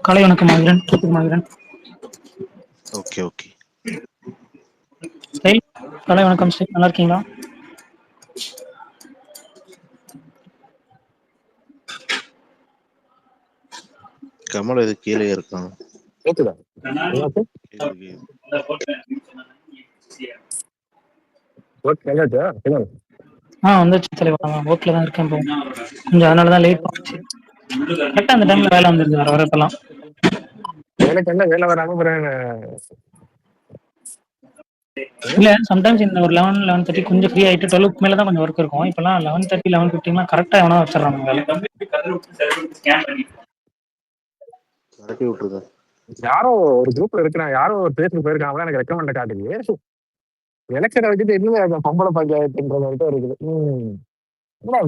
காலை வணக்கம் மகிரன். கேக்குது மகிரன்? Okay okay. ஸ்டைல் காலை வணக்கம் ஸ்டைல். நல்லா இருக்கீங்களா? கமல் இது கீழே இருக்கான். கேக்குதா? வந்துச்சு தலைவா. ஒர்க்ல தான் இருக்கேன். கொஞ்சம் அதனாலதான் லேட் ஆச்சு. கரெக்டா அந்த டைம்ல வேலை வந்துருது வர வரப்பெல்லாம். எனக்கு என்ன வேலை வராம இல்ல சம்டைம்ஸ் இந்த ஒரு 11:30 கொஞ்சம் ஃப்ரீ ஆயிட்டு 12 மேல தான் கொஞ்சம் ஒர்க் இருக்கும். இப்பெல்லாம் 11:30 11:15 கரெக்டா எவனா வச்சிடறாங்க வேலை. நடத்தி விட்டுருங்க. யாரோ ஒரு குரூப்ல இருக்கிறான், யாரோ ஒரு பேருக்கு போயிருக்காங்க, எனக்கு ரெக்கமெண்ட் காட்டுது. எலெக்ஷனை வச்சுட்டு இன்னும் பொம்பளை பஞ்சாயத்துன்றது வந்துட்டு இருக்குது.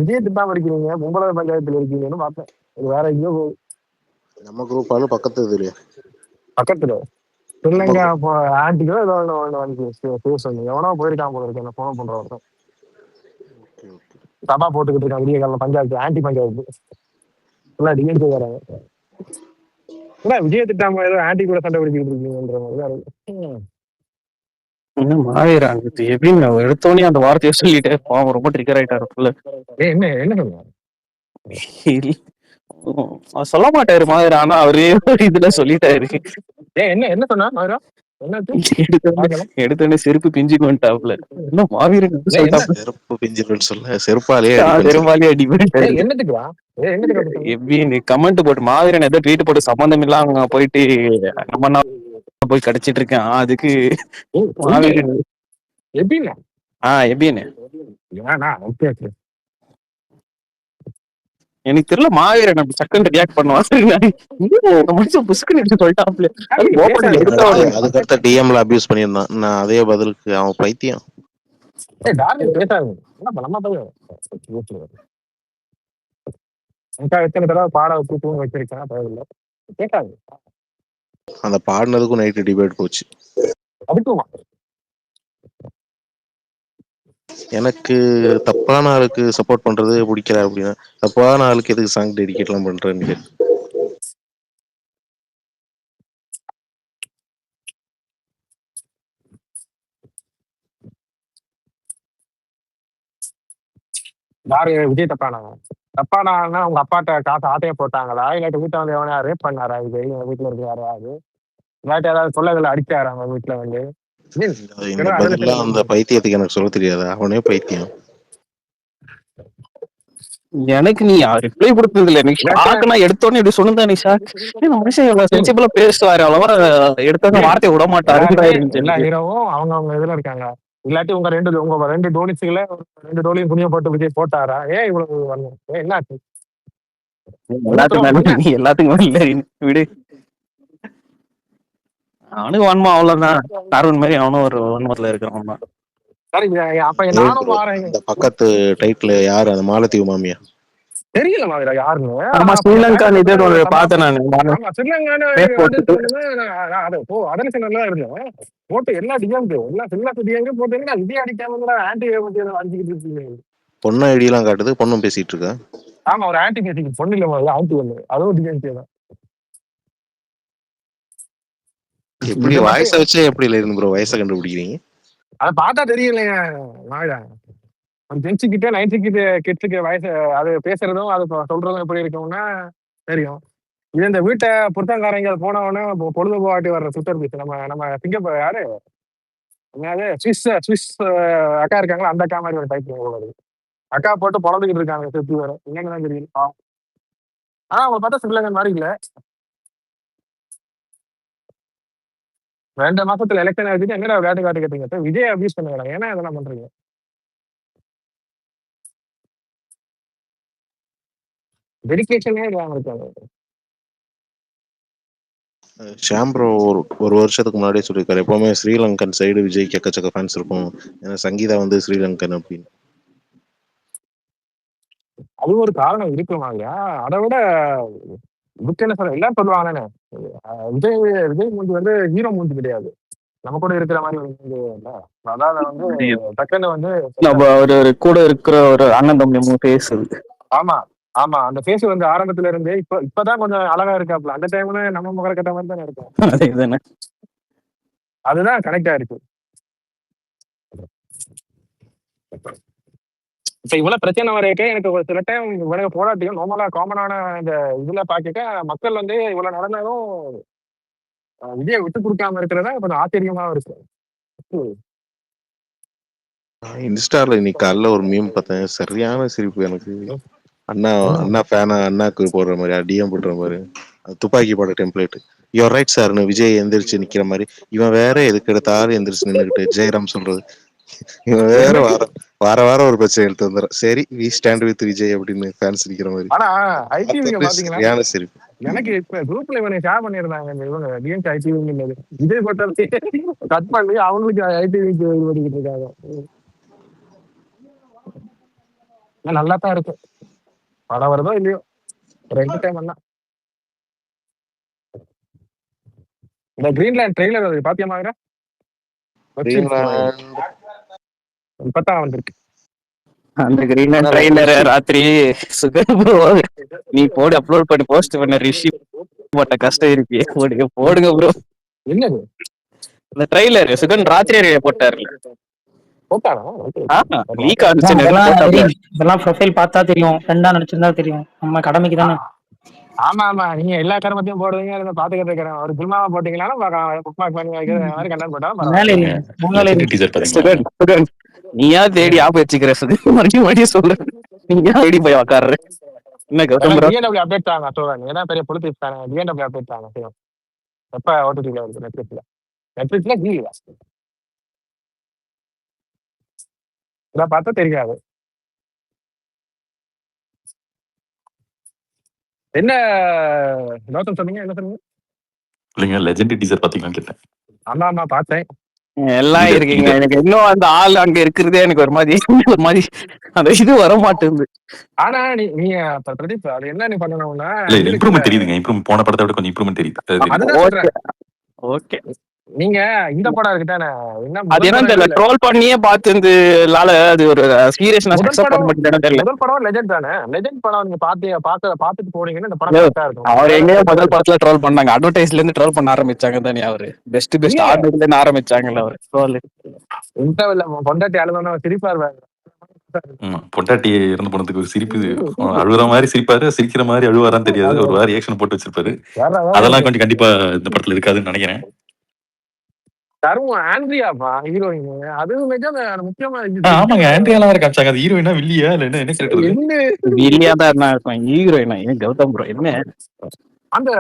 விஜய் திட்டாம இருக்கிறீங்க, பொம்பளை பஞ்சாயத்துல இருக்கீங்கன்னு பார்த்தேன். இது வேற எங்கேயோ போகுது. நம்ம குரூப்பாலும் பக்கத்து இதுலயா? பக்கத்துல இல்லைங்க. அப்போ ஆன்டிக்கோ ஏதோ ஒன்று எவனோ போயிருக்கான் போல இருக்கு. என்ன போன பண்றவங்க சபா போட்டுக்கிட்டு இருக்கான் விடிய காலம் பஞ்சாயத்து, ஆன்டி பஞ்சாயத்து எல்லாம் டிஎன்டி வராங்க. விஜய் திட்டாம ஏதோ ஆன்டி கூட சண்டை பிடிச்சிட்டு இருக்கீங்கன்ற மாதிரி எடுத்தோடனே அந்த வார்த்தையை சொல்லிட்டு பாவம் ரொம்ப ட்ரிகர் ஆயிட்டாரு. என்ன என்ன சொன்னாரு சொல்ல மாட்டாரு மாதிரி, ஆனா அவரே இதுல சொல்லிட்டாரு. என்ன என்ன சொன்னா எடுத்தோடனே செருப்பு பிஞ்சுக்கு வந்துட்டாப்ல. என்ன மாவீரன் செருப்பு பிஞ்சுன்னு சொல்ல செருப்பாலே எப்படி கமெண்ட் போட்டு மாவீரன் ஏதோ ட்வீட் போட்டு சம்பந்தம் இல்ல அவங்க போயிட்டு நம்ம போய் கிடைச்சிட்டு இருக்கேன். அதுக்கு மாவீரன் எப்படின்னு எனக்கு தெரியல. மாவீரன் அப்படி சக்கன் ரியாக்ட் பண்ணுவான். சொல்லிட்டாப்ல. அதுக்கடுத்த டிஎம்ல அபியூஸ் பண்ணியிருந்தான். நான் அதே பதிலுக்கு அவன் பைத்தியம். எத்தனை தடவை பாட வச்சு தூங்க வச்சிருக்கேன் தேவையில்லை கேட்காது. அந்த பாடினதுக்கும் நைட்டு டிபேட் போச்சு. அதுக்குமா எனக்கு தப்பான ஆளுக்கு சப்போர்ட் பண்றது பிடிக்கல அப்படின்னா, தப்பான ஆளுக்கு எதுக்கு சாங் டெடிகேட் எல்லாம் பண்றேன்னு யாரு விஜய் தப்பானாங்க? தப்பானா உங்க அப்பாட்ட காசு ஆட்டையை போட்டாங்களா, இல்லாட்டி வீட்டை வந்து எவனா ரேப் பண்ணாரா? விஜய் வீட்டுல இருக்கு யாராவது, இல்லாட்டி ஏதாவது தொல்லைகளை அடிச்சாரா அவங்க வீட்டுல வந்து? இந்த பதிலாம் அந்த பைத்தியத்துக்கு எனக்கு சொல்ல தெரியாது. அவனே பைத்தியம். எனக்கு நீ ரிப்ளை கொடுத்தது இல்ல. எனக்கு எடுத்தோடனே இப்படி சொன்னா நிஷா மனுஷன் சென்சிபிளா பேசுவாரு, அவ்வளவா எடுத்தோடனே வார்த்தையை விட மாட்டாரு. எல்லா ஹீரோவும் அவங்க இதுல இருக்காங்க. இல்லாட்டி உங்க ரெண்டு டோனிஸ்களை 2 டோலியும் புனிய போட்டு விஜய் போட்டாரா? இவ்வளவு என்னாச்சு? எல்லாத்துக்கும் இல்ல விடு. அவனுக்கு வன்மா அவ்வளவுதான். அருண் மாதிரி அவனும் ஒரு வன்மத்துல இருக்கிறவன் தான். சரி, அப்ப நானும் மாறேன். பக்கத்து டைட்டில் யாரு? அந்த மாலத்தீவு மாமியா தெரியல மாதிரி யாருன்னு. ஸ்ரீலங்கா பார்த்தேன் இருந்தேன். போட்டு எல்லா டிஎம்கே போட்டு விஜய் அடிக்காம ஆன்டி அடிச்சுக்கிட்டு இருக்கீங்க. பொண்ணு ஐடியெல்லாம் காட்டுது. பொண்ணும் பேசிட்டு இருக்கா. ஆமா, ஒரு ஆன்டி பேசிக்கு பொண்ணு இல்ல ஆன்டி ஒண்ணு. அதுவும் டிஎம்கே தான். எப்படி வயசை வச்சே எப்படி இருந்து ப்ரோ வயசை கண்டுபிடிக்கிறீங்க? அதை பார்த்தா தெரியலைங்க. ஜென்ஸு கிட்ட 90 கிட்ஸுக்கு வயசு அது பேசுறதும் அது சொல்றதும் எப்படி இருக்கும்னா தெரியும். இது இந்த வீட்டை புத்தங்காரங்க போனவொடனே பொழுதுபோவாட்டி வர்ற சுத்தர் பீஸ். நம்ம சிங்கப்பூர் யாரு என்னது ஸ்விஸ் அக்கா இருக்காங்களா, அந்த அக்கா மாதிரி ஒரு டைப் வருது. அக்கா போட்டு பொழந்துக்கிட்டு இருக்காங்க சுத்தி வர. என்னன்னு தெரியும். ஆனா அவங்க பார்த்தா ஸ்ரீலங்கன் மாதிரி இல்ல. 2 மாசத்துல எலெக்ஷன் ஆச்சுட்டு என்னடா விளையாட்டு காட்டு கேட்டீங்க. விஜய் அபியூஸ் பண்ணுவாங்க. ஏன்னா இதெல்லாம் பண்றீங்க? டெடிகேஷனே இல்லாம இருக்காங்க. ஷாம் ப்ரோ ஒரு வருஷத்துக்கு முன்னாடியே சொல்லியிருக்காரு, எப்பவுமே ஸ்ரீலங்கன் சைடு விஜய்க்கு எக்கச்சக்க ஃபேன்ஸ் இருக்கும், ஏன்னா சங்கீதா வந்து ஸ்ரீலங்கன் அப்படின்னு. அது ஒரு காரணம் இருக்குமாங்க. அதை விட என்ன சொல்ல எல்லாரும் சொல்லுவாங்க, விஜய் மூஞ்சி வந்து ஹீரோ மூஞ்சி கிடையாது, நம்ம கூட இருக்கிற மாதிரி அதாவது வந்து டக்குன்னு வந்து ஒரு கூட இருக்கிற ஒரு அண்ணன் தம்பி பேசுது. ஆமா ஆமா, அந்த ஃபேஸ் வந்து ஆரம்பத்துல இருந்து இப்பதான் கொஞ்சம் அழகா இருக்காப்ல. அந்த டைம்ல நம்ம முகர கட்ட மாதிரி தானே இருக்கும். அதேதானே. அதுதான் கனெக்ட் ஆயிருக்கு. இப்ப இவ்வளவு பிரச்சனை வரைக்கும் எனக்கு ஒரு சில டைம் இவனுக்கு போராட்டியும் நார்மலா காமனான இந்த இதுல பாக்கிட்ட மக்கள் வந்து இவ்வளவு நடந்தாலும் விஜயை விட்டு கொடுக்காம இருக்கிறதா கொஞ்சம் ஆச்சரியமா இருக்கு. இன்ஸ்டால இன்னைக்கு காலைல ஒரு மீம் பார்த்தேன், சரியான சிரிப்பு எனக்கு. அண்ணா அண்ணா ஃபேனா அண்ணாக்கு போடுற மாதிரி, டிஎம் போடுற மாதிரி, துப்பாக்கி போட டெம்ப்ளேட். யுவர் ரைட் சார்னு விஜய் எந்திரிச்சு நிக்கிற மாதிரி. இவன் வேற எதுக்கு எடுத்தாலும் எந்திரிச்சு நின்றுகிட்டு ஜெயராம் சொல்றது. இவன் வேற வார வாரம் ஒரு பிரச்சனை எடுத்து வந்துடும். சரி வி ஸ்டாண்ட் வித் விஜய் அப்படின்னு ஃபேன்ஸ் நிக்கிற மாதிரி. ஆனா ஐடிவிங்க பாத்தீங்கன்னா சரியான சிரிப்பு. எனக்கு இப்ப குரூப்ல இவனை ஷேர் பண்ணிருந்தாங்க இவங்க டிஎன்சி ஐடிவிங்க விஜய் பட்டத்தை கட் பண்ணி அவங்களுக்கு ஐடிவிக்கு இது பண்ணிக்கிட்டு இருக்காங்க. நல்லா தான் இருக்கு. படம் வருதோ இல்லையோ ஒரு என்டர்டைன்மெண்ட் தான். இந்த கிரீன்லேண்ட் ட்ரெய்லர் அது பாத்தியமாகிற இப்பதான் வந்திருக்கு. அந்த கிரீன்லேண்ட் ட்ரெய்லர் ராத்திரி சுகர் ப்ரோ நீ போடு அப்லோட் பண்ணி போஸ்ட் பண்ண ரிஷி போட்ட கஷ்டம் இருக்கு. போடுங்க ப்ரோ. என்னது அந்த ட்ரெய்லர் சுகன் ராத்திரி போட்டாருல, லீக் ஆச்சு. இதெல்லாம் ப்ரொஃபைல் பார்த்தா தெரியும், ஃப்ரெண்டா நினைச்சிருந்தா தெரியும். நம்ம கடமைக்கு தானே. ஆமா ஆமா, நீங்க எல்லா கருமத்தையும் போடுவீங்க, பாத்துக்கிட்டு இருக்கிறேன். ஒரு சினிமாவை போட்டீங்கன்னாலும் நீயா தேடி ஆப் வச்சுக்கிற சுகன் மறுபடியும் சொல்லு. நீயா தேடி போய் உக்காடுற. என்ன கௌதம் ப்ரோ அப்டேட் தாங்க சொல்றேன். ஏன்னா பெரிய பொலிட்டிக்ஸ் தாங்க. டிஎன்டபிள்யூ அப்டேட் தாங்க. எப்ப ஓடிடில இருக்கு? நெட்ஃபிளிக்ஸ்ல ஜிவில இதை பார்த்தா தெரியாது. என்ன நோக்கம் சொன்னீங்க? என்ன சொன்னீங்க? இல்லைங்க லெஜெண்ட் டீசர் பாத்தீங்களான்னு கேட்டேன். ஆமா ஆமா பார்த்தேன். எல்லாம் இருக்கீங்க. எனக்கு இன்னும் அந்த ஆள் அங்க இருக்கிறதே எனக்கு ஒரு மாதிரி அந்த இது வர மாட்டேங்குது. ஆனா நீங்க பிரதீப் அது என்ன நீ பண்ணணும்னா இம்ப்ரூவ்மெண்ட் தெரியுதுங்க. இம்ப்ரூவ் போன படத்தை விட கொஞ்சம் இம்ப்ரூவ்மெண்ட் தெரியுது. ஓகே நீங்க இந்த படம் இருக்குதானே, அது என்ன தெரியல, ட்ரோல் பண்ணியே பார்த்து இந்த அது ஒரு சீரியஸ்னஸ் அக்செப்ட் பண்ண மாட்டேங்குது தெரியல. முதல் படம் லெஜெண்ட் தானே. லெஜெண்ட் படம் நீங்க பார்த்துட்டு போனீங்கன்னா இந்த படம் கரெக்ட்டா இருக்கும். அவர் எங்கேயோ முதல் படத்துல ட்ரோல் பண்ணாங்க, அட்வர்டைஸ்ல இருந்து ட்ரோல் பண்ண ஆரம்பிச்சாங்க தானே. அவரு பெஸ்ட் ஆர்டர்ல இருந்து ஆரம்பிச்சாங்கல்ல அவர் ட்ரோல். இன்டர்வெல்ல பொண்டாட்டி அழுவனா சிரிப்பாரு. பொண்டாட்டி இறந்து போனதுக்கு ஒரு சிரிப்பு, அழுகுற மாதிரி சிரிப்பாரு, சிரிக்கிற மாதிரி அழுவாரான்னு தெரியாது. ஒரு வாரம் ரியாக்ஷன் போட்டு வச்சிருப்பாரு. அதெல்லாம் கொஞ்சம் கண்டிப்பா இந்த படத்துல இருக்காதுன்னு நினைக்கிறேன். ஆண்ட்ரியாப்பா ஹீரோயின். அது முக்கியமா ஆமாங்க, ஆண்ட்ரியாலாம் வேற காமிச்சாங்க. அது ஹீரோயினா வில்லியா இல்ல என்ன கேரக்டர்? வில்லியா தான் இருக்கும். ஹீரோயினா ஏன் கௌதம் ப்ரோ என்ன அந்த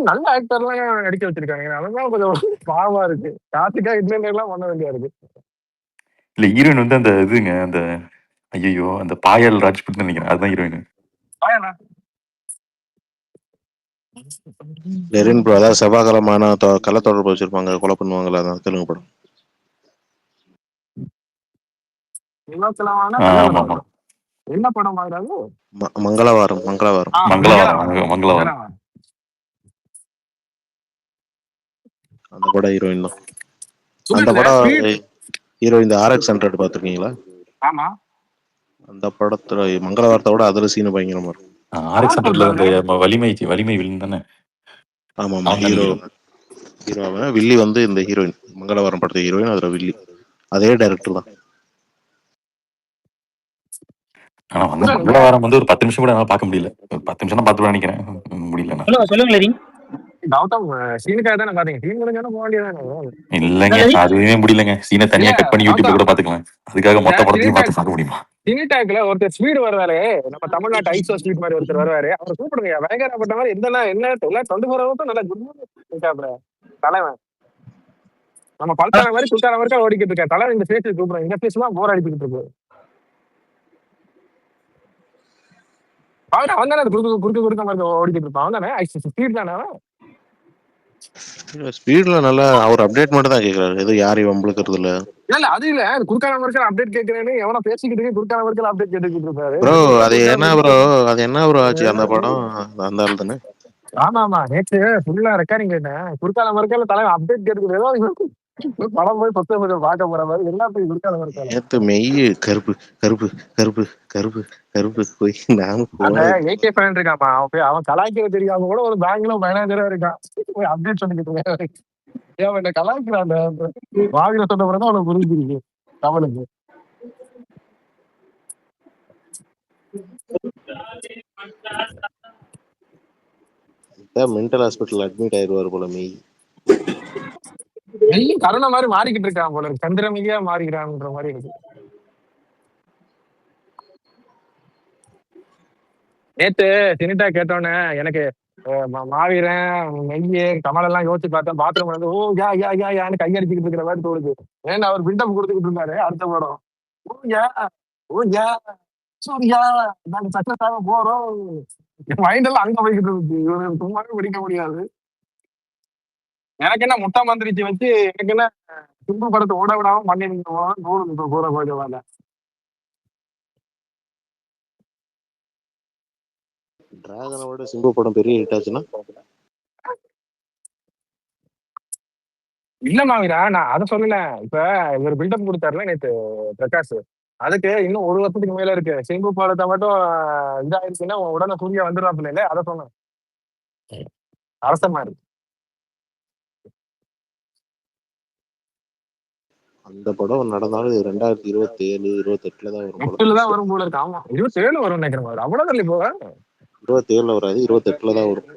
நல்ல ஆக்டர்லாம் நடிக்க வச்சிருக்காங்க. அதெல்லாம் கொஞ்சம் பாவமா இருக்கு. கார்த்திகா எல்லாம் பண்ண வேண்டியா இருக்கு. இல்ல ஹீரோயின் வந்து அந்த இதுங்க, அந்த ஐயோ அந்த பாயல் ராஜ்புட் நினைக்கிறேன், அதுதான் ஹீரோயின். லெரின் ப்ரோ அதாவது செவ்வாய்க்கிழமான கள்ள தொடர்பு வச்சிருப்பாங்க, கொலை பண்ணுவாங்களா, அதான் தெலுங்கு படம். என்ன படம்? மங்களவாரம். அந்த படம் ஹீரோயின் தான். அந்த படம் ஹீரோயின் RX 100 பாத்துருக்கீங்களா? ஆமா. அந்த படத்துல மங்களவாரத்தோட அதுல சீனு பயங்கரமா இருக்கும். RX 100ல அந்த வலிமை வில்லன் தானே. ஆமா ஹீரோவன் வில்லி வந்து இந்த ஹீரோயின் மங்களவாரம் படத்து ஹீரோயின், அதுல வில்லி அதே டைரக்டர் தான். ஆனா வந்து மங்களவாரம் வந்து ஒரு 10 நிமிஷம் கூட பார்க்க முடியல. 10 நிமிஷம் தான் பார்த்து நினைக்கிறேன், முடியல. சொல்லுங்க லெரின். கௌதம் சீனுக்காக தானே பாத்தீங்க? சீன் முடிஞ்சானே போக வேண்டியதானே. இல்லைங்க அதுவே முடியலங்க. சீனை தனியா கட் பண்ணி யூடியூப்ல கூட பாத்துக்கலாம். அதுக்காக மொத்த படத்தையும் பார்க்க முடியுமா? சினிடாக்ல ஒருத்தர் ஸ்பீடு வருவாரு, நம்ம தமிழ்நாட்டு ஐசோ ஸ்பீட் மாதிரி ஒருத்தர் வருவாரு. அவர் கூப்பிடுங்க பயங்கரப்பட்ட மாதிரி என்ன 24 ஹவர்ஸும் நல்லா குட் தலைவன். நம்ம பல்தான மாதிரி சுல்தான மாதிரி ஓடிக்கிட்டு இருக்கேன் தலைவன். இந்த பேச்சு கூப்பிடுறேன், இந்த பேச்சு தான் போர் அடிச்சுக்கிட்டு இருக்கு. அவன் தானே குறுக்க மாதிரி ஓடிக்கிட்டு இருப்பான். அவன் தானே ஸ்பீட் தானே. ஸ்பீட்ல நல்லா அவர் அப்டேட் மட்டும் தான் கேக்குறாரு, எது யாரையும் வம்பளுக்குறது இல்ல. இல்ல அது இல்ல, குறுக்கான வரைக்கும் அப்டேட் கேட்கிறேன்னு எவனோ பேசிக்கிட்டு குறுக்கான வரைக்கும் அப்டேட் கேட்டுக்கிட்டு இருப்பாரு. ப்ரோ அது என்ன ப்ரோ ஆச்சு அந்த படம்? அந்த ஆள் தானே. ஆமா நேற்று ஃபுல்லா ரெக்கார்டிங் கேட்டேன். குறுக்கான வரைக்கும் தலைவன் அப்டேட் கேட்டுக்கிட்டு படம் போய் சொத்தை பார்க்க போற மாதிரி எல்லாத்தையும் கொடுக்காத மாதிரி. நேத்து மெய் கருப்பு கருப்பு கருப்பு கருப்பு கருப்பு போய் நானும் அந்த போனது ஏகே ஃபேன் இருக்காமா, அவன் கலாய்க்கிறது தெரியாம கூட ஒரு பேங்க்ல மேனேஜரா இருக்கான். போய் அப்டேட் பண்ணிக்கிட்டு என்ன கலாய்க்கிறான். அந்த வாவில சொன்ன பிறகு அவனுக்கு புரிஞ்சிருக்கு தமிழுக்கு. மென்டல் ஹாஸ்பிட்டல் அட்மிட் ஆயிடுவாரு போல மெய். மெய்யும் கருணை மாதிரி மாறிக்கிட்டு இருக்கான் போல இருக்கு, சந்திரமிதியா மாறிக்கிறான்ற மாதிரி இருக்கு. நேத்து சினிட்டா கேட்டோன்னே எனக்கு மாவீரன் மெய்யே கமல் எல்லாம் யோசிச்சு பார்த்தேன். பாத்ரூம் வந்து ஓ யா யா யா யான்னு கையடிச்சுக்கிட்டு இருக்கிற மாதிரி தோணுது. ஏன்னா அவர் பில்டப் கொடுத்துக்கிட்டு இருந்தாரு அடுத்த படம். ஓ யா ஓ யா சூர்யா நாங்க சக்சஸ் ஆக போறோம். என் மைண்ட் எல்லாம் அங்க போய்கிட்டு இருந்துச்சு. இவரு சும்மாவே பிடிக்க முடியாது. எனக்கு என்ன முட்டா மந்திரிச்சு வச்சு எனக்கு என்ன சிம்பு படத்தை ஓட விடாம பண்ணி தோணுது இப்போ கூட கொஞ்சம் வேலை. டிராகனை விட சிம்பு படம் பெரிய ஹிட் ஆச்சுன்னா இல்ல மாவீரா, நான் அதை சொல்லல. இப்ப இவர் பில்டப் கொடுத்தாருல நேத்து பிரகாஷ், அதுக்கு இன்னும் ஒரு வருஷத்துக்கு மேல இருக்கு. சிம்பு படத்தை மட்டும் இதாயிருச்சுன்னா உடனே சூர்யா வந்துடுறாப்புல இல்ல, அதை சொன்னேன். அரசமா இருக்கு அந்த படம் நடந்தாலும் 2027 28 தான் வரும் போல. 8 தான் வரும் போல இருக்கு. ஆமா 27 வரும் நினைக்கிறேன் மாதிரி. அவ்வளவு தள்ளி போக 27 வராது, 28 தான் வரும்.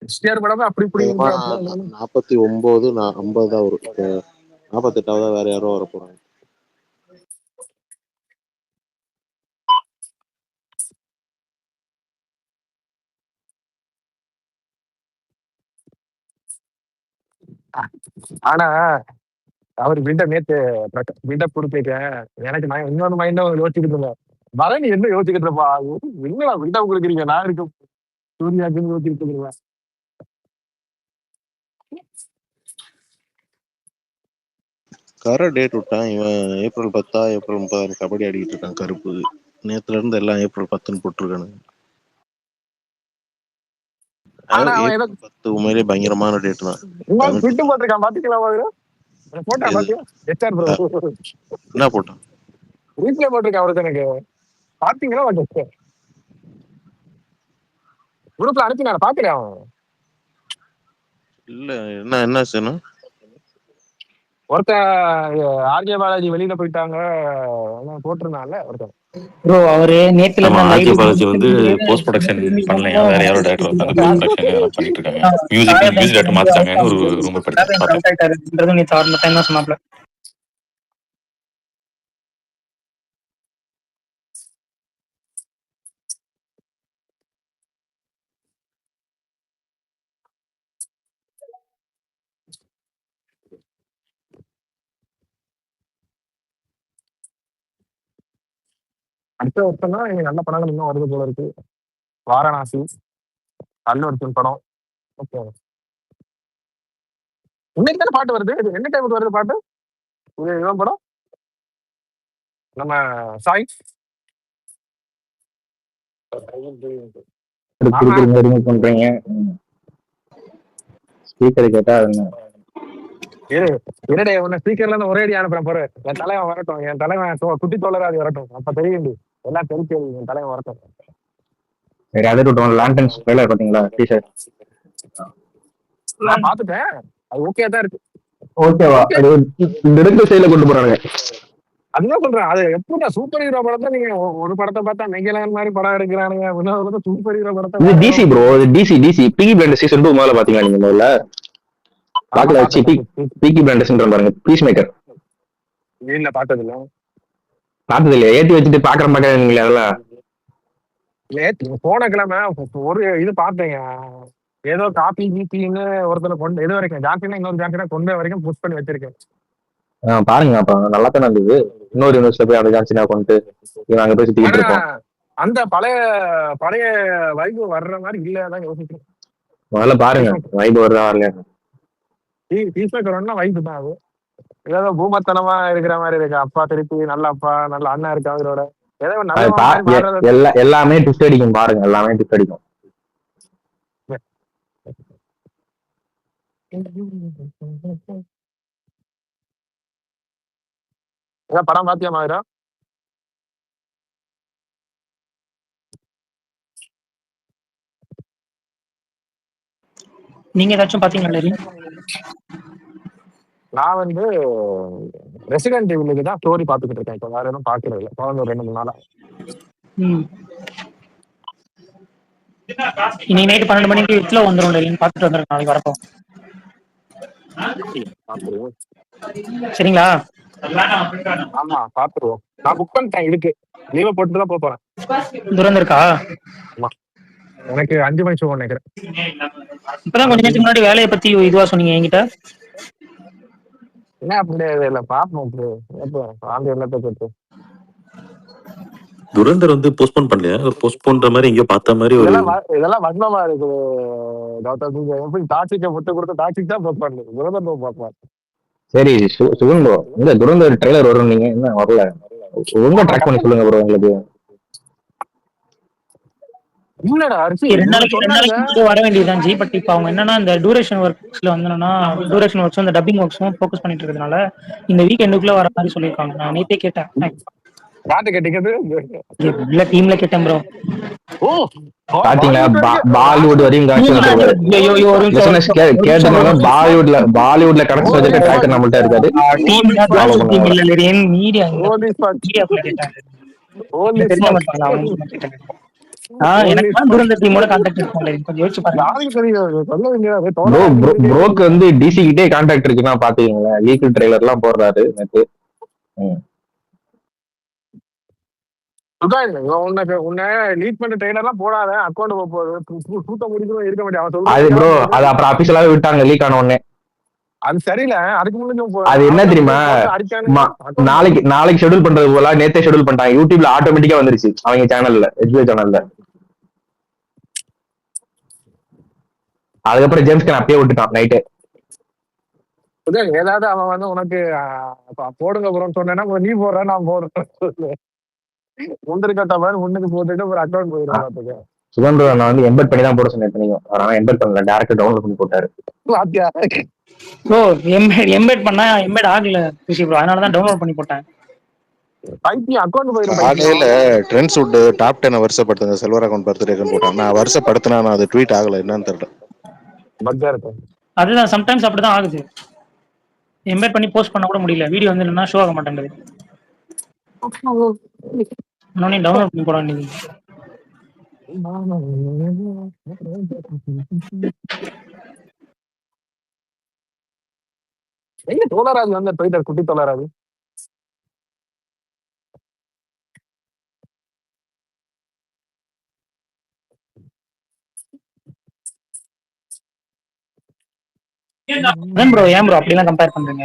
எஸ்டிஆர் படம் அப்படி இப்படி 49 50 தான் வரும். 48 வேற யாரோ வர போறாங்க. ஆனா அவர் பில்டப் நேத்து பில்டப் கொடுத்துருக்கேன். எனக்கு நான் இன்னொரு மைண்டும் யோசிச்சுக்கிட்டு இருந்தேன். பரணி என்ன யோசிச்சுக்கிட்டு இருப்பா, என்னடா பில்டப் கொடுக்குறீங்க, நான் இருக்க சூர்யாக்குன்னு யோசிச்சுட்டு இருக்கேன். கரை டேட் விட்டான் இவன். ஏப்ரல் 10 ஏப்ரல் 30 கபடி ஆடிக்கிட்டு இருக்கான் கருப்பு. நேத்துல இருந்து எல்லாம் ஏப்ரல் 10 போட்டிருக்கானுங்க. ஆனா அவன் ஏதோ 10 உண்மையிலே பயங்கரமான டேட் தான். உங்களுக்கு ட்விட்டு போட்டிருக்கான், பாத்துக்கலாம் போட்டா பாத்தியா எஸ்ஆர் ப்ரோ என்ன போட்டான், ரீப்ளே போட்டிருக்கான் ஒருத்தனுக்கு, பாத்தீங்களா? குரூப்ல அனுப்பி நான் பாக்குறேன். அவன் இல்ல என்ன என்ன சொன்னா, ஒருத்தன் ஆர்ஜே பாலாஜி வெளியில போயிட்டாங்க போட்டிருந்தான்ல ஒருத்தன். ப்ரோ அவரு நேத்துல ஆமா, இருந்து ஆர்ஜே பாலாஜி வந்து போஸ்ட் ப்ரொடக்ஷன் பண்ணலையா, வேற யாரோ டேரக்டர் வந்து போஸ்ட் ப்ரொடக்ஷன் எல்லாம் பண்ணிட்டு இருக்காங்க, மியூசிக் டேரக்டர் மாத்திட்டாங்கன்னு ஒரு ரூமர் படிச்சேன் பார்த்தேன். நீ அந்த டைம் தான் சொன்னாப்ல. அடுத்த வருஷம் தான் எனக்கு நல்ல படங்கள் இன்னும் வருது போல இருக்கு. வாரணாசி, அல்லு அர்ஜுன் படம். ஓகே, இன்னைக்கு தானே பாட்டு வருது. இது என்ன டைமுக்கு வருது பாட்டு? இது இவன் படம் நம்ம சாய் பண்றீங்க ஸ்பீக்கர் கேட்டா இரடே உன்ன ஸ்பீக்கர்ல இருந்து ஒரே அடி அனுப்புறேன் பாரு. என் தலைவன் வரட்டும், என் தலைவன் குட்டி தோழராது வரட்டும், அப்ப தெரியும் எல்லாம் தெரியும். என் தலைவன் வரட்டும். சரி, அதை விட்டோம். லாண்டன்ஸ் ட்ரெய்லர் பாத்தீங்களா? டீசர் நான் பாத்துட்டேன், அது ஓகே தான் இருக்கு. ஓகேவா? அது டிரெக்ட் சைடுல கொண்டு போறாங்க. அதுதான் சொல்றேன், அது எப்படின்னா சூப்பர் ஹீரோ படத்தை நீங்க ஒரு படத்தை பார்த்தா மெங்கலான் மாதிரி படம் எடுக்கிறானுங்க. இன்னொரு சூப்பர் ஹீரோ படத்தை இது DC bro, DC Peaky Blinders season 2 முதல்ல பாத்தீங்களா நீங்க? முதல்ல பாக்கல வச்சு பிகி பிளைண்டர்ஸ் பாருங்க. பீஸ் மேக்கர் இல்ல பார்த்தது இல்ல. பார்த்தது இல்லையா? ஏத்தி வச்சுட்டு பாக்குற மாட்டேங்களா? அதெல்லாம் போன கிழமை ஒரு இது பார்த்தேங்க, ஏதோ காப்பி கீப்பின்னு ஒருத்தனை கொண்டு இது வரைக்கும் ஜான்சனா இன்னொரு ஜான்சனா கொண்டு வரைக்கும் புஷ் பண்ணி வச்சிருக்கேன். பாருங்க, அப்ப நல்லா தானே இருந்தது. இன்னொரு யூனிவர்ஸ்ல போய் அந்த ஜான்சனா கொண்டு அங்க போய் சுத்திட்டு இருக்கோம். அந்த பழைய பழைய வைபு வர்ற மாதிரி இல்லதான் யோசிக்கிறேன். முதல்ல பாருங்க வைபு வருதா வரலையா. பீஸ்மேக்கர் வைபு தான் அது. ஏதோ பூமத்தனமா இருக்கிற மாதிரி இருக்கு. அப்பா திருப்பி நல்ல அப்பா நல்ல அண்ணா இருக்கு அவரோட. எல்லாமே ட்விஸ்ட் அடிக்கும் பாருங்க, எல்லாமே ட்விஸ்ட் அடிக்கும். ஏதாவது படம் பாத்தியா மாதிரா? நீங்க ஏதாச்சும் பாத்தீங்களா லெரின்? நான் வந்து ரெசிடென்ட் இவளுக்கு தான் ஸ்டோரி பார்த்துக்கிட்டு இருக்கேன். இப்போ வேற எதுவும் பார்க்கறது இல்லை. தொடர்ந்து ஒரு 2-3 நாளா. ம். இன்னைக்கு நைட்டு 12 மணிக்கு இட்ல வந்துடும் லெரின், பார்த்துட்டு வந்துடுங்க நாளைக்கு வரப்போ. பார்த்துருவோம். சரிங்களா? ஆமா பார்த்துருவோம். நான் புக் பண்ணிட்டேன், இதுக்கு லீவை போட்டு தான் போறேன். துரந்திருக்கா? ஆமா, எனக்கு 5 மணி ஷோ நினைக்கிறேன். இப்பதான் கொஞ்ச நேரத்துக்கு முன்னாடி வேலையை பத்தி இதுவா சொன்னீங்க என்கிட்ட. என்ன அப்படி இல்லை பார்ப்போம். ஆண்டு எல்லாத்த கேட்டு துரந்தர் வந்து போஸ்ட்போன் பண்ணலையா? போஸ்ட் பண்ற மாதிரி எங்கேயோ பார்த்த மாதிரி ஒரு இதெல்லாம் வன்மமா இருக்கு. கௌதம் நீங்க எப்படி டாக்ஸிக்க முட்டு கொடுத்து டாக்ஸிக் தான் போஸ்ட் பண்ணுங்க, துரந்தர் பார்க்கலாம். சரி சுகன் ப்ரோ, இந்த துரந்தர் ட்ரெய்லர் வரும், நீங்க என்ன வரல? ஒழுங்கா ட்ராக் பண்ணி சொல்லுங்க ப்ரோ உங்களுக்கு. இல்லடா அரிசி 2 நாளைக்கு வர வேண்டியதுதான் ஜி. பட் இப்போ அவங்க என்னன்னா இந்த டூரேஷன் ஒர்க்ஸ்ல வந்து டூரேஷன் ஒர்க்ஸும் இந்த டப்பிங் ஒர்க்ஸும் ஃபோக்கஸ் பண்ணிட்டு இருக்கிறதுனால இந்த வீக்கெண்டுக்குள்ள வர மாதிரி சொல்லியிருக்காங்க. நான் நேத்தே கேட்டேன். நாட்டு கேட்டிக்கிறது இல்ல டீம்ல கேட்டேன் ப்ரோ. பாத்தீங்களா, பாலிவுட் வரையும் பாலிவுட்ல கனெக்ட் வச்சுட்டு ட்ராக்கர் நம்மள்ட்ட இருக்காது. ப்ரோக்கு வந்து டிசி கிட்டே கான்டாக்ட் இருக்குன்னா பாத்துக்கீங்களேன். லீக் ட்ரெய்லர் எல்லாம் போடுறாரு நேத்து. உன்னை லீக் பண்ண ட்ரெய்லர்லாம் போடாத, அக்கௌண்ட் இருக்க மாட்டேன். அது ப்ரோ அது அப்புறம் அபிஷியலாவே விட்டாங்க லீக் ஆன உடனே. அது சரியில்ல, அதுக்கு முன்னாடி அது என்ன தெரியுமா, நாளைக்கு ஷெட்யூல் பண்றது போல நேத்தே ஷெட்யூல் பண்ணிட்டாங்க. யூடியூப்ல ஆட்டோமேட்டிக்கா வந்துருச்சு அவங்க சேனல்ல, HBO சேனல்ல. அதுக்கப்புறம் ஜேம்ஸ் கேன் அப்பயே விட்டுட்டான் நைட்டே. ஏதாவது அவன் வந்து உனக்கு போடுங்க ப்ரோன்னு சொன்னேன்னா நீ போடுற நான் போடுறேன் முந்திருக்கட்ட மாதிரி முன்னுக்கு போட்டுட்டு ஒரு அக்கௌண்ட் போயிடும். சுகன் நான் வந்து எம்பெட் பண்ணி தான் போட சொன்னேன். நீங்க ஆனா எம்பெட் பண்ணல, டைரக்டா டவுன்லோட் பண்ணி போட்டாரு. ஓ எம்பெட் பண்ணா எம்பெட் ஆகல ப்ரோ, அதனால தான் டவுன்லோட் பண்ணி போட்டேன். அக்கௌண்ட் போயிடும். காலையில ட்ரெண்ட்ஸ் வுட் டாப் 10 வருஷப்படுத்துங்க செல்வர் அக்கௌண்ட் பர்த்டேக்குன்னு போட்டாங்க. நான் வருஷப்படுத்தினா நான் அது ட்வீட் ஆகல, என்னன்னு தெரியல. அதுதான் சம்டைம்ஸ் அப்படிதான் ஆகுது. எம்பெட் பண்ணி போஸ்ட் பண்ண கூட முடியல, வீடியோ வந்து இல்லைன்னா ஷோ ஆக மாட்டேங்குது. இன்னொன்னு டவுன்லோட் பண்ணி போட வேண்டியது. எங்க தோழராஜ் வந்து போயிட்டார், குட்டி தோழராஜ். ப்ரோ ஏன் ப்ரோ அப்படிலாம் கம்பேர் பண்றீங்க?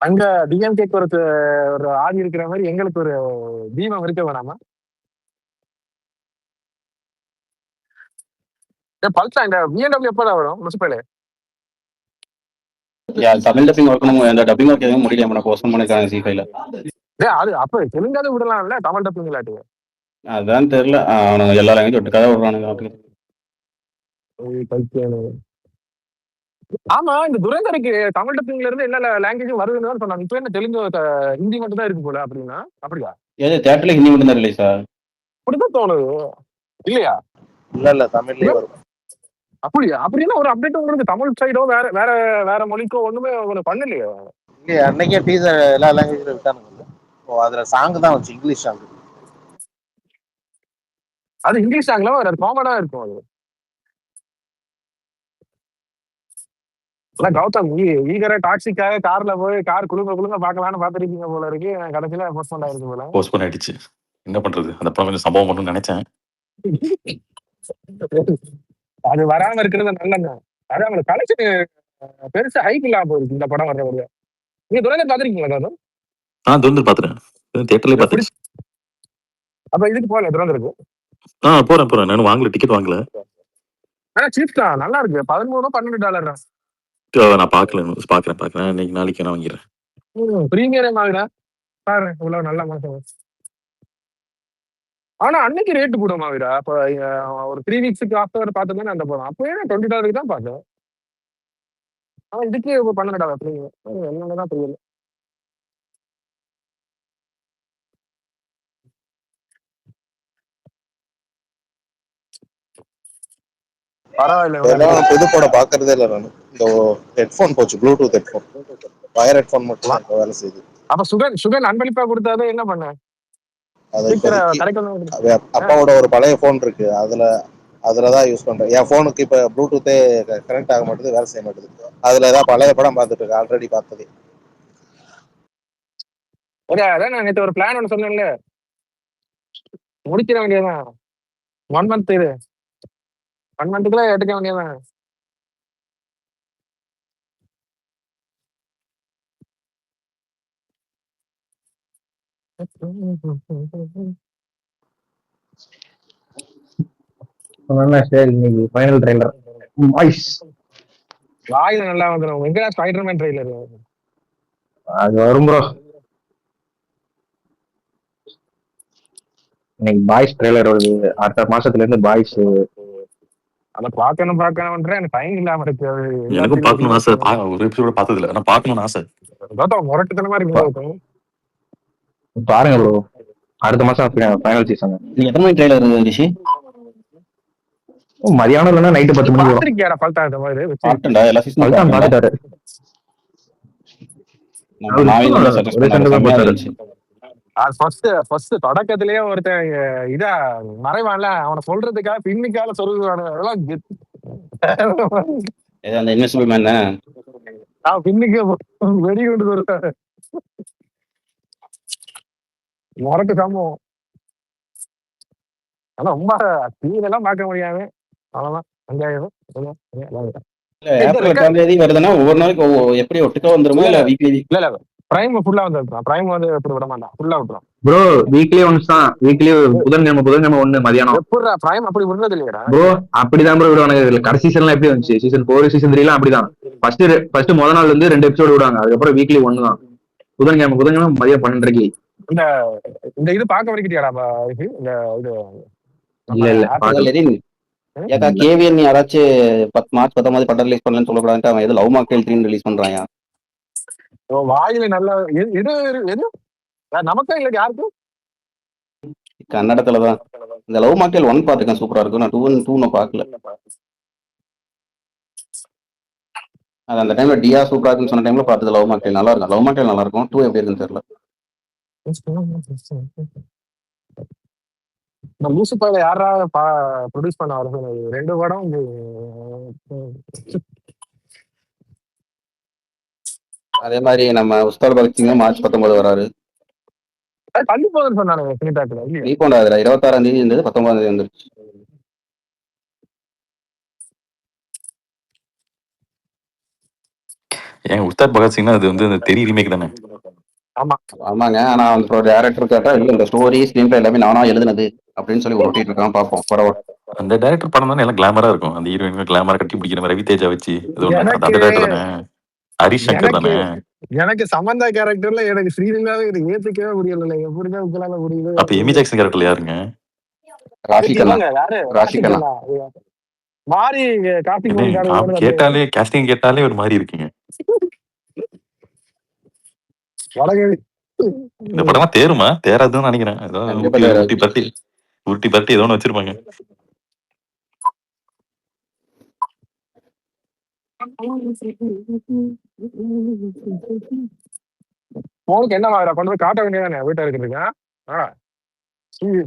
அங்க டிஎம்கேக்கு ஒரு ஆதி இருக்கிற மாதிரி எங்களுக்கு ஒரு தீபம் இருக்க வேணாமா? பல்சா இந்த பிஎன்டபிள்யூ எப்பதான் வரும் முனிசிபல்? தமிழ் டப்பிங் ஒர்க் இந்த டப்பிங் ஒர்க் எதுவும் முடியல, போஸ்ட் பண்ணிருக்காங்க C5ல. அது அப்ப தெலுங்காவது விடலாம்ல, தமிழ் டப்பிங் இல்லாட்டி? அதான் தெரியல, அவனுங்க எல்லா லாங்குவேஜ் ஒட்டுக்காக விடுறானுங்க. ஆமா, இந்த துரந்தருக்கு தமிழ் டப்பிங்ல இருந்து எல்லா லாங்குவேஜும் வருதுன்னு தான் சொன்னாங்க. இப்ப என்ன தெலுங்கு ஹிந்தி மட்டும் தான் இருக்கு போல அப்படின்னா? அப்படியா? ஏதோ தியேட்டர்ல ஹிந்தி மட்டும் தான் ரிலீஸா? அப்படிதான் தோணுது இல்லையா? இல்ல தமிழ்லயே வரும். அப்படியா? அப்படின்னா ஒரு அப்டேட் உங்களுக்கு தமிழ் சைடோ வேற வேற வேற மொழிக்கோ ஒண்ணுமே உங்களுக்கு பண்ணலையோ? இல்லையா, அன்னைக்கே டீசர் எல்லா லாங்குவேஜ்ல விட்டானுங்க. அதுல சாங் தான் வச்சு, இங்கிலீஷ் சாங். அது இங்கிலீஷ் சாங்ல ஒரு காமனா இருக்கும். அது கௌதம் ஈகர டாக்ஸிக்காக கார்ல போய் கார் குழுங்க பாக்கலான்னு பாத்துருக்கீங்க போல இருக்கு. கடைசியில போஸ்ட்போன் ஆயிருக்கு போல. போஸ்ட்போன் ஆயிடுச்சு, என்ன பண்றது? அந்த படம் கொஞ்சம் சம்பவம் மட்டும் நினைச்சேன். அது வராம இருக்கிறது நல்லங்க. அது அவங்களுக்கு கலெக்ஷன் பெருசா ஹைப் இல்லாம போயிருக்கு இந்த படம் வர்றபடியா. நீங்க துரந்தர் பாத்திருக்கீங்களா கௌதம்? துரந்தர் பாத்துறேன், தியேட்டர்லயே பாத்துறேன். அப்ப இதுக்கு போகல துரந்தருக்கு? போறேன் நானும் வாங்கல, டிக்கெட் வாங்கல. ஆனா சீப் தான், நல்லா இருக்கு. $13-12 தான். நான் பாக்குறேன் இன்னைக்கு நாளைக்கு நான் வாங்கிடுறேன். பிரீமியரே வாங்குறேன் பாரு, இவ்வளவு நல்ல மாசம். ஆனா அன்னைக்கு ரேட்டு கூடமா வீரா? அப்ப ஒரு 3 வீக்ஸ்க்கு ஆஃப்டர் பார்த்தது தானே அந்த படம். அப்பயே நான் $20 தான் பார்த்தேன். ஆனா இதுக்கே இப்ப $12 அப்படிங்க. என்னன்னு தான் தெரியல. பரவாயில்ல விட. இதெல்லாம் புது படம் பாக்குறதே இல்லை நான். இந்த ஹெட்ஃபோன் போச்சு, ப்ளூடூத் ஹெட்ஃபோன், வயர் ஹெட்ஃபோன் மட்டும் தான் இப்போ வேலை செய்யுது. அப்ப சுகன் அன்பளிப்பா கொடுத்தாது என்ன பண்ண? அதை ஸ்பீக்கரை இப்போதைக்கு கிடைக்கணும். அப்பாவோட ஒரு பழைய ஃபோன் இருக்கு, அதுலதான் யூஸ் பண்றேன். என் ஃபோனுக்கு இப்ப ப்ளூடூத்தே கனெக்ட் ஆக மாட்டேது, வேலை செய்ய மாட்டேது. அதுல ஏதாவது பழைய படம் பார்த்துட்டு இருக்கு, ஆல்ரெடி பார்த்தது. அதான் நான் நேற்று ஒரு பிளான் ஒன்று சொன்னேன்ல, முடிக்கிற வேண்டியதான். 1 மந்த் இது 1 மந்த்துக்குள்ள எடுக்க வேண்டியதான். சரி இன்னைக்கு ஃபைனல் ட்ரெய்லர் வாய்ஸ் வாயில நல்லா வந்துடும். எங்கடா ஸ்பைடர்மேன் ட்ரெய்லர்? அது வரும் ப்ரோ. இன்னைக்கு பாய்ஸ் ட்ரெய்லர் வருது, அடுத்த மாசத்துல இருந்து பாய்ஸ். அதை பார்க்கணும்ன்றேன், எனக்கு டைம் இல்லாம இருக்கு. எனக்கும் பார்க்கணும் ஆசை. எல்லாத்தையும் ஒரு எபிசோட பார்த்தது இல்லை, ஆனா பார்க்கணும்னு ஆசை. முரட்டுத்தனமா இருக்கு. பாருங்க ப்ரோ, அடுத்த மாசம் ஃபைனல் சீசன். நீ எத்தனை மணி ட்ரெய்லர் ரிஷி? மதியானம் இல்லைன்னா நைட்டு 10 மணிக்கு வரும். பாத்திருக்கியாடா பல்டா இந்த மாதிரி பார்த்துட்டா எல்லா சீசனும் அதுதான் பாத்துட்டாரு. நம்ம நாவில சஜஸ்ட் பண்ணாரு, செம்மையா இருந்துச்சு. ஃபர்ஸ்ட் தொடக்கத்திலேயே ஒருத்தன் இதா மறைவான்ல, அவனை சொல்றதுக்காக பின்னிக்கால சொல்லுவானு. அதெல்லாம் அந்த இன்வெஸ்டிபிள் மேன் தானே, பின்னுக்கு வெடி கொண்டு வருவாரு. முரட்டு சம்பவம். ஆனா ரொம்ப டிவிலெல்லாம் பார்க்க முடியாது. அவ்வளவுதான். அஞ்சாயிரம் ஏப்ரல் 8 வருதுன்னா ஒவ்வொரு நாளைக்கு எப்படி ஒட்டுக்கா வந்துருமா இல்ல வீக்லி? இல்ல பிரைம் ஃபுல்லா வந்துருக்கான். பிரைம் வந்து எப்படி விட மாட்டான், ஃபுல்லா விட்டுரும் ப்ரோ. வீக்லி ஒன்ஸ் தான், வீக்லி புதன்கிழமை 1 மதியானம். எப்படா பிரைம் அப்படி விடுறது இல்லையா ப்ரோ? அப்படிதான் ப்ரோ விடுவாங்க. கடைசி சீசன்லாம் எப்படி வந்துச்சு, சீசன் 4 சீசன் 3 எல்லாம் அப்படிதான். ஃபர்ஸ்ட் முதல் நாள்ல இருந்து 2 எபிசோடு விடுவாங்க, அதுக்கப்புறம் வீக்லி 1 தான். புதன்கிழமை மதியம் 12:30. இந்த இது பார்க்க வரைக்கிட்டியாடா இந்த இது? இல்ல ஏக்கா கேவிஎன் யாராச்சும் மார்ச் 19 படம் ரிலீஸ் பண்ணலன்னு சொல்லக்கூடாதுன்ட்டு அவன் ஏதோ லவ் மார்க்கெல் 3 ரிலீஸ் பண்றான். வாயில நல்ல எது எது நமக்கா இல்ல யாருக்கு? கன்னடத்துலதான். இந்த லவ் மார்க்கெல் 1 பாத்துக்கேன், சூப்பரா இருக்கும். நான் 2 நான் பாக்கல. அது அந்த டைம்ல டியா சூப்பரா இருக்குன்னு சொன்ன டைம்ல பார்த்தது. லவ் மார்க்கெல் நல்லா இருக்கும். லவ் மார்க்கெல் நல்லா இருக்கும். 2 எப்படி இருக்குன்னு தெரியல. லூசிஃபர்ல யாரா ப்ரொடியூஸ் பண்ண வர 2 படம். அதே மாதிரி நம்ம உஸ்தாத் பகத் சிங் மார்ச் 19 வராரு. தள்ளி போகுதுன்னு சொன்னாங்க சினிடாக்ல. ரீபவுண்ட் ஆகுதுல, 26ஆம் தேதி இருந்தது, 19ஆம் தேதி வந்துருச்சு. ஏன் உஸ்தாத் பகத்சிங்னா அது வந்து அந்த தெரி ரீமேக் தானே? ஆமாங்க. ஆனா அந்த டேரக்டர் கேட்டா இல்ல, இந்த ஸ்டோரி ஸ்கிரீன் பிளே எல்லாமே நானா எழுதுனது அப்படின்னு சொல்லி ஒட்டிட்டு இருக்கான். பார்ப்போம் பரவாயில்ல. அந்த டைரக்டர் படம் தானே எல்லாம் கிளாமரா இருக்கும். அந்த ஹீரோயின் கிளாமரா கட்டி பிடிக்கிற மாதிரி ரவி தேஜா வச்சு இது ஒண்ணு. அந்த டைரக்டர் தானே? ஹரிஷ் சங்கர் தானே? எனக்கு சமந்தா கேரக்டர்ல எனக்கு ஸ்ரீலங்காவே ஏத்துக்கவே முடியல. எப்படிதான் உங்களால முடியல? அப்ப எமி ஜாக்சன் கேரக்டர்ல யாருங்க? ராஷிகண்ணா மாறி கேட்டாலே காஸ்டிங் கேட்டாலே ஒரு மாதிரி இருக்குங்க. இந்த படமா தேருமா தேராதுன்னு நினைக்கிறேன். உருட்டி பத்தி ஏதோ ஒன்று வச்சிருப்பாங்க. போனுக்கு என்ன மாதிரி கொண்டு போய் காட்ட வேண்டியதானே வீட்டை இருக்கிறதுங்க.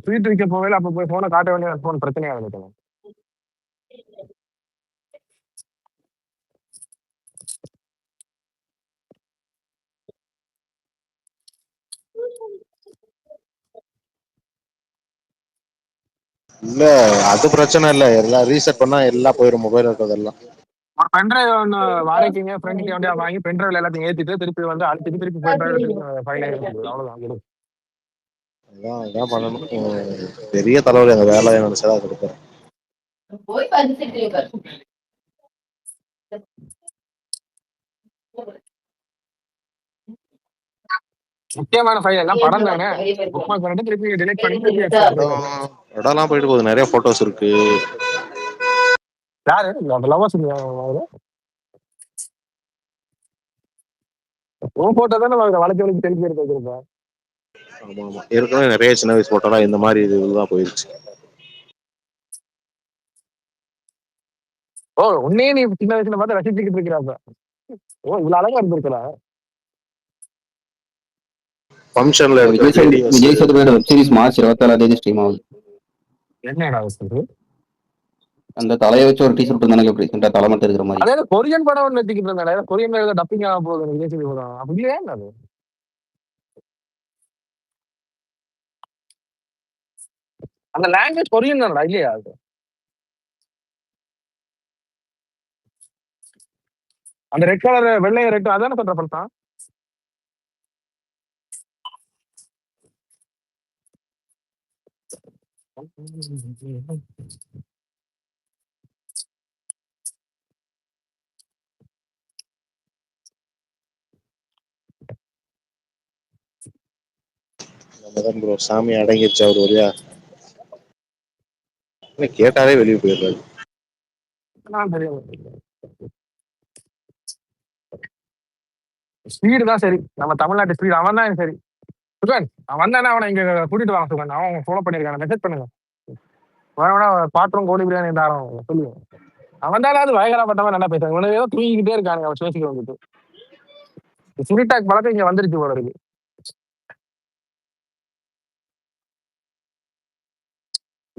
ஸ்வீட் விற்க போவேல அப்ப போய் போனை காட்ட வேண்டிய போன் பிரச்சனையா இருக்கணும். இல்ல அது பிரச்சனை இல்ல, எல்லாம் ரீசெட் பண்ணா எல்லாம் போயிடும், மொபைல் இருக்கிறதெல்லாம். ஒரு பென்ட்ரைவ் ஒன்று வாடகைங்க ஃப்ரெண்ட் வண்டியா வாங்கி பென்ட்ரைவ்ல எல்லாத்தையும் ஏத்திட்டு திருப்பி வந்து அழுத்திட்டு திருப்பி பென்ட்ரைவ் ஃபைல் அவ்வளவுதான். இதான் பண்ணணும். பெரிய தலைவலி அந்த வேலையை நினைச்சதா கொடுப்பேன். முக்கியமான ஃபைல் எல்லாம் படம் தானே. புக் மார்க் பண்ணிட்டு திருப்பி டிலீட் பண்ணி திருப்பி படம் படம்லாம் போயிட்டு போகுது, நிறைய போட்டோஸ் இருக்கு. யாரு அந்த லவர்ஸ் உன் போட்டோ தானே வளர்ச்சி வளர்ச்சி தெளிச்சு எடுத்து வச்சிருப்பேன். ஆமா ஆமா, ஏற்கனவே நிறைய சின்ன வயசு போட்டோலாம் இந்த மாதிரி இதுதான் போயிருச்சு. ஓ உன்னையே நீ சின்ன வயசுல பார்த்து ரசிச்சுக்கிட்டு இருக்கிறாப்ப. ஓ இவ்வளவு அழகா இருந்திருக்கா. ஃபங்க்ஷன்ல எடுத்த விஜய் சேதுபதியோட வெப் சீரிஸ் மார்ச் 27 ஸ்ட்ரீம் ஆகுது. என்னடா சொல்றது? அந்த தலையை வச்சு ஒரு டீஷர்ட் இருந்தாங்க, எப்படி தலை மட்டும் இருக்கிற மாதிரி. அதாவது கொரியன் படம் ஒன்று எடுத்துக்கிட்டு இருந்தாங்க. கொரியன்ல ஏதோ டப்பிங் ஆக போகுது விஜய் சேதுபதி படம். அப்படியே அது அந்த லாங்குவேஜ் கொரியன் தானடா இல்லையா? அது அந்த ரெட் கலர் வெள்ளை ரெட் அதான சொல்ற படம். ப்ரோ சாமி அடங்கிருச்சு அவர் வழியா, கேட்டாலே வெளியே போயிடுறாரு. ஸ்பீடு தான் சரி, நம்ம தமிழ்நாட்டு ஸ்பீடு. அவன் தான் சரி. சுகன் அவன் வந்தானே அவனை இங்க கூட்டிட்டு வாங்க சுகன். அவன் ஃபாலோ பண்ணிருக்கான, மெசேஜ் பண்ணுங்க. பாத்திரம் கோழி பிரியாணி தாரம் சொல்லுங்க. அவன் தான் அது பயங்கரப்பட்டவன், நல்லா பேசுறாங்க. இவனுக்கு ஏதோ தூங்கிக்கிட்டே இருக்காங்க அவன் பேசிக்க வந்துட்டு. சுனிடாக் பழக்கம் இங்க வந்துருச்சு போல இருக்கு.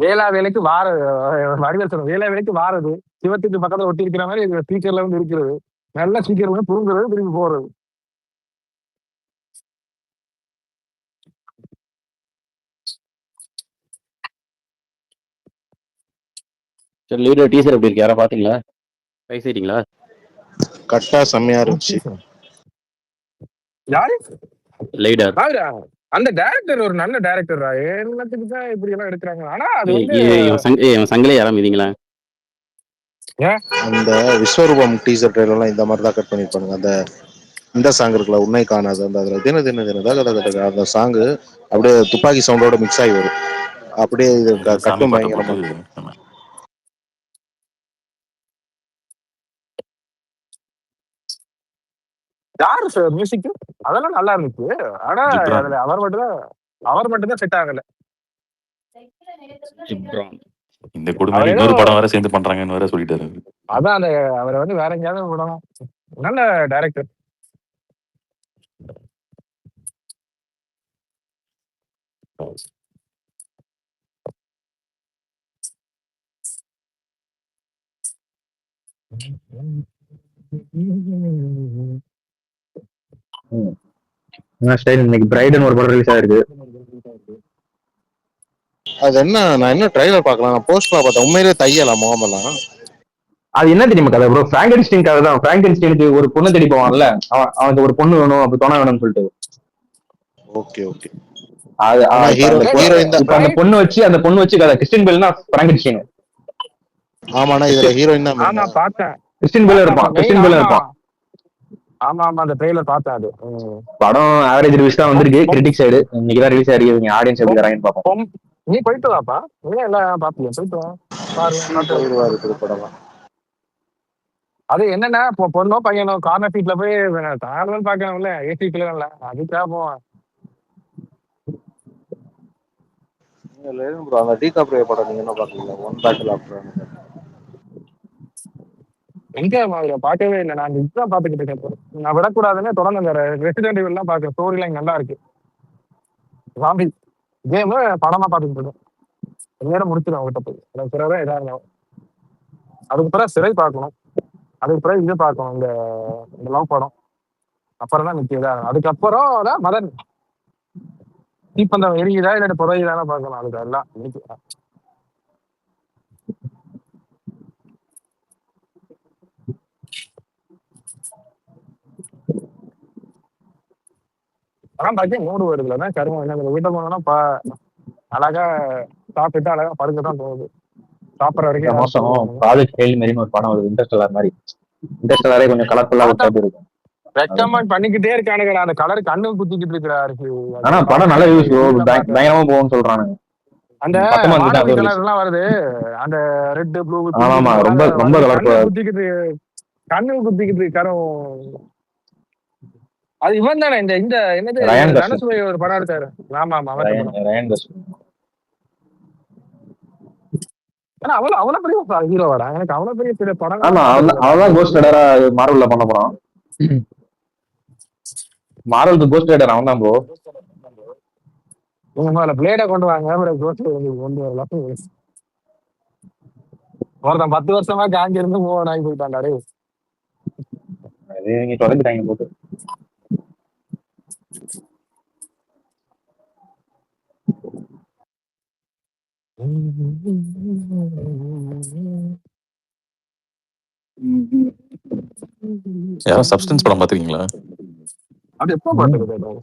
வேளா வேலைக்கு வார வடிவேல் சொல்ற வேளா வேலைக்கு வாரது சிவத்துக்கு பக்கத்துல ஒட்டி இருக்கிற மாதிரி ஸ்பீக்கர்ல வந்து இருக்கிறது. நல்ல ஸ்பீக்கர் வந்து தூங்குறது, திரும்பி போறது. சரி லீடர் டீசர் எப்படி இருக்கு, யாரா பாத்தீங்களா? பேசிட்டீங்களா? கட்டா செம்மையா இருந்துச்சு. யாரு லைடர்? அந்த டைரக்டர் ஒரு நல்ல டைரக்டர். என்னத்துக்கு தான் இப்படி எல்லாம் எடுக்கிறாங்க. ஆனா அது வந்து சங்கிலே யாரா மீதிங்களா? அந்த விஸ்வரூபம் டீசர் ட்ரெயிலர்லாம் இந்த மாதிரி தான் கட் பண்ணிருப்பானுங்க. அந்த இந்த சாங் இருக்குல்ல, உன்னை காணாது, அந்த அதுல தின தின தின அந்த சாங்கு அப்படியே துப்பாக்கி சவுண்டோட மிக்ஸ் ஆகி வரும். அப்படியே இது கட்டும் பயங்கரமா. யாரு சார் மியூசிக்? அதெல்லாம் நல்லா இருந்துச்சு. ஆனா அதுல அவர் மட்டும் தான் செட் ஆகல. இந்த குடும்பம் இன்னொரு படம் வேற சேர்ந்து பண்றாங்கன்னு வேற சொல்லிட்டாரு. அதான் அந்த அவரை வந்து வேற எங்கேயாவது விடணும். நல்ல டைரக்டர். இன்னைக்கு பிரைடன் ஒரு படம் ரிலீஸ் ஆயிருக்கு. அது என்ன, நான் என்ன ட்ரைலர் பார்க்கலாம், நான் போஸ்டர் பார்த்தேன். உண்மையிலேயே தையலாம் முகமெல்லாம். அது என்ன தெரியுமா கதை ப்ரோ? பிராங்கன்ஸ்டைன் கதை தான். பிராங்கன்ஸ்டைனுக்கு ஒரு பொண்ணு தேடி போவான்ல, அவனுக்கு ஒரு பொண்ணு வேணும், அப்படி துணை வேணும்னு சொல்லிட்டு. Okay okay. அந்த பொண்ணு வச்சு கதை. கிறிஸ்டின் பேல்னா பிராங்கன்ஸ்டைன். ஆமாண்ணா, இதுல ஹீரோயின் தான். ஆமா பார்த்தேன். கிறிஸ்டின் பேல் இருப்பான். ஆமா ஆமா, அந்த ட்ரெய்லர் பார்த்தேன். அது படம் ஆவரேஜ் ரிவ்யூஸ் தான் வந்திருக்கு கிரிட்டிக் சைடு. இன்னைக்கு தான் ரிலீஸ் ஆயிருக்கு. ஆடியன்ஸ் எப்படி தராங்கன்னு பாப்போம். நீ போயிட்டு வாப்பா, நீ எல்லாம் பாப்பியா? போயிட்டு வா பாரு. அது என்னன்னா பொண்ணோ பையனோ கார்னர் சீட்ல போய் தாழ்வல் பாக்கணும்ல, ஏசி கிளர்ல அதுக்காக போவான். அந்த டிகாப்ரியோ படம் நீங்க என்ன பாக்கல? One battle after. எங்க மாதிரி பார்க்கவே இல்லை. நான் இதுதான் பாத்துக்கிட்டு இருக்கேன். நான் விடக்கூடாதுன்னு தொடர்ந்து அந்த ரெசிடென்ட் ஈவில் எல்லாம் பாக்குறேன். ஸ்டோரி லைன் நல்லா இருக்கு. ஜாம்பி கேம் படமா பாத்துக்கிட்டு இருக்கேன். நேரம் முடிச்சிடும் அவங்ககிட்ட போய். எனக்கு பிறகு இதா இருந்தாலும் அதுக்கு பிறகு சிறை பார்க்கணும். அதுக்கு பிறகு இது பார்க்கணும், இந்த லவ் படம். அப்புறம் தான் நிச்சயதா. அதுக்கப்புறம் தான் மதன் தீப்பந்தம் எரியுதா இல்லாட்டி புறையுதானே பார்க்கணும். அதுக்கு எல்லாம் அதான் பாக்கி மூடு வருதுலன்னா கருமம். என்ன வீட்டை போனோம்னா அழகா சாப்பிட்டு அழகா படுக்கதான் போகுது. சாப்பிட்ற வரைக்கும் ப்ராஜெக்ட் ஹெயில் மாதிரி ஒரு படம் வருது, இன்டர்ஸ்டெல்லார் மாதிரி. இன்டர்ஸ்டெல்லாரே கொஞ்சம் கலர்ஃபுல்லா இருக்கும். ரெக்கமெண்ட் பண்ணிக்கிட்டே இருக்கானுங்க. அந்த கலர் கண்ணு குத்திக்கிட்டு இருக்கிறாரு. ஆனா அது படம் நல்ல பார்த்தேன் யூஸ் ப்ரோ, ரீல்ல பார்த்தேன். பயங்கரமா போகும்னு சொல்றானுங்க. அந்த பக்கமா இருந்துட்டு மார்வல் அது ரிலீஸ். கலர் எல்லாம் வருது, அந்த ரெட் ப்ளூ பிங்க் ஆமா பிங்க் ரொம்ப ரொம்ப வருது. கலர்ஃபுல்லா கண்ணு குத்திக்கிட்டு கரும். அது இவன் தானே இந்த இந்த என்னது ரயான் கஸ்லம். தனுஷ் ஒரு படம் எடுத்தாரு. ஆமா ஆமா அவன் படம். ரயான் கஸ்லம். ஆனா அவ்வளவு பெரிய ஹீரோவாடா, எனக்கு அவ்வளவு பெரிய படம் ஆமா அவதான் கோஸ்ட் ரைடரா மார்வல்ல பண்ண போறான். மார்வலுக்கு கோஸ்ட் ரைடர் அவன் தான் ப்ரோ. பிளேட கொண்டு வாங்க கொண்டு வரலாம். ஒருத்தன் 10 வருஷமா காஞ்சி இருந்து மூவ் ஆகி போயிட்டாண்டாரு. நீங்க தொலைஞ்சிட்டாங்க போட்டு. யாரும் சப்ஸ்டன்ஸ் படம் பாத்துருக்கீங்களா? அது எப்போ பாத்துருக்கேன்.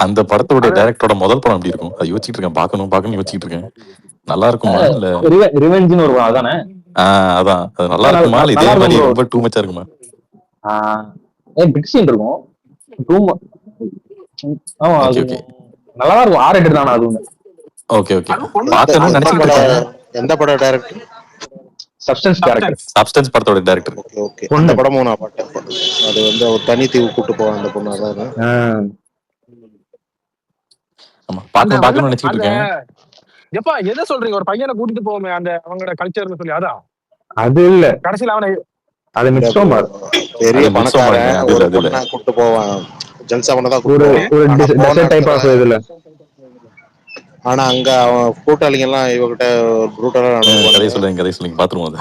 அந்த படத்தோட டைரக்டரோட முதல் படம் எப்படி இருக்கும் அது யோசிச்சுட்டு இருக்கேன். பார்க்கணும் யோசிச்சுட்டு இருக்கேன். நல்லா இருக்குமா இல்ல ரிவெஞ்ச்னு ஒரு அதானே? அதான் அது நல்லா இருக்குமா இல்ல இதே மாதிரி ரொம்ப டூ மச்சா இருக்குமா? பிக் சீன் இருக்கும். ஆமா அது நல்லா இருக்கும். R-rated தான அது. ஓகே ஓகே பார்க்கணும்னு நினைச்சிட்டு இருக்கேன். எந்த படம் டைரக்டர்? Substance director. சப்ஸ்டன்ஸ் படத்தோட டைரக்டர். Okay okay. அந்த படமும் நான் பார்த்தேன். அது வந்து ஒரு தனி தீவு கூட்டு போவான் அந்த பொண்ணு. அதான் ஆமா பார்க்கணும்னு நினைச்சிட்டு இருக்கேன். எப்பா எதை சொல்றீங்க? ஒரு பையனை கூட்டிட்டு போவோமே அந்த அவங்களோட கல்ச்சர்னு சொல்லி, அதான் அது இல்ல. கடைசியில அவனை அது மிட்சோமார் பெரிய பணக்காரன் ஒரு பொண்ணை கூட்டு போவான். ஜென்ஸ் அவனை தான் கூட்டு போவான் டைப் ஆஃப் இதுல. ஆனா அங்க அவன் கூட்டாளிங்க எல்லாம் இவகிட்ட ப்ரூட்டலா கதை சொல்லுங்க பாத்துருவோம்.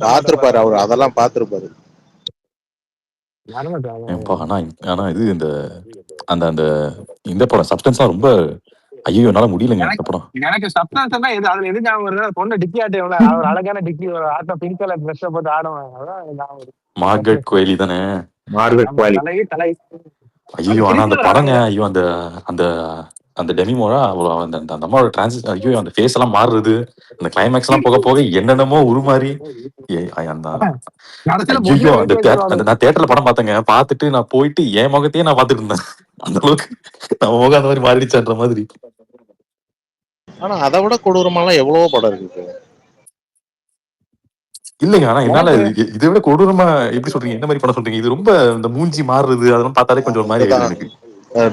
பாத்துருப்பாரு அவரு, அதெல்லாம் பாத்துருப்பாரு. ஆனா இது இந்த அந்த அந்த இந்த படம் சப்ஸ்டன்ஸ்லாம் ரொம்ப ஐயோ என்னால முடியலங்க இந்த படம். எனக்கு சப்ஸ்டன்ஸ்னா எது அதுல எது ஞாபகம் வருது? பொண்ணு டிக்கி ஆட்டே ஒரு அழகான டிக்கி ஆட்ட பிங்க் கலர் ட்ரெஸ் போட்டு ஆடுவாங்க. அதான் மார்கரெட் குவைலி தானே? மார்கரெட் குவைலி. ஐயோ ஆனா அந்த படங்க ஐயோ அந்த அந்த அந்த டெமிமோரா அந்த அந்த அம்மாவோட டிரான்சிஷன் ஐயோ அந்த ஃபேஸ் எல்லாம் மாறுறது, அந்த கிளைமேக்ஸ் எல்லாம் போக போக என்னென்னமோ உருமாறி அந்த ஐயோ அந்த நான் தியேட்டர்ல படம் பார்த்தேங்க. பார்த்துட்டு நான் போயிட்டு என் முகத்தையே நான் பார்த்துட்டு இருந்தேன். அந்த அளவுக்கு நம்ம முகம் அந்த மாதிரி மாறிடுச்சுன்ற மாதிரி. ஆனா அதை விட கொடூரமாலாம் எவ்வளவோ படம் இருக்கு இல்லைங்க. ஆனா என்னால இதை விட கொடூரமா எப்படி சொல்றீங்க? என்ன மாதிரி படம் சொல்றீங்க? இது ரொம்ப இந்த மூஞ்சி மாறுறது அதெல்லாம் பார்த்தாலே கொஞ்சம் ஒரு மாதிரி எனக்கு.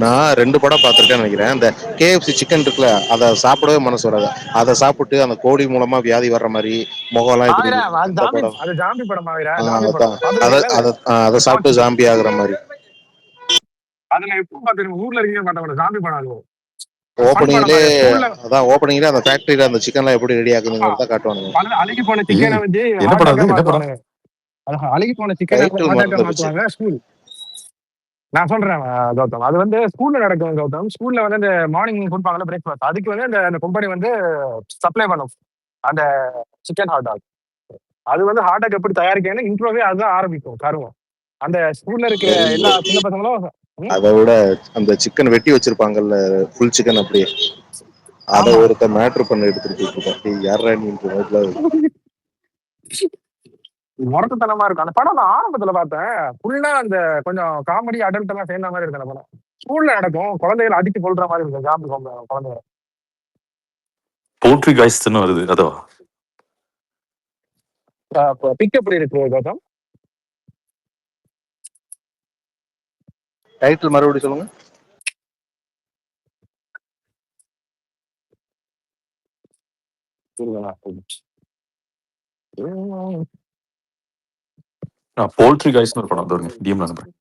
நான் 2 படம் பார்த்திருக்கேன்னு நினைக்கிறேன். அந்த KFC சிக்கன் இருக்குல்ல, அதை சாப்பிடவே மனசு வராது. அதை சாப்பிட்டு அந்த கோழி மூலமா வியாதி வர்ற மாதிரி முகம் எல்லாம் இப்படி அதை சாப்பிட்டு ஜாம்பி ஆகுற மாதிரி. ஓப்பனிங்லே அதான் ஓப்பனிங்ல அந்த ஃபேக்டரியில அந்த சிக்கன்லாம் எப்படி ரெடி ஆகுதுங்கிறத காட்டுவாங்க. அழுகி போன சிக்கனை வந்து என்ன படம்? அழுகி போன சிக்கனை மாத்துவாங்க ஸ்கூல். நான் சொல்றேன் கௌதம், அது வந்து ஸ்கூல்ல நடக்கும் கௌதம். ஸ்கூல்ல வந்து அந்த மார்னிங் கொடுப்பாங்கல்ல பிரேக்ஃபாஸ்ட், அதுக்கு வந்து அந்த கம்பெனி வந்து சப்ளை பண்ணும் அந்த சிக்கன் ஹாட் டாக். அது வந்து ஹாட் டாக் எப்படி தயாரிக்கணும்னு இன்ட்ரோவே அதுதான் ஆரம்பிக்கும் கருவம். அந்த ஸ்கூல்ல இருக்கிற எல்லா சின்ன பசங்களும் அதை விட அந்த சிக்கன் வெட்டி வச்சிருப்பாங்கல்ல ஃபுல் சிக்கன், அப்படியே அதை ஒருத்த மேட்ரு பண்ண எடுத்துட்டு இருக்கேன். யாரா முரட்டுத்தனமா இருக்கும் அந்த படம். நான் ஆரம்பத்துல பார்த்தேன், ஃபுல்லா அந்த கொஞ்சம் காமெடி அடல்ட் எல்லாம் சேர்ந்த மாதிரி இருக்கு அந்த படம். ஸ்கூல்ல நடக்கும், குழந்தைகளை அடிச்சு கொள்ற மாதிரி இருக்கு. ஜாம்பி குழந்தைங்க. போல்ட்ரி காய்ஸ்ட்னு வருது அதோ. பிக் எப்படி இருக்கு கௌதம்? டைட்டில் மறுபடியும் சொல்லுங்க. போல்ட்ரி காய்ஸ்னு ஒரு படம் வருங்க. டிஎம்ல நம்பர்.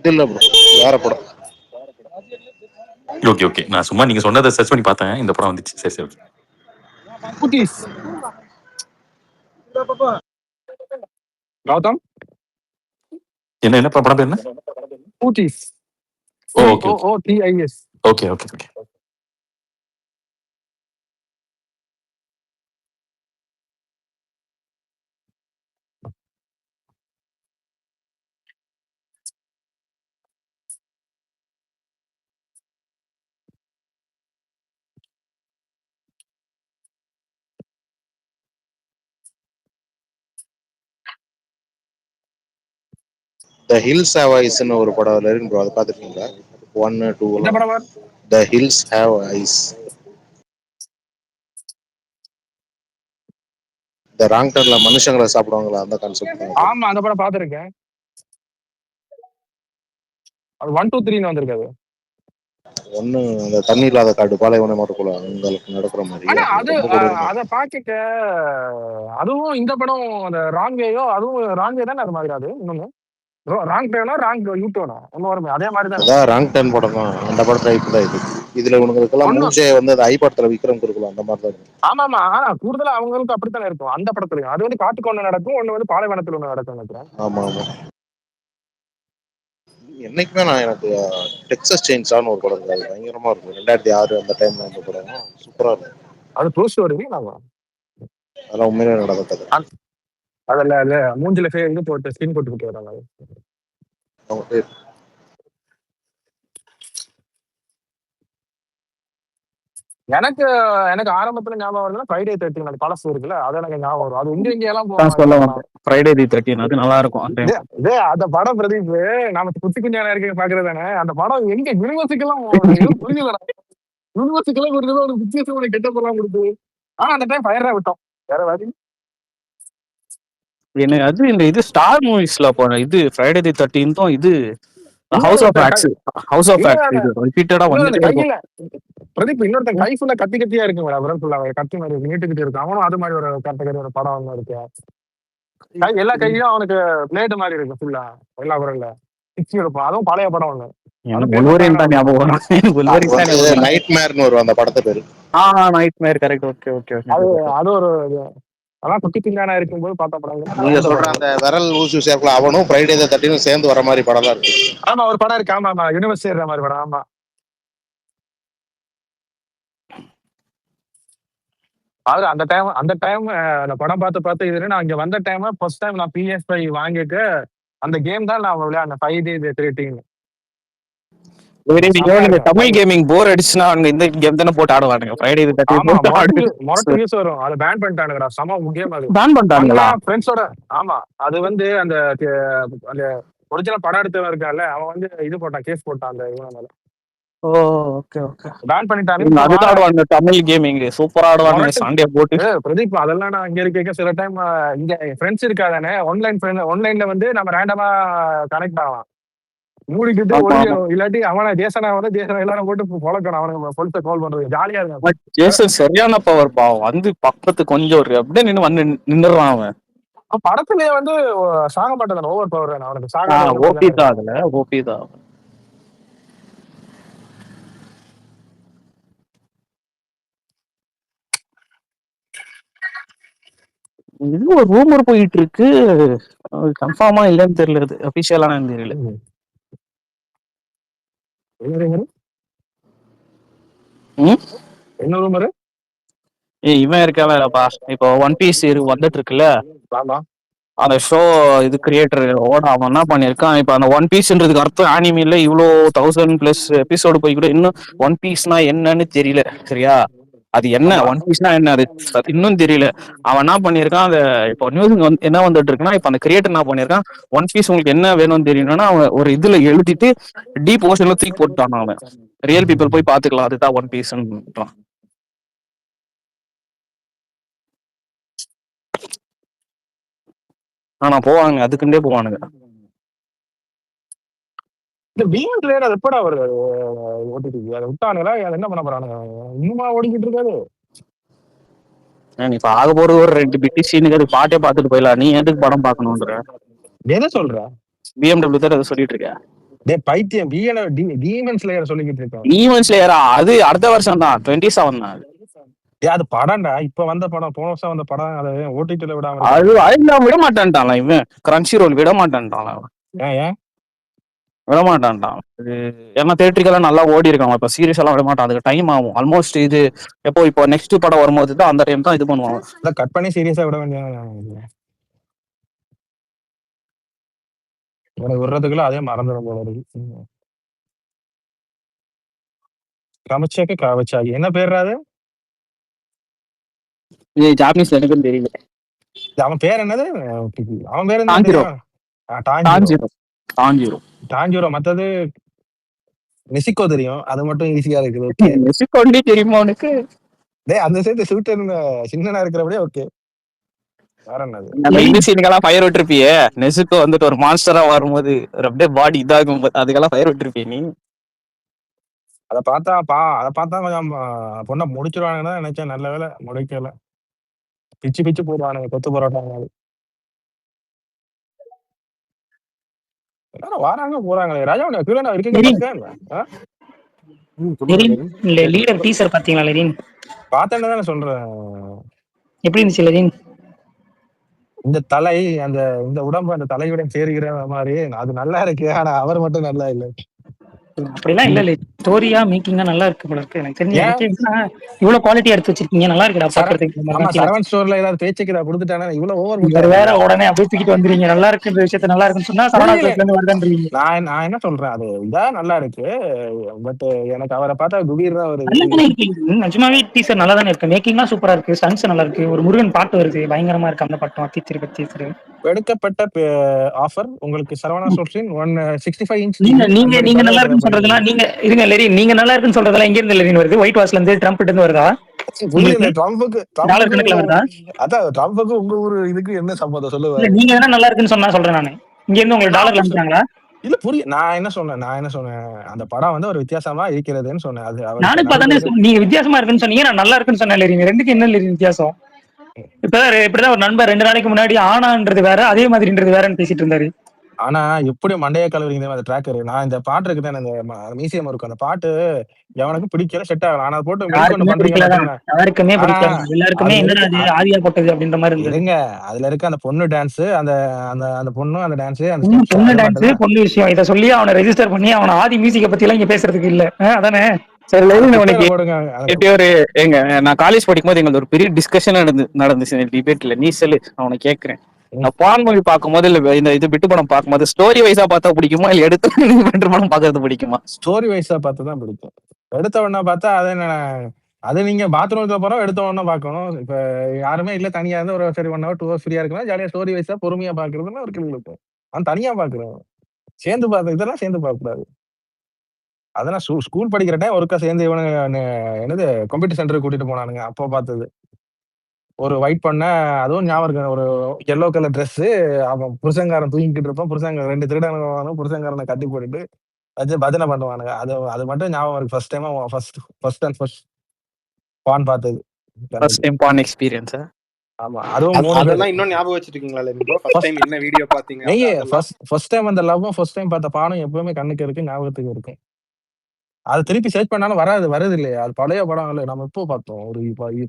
இல்ல ப்ரோ, வேற படம். Okay okay. நான் சும்மா நீங்க சொன்னதை சர்ச் பண்ணி பார்த்தேன், இந்த படம் வந்துச்சு. சரி சரி. கௌதம் என்ன படம் பேர் என்ன? Cooties. Oh okay okay COOTIS. Okay okay okay. The hills have ஐஸ்ன்னு ஒரு படம் இருக்கு ப்ரோ, அதை பார்த்துருக்கீங்களா? 1, 2 இந்த எல்லாம். படம் த ஹில்ஸ் ஹேவ் ஐஸ். இந்த ராங் டர்ன்ல மனுஷங்களை சாப்பிடுவாங்களா, அந்த கான்செப்ட் தான். ஆமா, அந்த படம் பார்த்துருக்கேன். அது 1, 2, 3 வந்திருக்காது. ஒண்ணு அந்த தண்ணி இல்லாத காடு பாலைவனம் இருக்குள்ள, உங்களுக்கு நடக்கிற மாதிரி ஆனா அது அது ரொம்ப கொடூரமா அத பாக்க அதுவும் இந்த படம் அந்த ராங்வேயோ அதுவும் ராங்வே தானே அது மாதிரி. அது இன்னொன்னு ராங் டேனா ராங் யூட்டோனா ஒன்னு வருமே அதே மாதிரி தானே. அதான் ராங் டர்ன் படம் தான், அந்த படம் டைப் தான் இது. இதுல இவங்களுக்கெல்லாம் ஒண்ணு மூஞ்சே வந்து அந்த ஐ படத்துல விக்ரம் கொடுக்கலாம் அந்த மாதிரி தான் இருக்கு. ஆமாமா. ஆனா கூடுதலா அவங்களுக்கு அப்படித்தானே இருக்கும் அந்த படத்துலயும். அது வந்து காட்டுக்கு ஒண்ணு நடக்கும், ஒண்ணு வந்து பாலைவனத்துல ஒண்ணு நடக்கும் நினைக்கிறேன். ஆமா ஆமா. என்னைக்குமே நான் எனக்கு டெக்ஸஸ் செயின்ஸான்னு ஒரு படம் இருக்கு, அது பயங்கரமா இருக்கும். 2006 அந்த டைம்ல அந்த படம் சூப்பரா இருக்கும். அது ட்ரூ ஸ்டோரி. நாம அதெல்லாம் உண்மையிலே நடந்த கதை. அதுல மூஞ்சில இது போட்டு ஸ்கின் போட்டுக்கிட்டு வராங்க. அவங்க பேர் எனக்கு எனக்கு ஆரம்பத்துல ஞாபகம் வருதுன்னா ஃப்ரைடே 13 அது பழசு இருக்குல்ல, அது எனக்கு ஞாபகம் வரும். அது இங்க எல்லாம் நான் சொல்ல போவாங்க. வந்தேன் ஃப்ரைடே தி 13 அது நல்லா இருக்கும் அந்த time. அந்த படம் பிரதீப் நாம குட்டி குஞ்சான இருக்க பாக்குறது தானே. அந்த படம் எங்க யூனிவர்சிட்டிலாம் புரியல. யூனிவர்சிட்டிலாம் ஒரு வித்தியாசமான கெட்டப்பெல்லாம் கொடுத்து. ஆனா அந்த டைம் ஃபயரா விட்டோம் வேற வழி. எனக்கு அது இந்த இது ஸ்டார் மூவிஸ்ல போன இது ஃப்ரைடே தி 13 இது ஹவுஸ் ஆஃப் ஆக்ஸ் இது ரிப்பீட்டடா வந்துட்டே இருக்கும். கையில பிரதீப் இன்னொருத்தன் கை ஃபுல்லா கத்தி கத்தியா இருக்கு, விரல் ஃபுல்லா கத்தி மாதிரி நீட்டுக்கிட்டு இருக்கும். அவனும் அது மாதிரி ஒரு கட்டக்கடி ஒரு படம் ஒண்ணு இருக்கு. எல்லா கையும் அவனுக்கு பிளேடு மாதிரி இருக்கு ஃபுல்லா, எல்லா விரல்ல பிச்சு எடுப்பான். அதுவும் பழைய படம் ஒண்ணு. புல்வரின் தான் ஞாபகம் வரும். புல்வரின் தான் ஞாபகம் வரும். நைட் மேர்னு வரும் அந்த படத்தை பேரு. நைட் மேர் கரெக்ட். Okay okay. அது ஒரு அதான் குட்டி சிங்கானா இருக்கும்போது பார்த்த படம். நீங்க சொல்ற அந்த விரல் ஊசி சேர்க்கல அவனும் ஃப்ரைடே தி 13 சேர்ந்து வர மாதிரி படம் தான் இருக்கு. ஆமா ஒரு படம் இருக்கு. ஆமா யூனிவர்ஸ் சேர்ற மாதிரி படம். ஆமா அது அந்த டைம் அந்த படம் பார்த்து இது நான் இங்க வந்த டைம் ஃபர்ஸ்ட் டைம் நான் PS5 வாங்கிட்டு அந்த கேம் தான் நான் விளையாடினேன் 5 Days 13. தமிழ் கேமிங் போர் அடிச்சுனா அவங்க இந்த கேம் தானே போட்டு ஆடுவானுங்க. ஃப்ரைடே தி 13 மொரட்டு நியூஸ் வரும். அது பேன் பண்ணிட்டானுங்கடா. சம கேம் அது. பேன் பண்ணிட்டாங்களா ஃப்ரெண்ட்ஸோட. ஆமா அது வந்து அந்த ஒரிஜினல் படம் எடுத்தவன் இருக்கான்ல, அவன் வந்து இது போட்டான், கேஸ் போட்டான் அந்த இவன் மேல. Okay okay. பேன் பண்ணிட்டானுங்க. அது ஆடுவாங்க தமிழ் கேமிங் சூப்பரா ஆடுவாங்க சண்டே போட்டு. பிரதீப் அதெல்லாம் நான் இங்க இருக்க சில டைம் இங்க ஃப்ரெண்ட்ஸ் இருக்காதானே, ஆன்லைன்ல வந்து நம்ம ரேண்டமா கனெக்ட் ஆகலாம். மூடிக்கிட்டு இல்லாட்டி அவனை ஜேசனா எல்லாரும் போட்டு பொழக்கணும். அவனுக்கு பொலிச கால் பண்றது ஜாலியா இருக்கும். ஜேசன் சரியான பவர் பாவம் வந்து பக்கத்து கொஞ்சம் ஒரு அப்படியே நின்னுறான் அவன். படத்துலயே வந்து சாக மாட்டேன். ஓவர் பவர் அவனுக்கு சாக. ஓபி தான் அதுல ஓபி தான். இது ஒரு ரூமர் போயிட்டு இருக்கு, கன்ஃபார்மா இல்லன்னு தெரியல, அது அபிஷியலான தெரியல. என்ன ரூமர்? இவன் இருக்கான்லப்பா இப்போ ஒன் பீஸ் வந்துட்டு இருக்குல்ல, அந்த ஷோ இது கிரியேட்டர் அவன் என்ன பண்ணிருக்கான், இப்ப அந்த ஒன் பீஸ்ன்றதுக்கு அர்த்தம் ஆனிமில இவ்வளோ 1000+ எபிசோடு போய் கூட இன்னும் ஒன் பீஸ்னா என்னன்னு தெரியல. சரியா, அது என்ன ஒன் பீஸ்னா என்ன அது இன்னும் தெரியல. அவன் என்ன பண்ணிருக்கான், அந்த இப்போ நியூஸ் என்ன வந்துட்டு இருக்குன்னா, இப்ப அந்த கிரியேட்டர் என்ன பண்ணிருக்கான், ஒன் பீஸ் உங்களுக்கு என்ன வேணும்னு தெரியணும்னா அவன் ஒரு இதுல எழுதிட்டு டீப் ஓஷன்ல தூக்கி போட்டான். அவன் ரியல் பீப்புள் போய் பாத்துக்கலாம், அதுதான் ஒன் பீஸ்ன்றான். ஆனா போவாங்க, அதுக்குண்டே போவானுங்க. இந்த பீம் பிளேயர் அது எப்படா வருது ஓடிடிக்கு? அதை விட்டானுங்களா? அதை என்ன பண்ண போறானுங்க? இன்னுமா ஓடிக்கிட்டு இருக்காது? இப்ப ஆக போறது ஒரு 2 பிட்டி சீனுக்கு, அது பாட்டே பாத்துட்டு போயிடலாம். நீ எதுக்கு படம் பாக்கணும்ன்ற? எதை சொல்ற? BMW தான் அதை சொல்லிட்டு இருக்கேன். பைத்தியம் டீமன் ஸ்லேயர் சொல்லிக்கிட்டு இருக்கோம். டீமன் ஸ்லேயரா? அது அடுத்த வருஷம் தான், 27 தான். அது படம்டா, இப்ப வந்த படம், போன வருஷம் வந்த படம். அதை ஓடிடில விடாம அது விட மாட்டேன்ட்டான் இவன், கிரன்ச்சி ரோல் விட மாட்டேன்ட்டான். ஏன் விடமாட்டான்டான். ஏன்னா தேட்டரிக்கெல்லாம் நல்லா ஓடி இருக்காங்க. இப்ப சீரியஸ் எல்லாம் விடமாட்டான். அதுக்கு டைம் ஆகும். ஆல்மோஸ்ட் இது இப்போ நெக்ஸ்ட் படம் வரும்போது தான் அந்த டைம் தான் இது பண்ணுவாங்க. அதான் கட் பண்ணி சீரியஸா விட வேண்டியது. உனக்கு விடுறதுக்குள்ள அதே மறந்துடும் போல இருக்கு. கமிச்சேக்கு கவச்சாகி என்ன பேர் அது? ஜாப்பனீஸ் எனக்கும் தெரியல. அவன் பேர் என்னது? அவன் பேர் என்ன டான்ஜிரோ. தெரியும்? டான்ஜிரோ. டான்ஜிரோ. டான்ஜிரோ. மத்தது மெக்சிகோ தெரியும். அது மட்டும் ஈஸியா இருக்குது. ஓகே. மெக்சிகோ தெரியுமா உனக்கு? டேய் அந்த சேர்த்து ஷூட்டர் சின்னனா இருக்கிறபடியே ஓகே. வேற என்னது? அந்த இந்த சீனுக்கெல்லாம் ஃபயர் விட்டுருப்பியே. நெசுக்கோ வந்துட்டு ஒரு மான்ஸ்டரா வரும்போது அப்படியே பாடி இதாகும், அதுக்கெல்லாம் ஃபயர் விட்டுருப்பிய நீ. அதை பார்த்தா கொஞ்சம் பொண்ணை முடிச்சிருவானுன்னு தான் நினைச்சேன். நல்ல வேலை முடிக்கல. பிச்சு பிச்சு போடுவானுங்க கொத்து பரோட்டாங்க. எல்லாரும் வாராங்க போறாங்களே. ராஜா கீழே இருக்கீங்க. லீடர் டீசர் பாத்தீங்களா லெரின்? பார்த்தேன்னு தானே சொல்றேன். எப்படி இருந்துச்சு லெரின்? இந்த தலை இந்த உடம்பு அந்த தலையுடன் சேருகிற மாதிரி அது நல்லா இருக்கு. ஆனா அவர் மட்டும் நல்லா இல்லை. அப்படிலாம் இல்ல ஸ்டோரியா மேக்கிங்கா நல்லா இருக்கு போல இருக்கு. எனக்கு தெரிஞ்சு இவ்வளவு குவாலிட்டியா எடுத்து வச்சிருக்கீங்க. நல்லா இருக்குடா பாக்குறதுக்கு. சரவண் ஸ்டோர்ல ஏதாவது பேச்சுக்கு கொடுத்துட்டானா இவ்வளவு ஓவர் வேற உடனே அப்படியே தூக்கிட்டு வந்துருங்க. நல்லா இருக்குன்ற விஷயத்த நல்லா இருக்குன்னு சொன்னா சரவணா நான் என்ன சொல்றேன், அது இதான் நல்லா இருக்கு. பட் எனக்கு அவரை பார்த்தா குபீர் தான் வருது. நிஜமாவே டீசர் நல்லா தானே இருக்கு. மேக்கிங்லாம் சூப்பரா இருக்கு. சன்ஸ் நல்லா இருக்கு. ஒரு முருகன் பாட்டு வருது, பயங்கரமா இருக்கு அந்த பாட்டும். அத்தி எடுக்கப்பட்ட ஆஃபர் உங்களுக்கு சரவணா ஸ்டோர்ஸின் 165 இன்ச். நீங்க நல்லா இருக்குன்னு சொல்றதெல்லாம் நீங்க இருங்க லெரின். நீங்க நல்லா இருக்குன்னு சொல்றதெல்லாம் எங்க இருந்து லெரின் வருது? ஒயிட் ஹவுஸ்ல இருந்து ட்ரம்ப் இருந்து வருதா? டாலர் கணக்குல வருதா? அதான் ட்ரம்புக்கு உங்க ஊரு இதுக்கு என்ன சம்பந்தம் சொல்லுவாங்க? நீங்க என்ன நல்லா இருக்குன்னு சொன்னா சொல்றேன் நானு. இங்க இருந்து உங்களுக்கு டாலர்ல அனுப்புறாங்களா? இல்ல நான் என்ன சொன்னேன் அந்த படம் வந்து ஒரு வித்தியாசமா இருக்கிறதுன்னு சொன்னேன். அது நானும் இப்பதானே நீங்க வித்தியாசமா இருக்குன்னு சொன்னீங்க, நான் நல்லா இருக்குன்னு சொன்னேன் லெரின். ரெண்டுக்கு என்ன லெரின் வித்தியாசம்? இப்படிதான் ஒரு நண்பர் 2 நாளைக்கு முன்னாடி ஆனான்றது வேற, அதே மாதிரின்றது வேறன்னு பேசிட்டு இருந்தாரு. ஆனா எப்படி மண்டைய கலவரிங்க அந்த ட்ராக்கர். நான் இந்த பாட்டு இருக்கு தானே, இந்த மியூசியம் இருக்கும், அந்த பாட்டு எவனுக்கு பிடிக்கல, செட் ஆகல. ஆனா போட்டு யாருக்குமே பிடிக்கல. எல்லாருக்குமே என்னது ஆதியா போட்டது அப்படின்ற மாதிரி இருந்துங்க. அதுல இருக்க அந்த பொண்ணு டான்ஸ், அந்த அந்த பொண்ணு அந்த டான்ஸ், பொண்ணு டான்ஸ் பொண்ணு விஷயம். இதை சொல்லி அவனை ரெஜிஸ்டர் பண்ணி அவனை ஆதி மியூசிக்கை பத்தி எல்லாம் இங்க பேசுறதுக்கு இல்ல. அதானே? நான் காலேஜ் படிக்கும் போது எங்களுக்கு ஒரு பெரிய டிஸ்கஷன் நடந்துச்சு டிபேட்ல. நீ சொல்லு, அவனை கேக்குறேன். பான் மூவி பார்க்கும்போது இல்ல இந்த இது பிட்டு படம் பார்க்கும்போது ஸ்டோரி வைஸா பார்த்தா பிடிக்குமா, இல்ல எடுத்த படம் பாக்குறது பிடிக்குமா? ஸ்டோரி வைஸா பார்த்து தான் பிடிக்கும். எடுத்த உடனே பார்த்தா அது நீங்க பாத்ரூம்ல போறோம் எடுத்த உடனே பார்க்கணும். இப்ப யாருமே இல்ல, தனியா இருந்து ஒரு சரி 1 hour 2 hours ஃப்ரீயா இருக்கலாம், ஜாலியா ஸ்டோரி வைஸா பொறுமையா பாக்குறதுன்னா ஒரு கிளி இருக்கும். அவன் தனியா பாக்குறோம், சேர்ந்து பார்க்க இதெல்லாம் சேர்ந்து பார்க்க கூடாது. அதெல்லாம் ஸ்கூல் படிக்கிற டைம் ஒருக்கா சேர்ந்து இவனுங்க என்னது கம்ப்யூட்டர் சென்டருக்கு கூட்டிட்டு போனானுங்க. அப்போ பார்த்தது ஒரு ஒயிட் பண்ண, அதுவும் ஞாபகம் இருக்கு. ஒரு எல்லோ கலர் ட்ரெஸ், அவன் புருஷங்காரன் தூங்கிக்கிட்டு இருப்பான். புருஷங்க 2 திருடனுங்க புருஷங்காரனை கட்டி போட்டுட்டு வச்சு பஜனை பண்ணுவானுங்க. அது மட்டும் ஞாபகம் இருக்கு. ஃபர்ஸ்ட் டைமா ஃபர்ஸ்ட் பான் பார்த்தது. ஃபர்ஸ்ட் டைம் பான் எக்ஸ்பீரியன்ஸ். ஆமா, அதுவும் அதெல்லாம் இன்னும் ஞாபகம் வச்சிருக்கீங்களா? ஃபர்ஸ்ட் டைம் என்ன வீடியோ பாத்தீங்க? ஃபர்ஸ்ட் டைம் அந்த லவ்வும் ஃபர்ஸ்ட் டைம் பார்த்த பானும் எப்பவுமே கண்ணுக்கு இருக்கு, ஞாபகத்துக்கு இருக்கும். அது திருப்பி சர்ச் பண்ணாலும் வருது இல்லையா? அது பழைய படம் இல்ல, நம்ம எப்போ பார்த்தோம்? ஒரு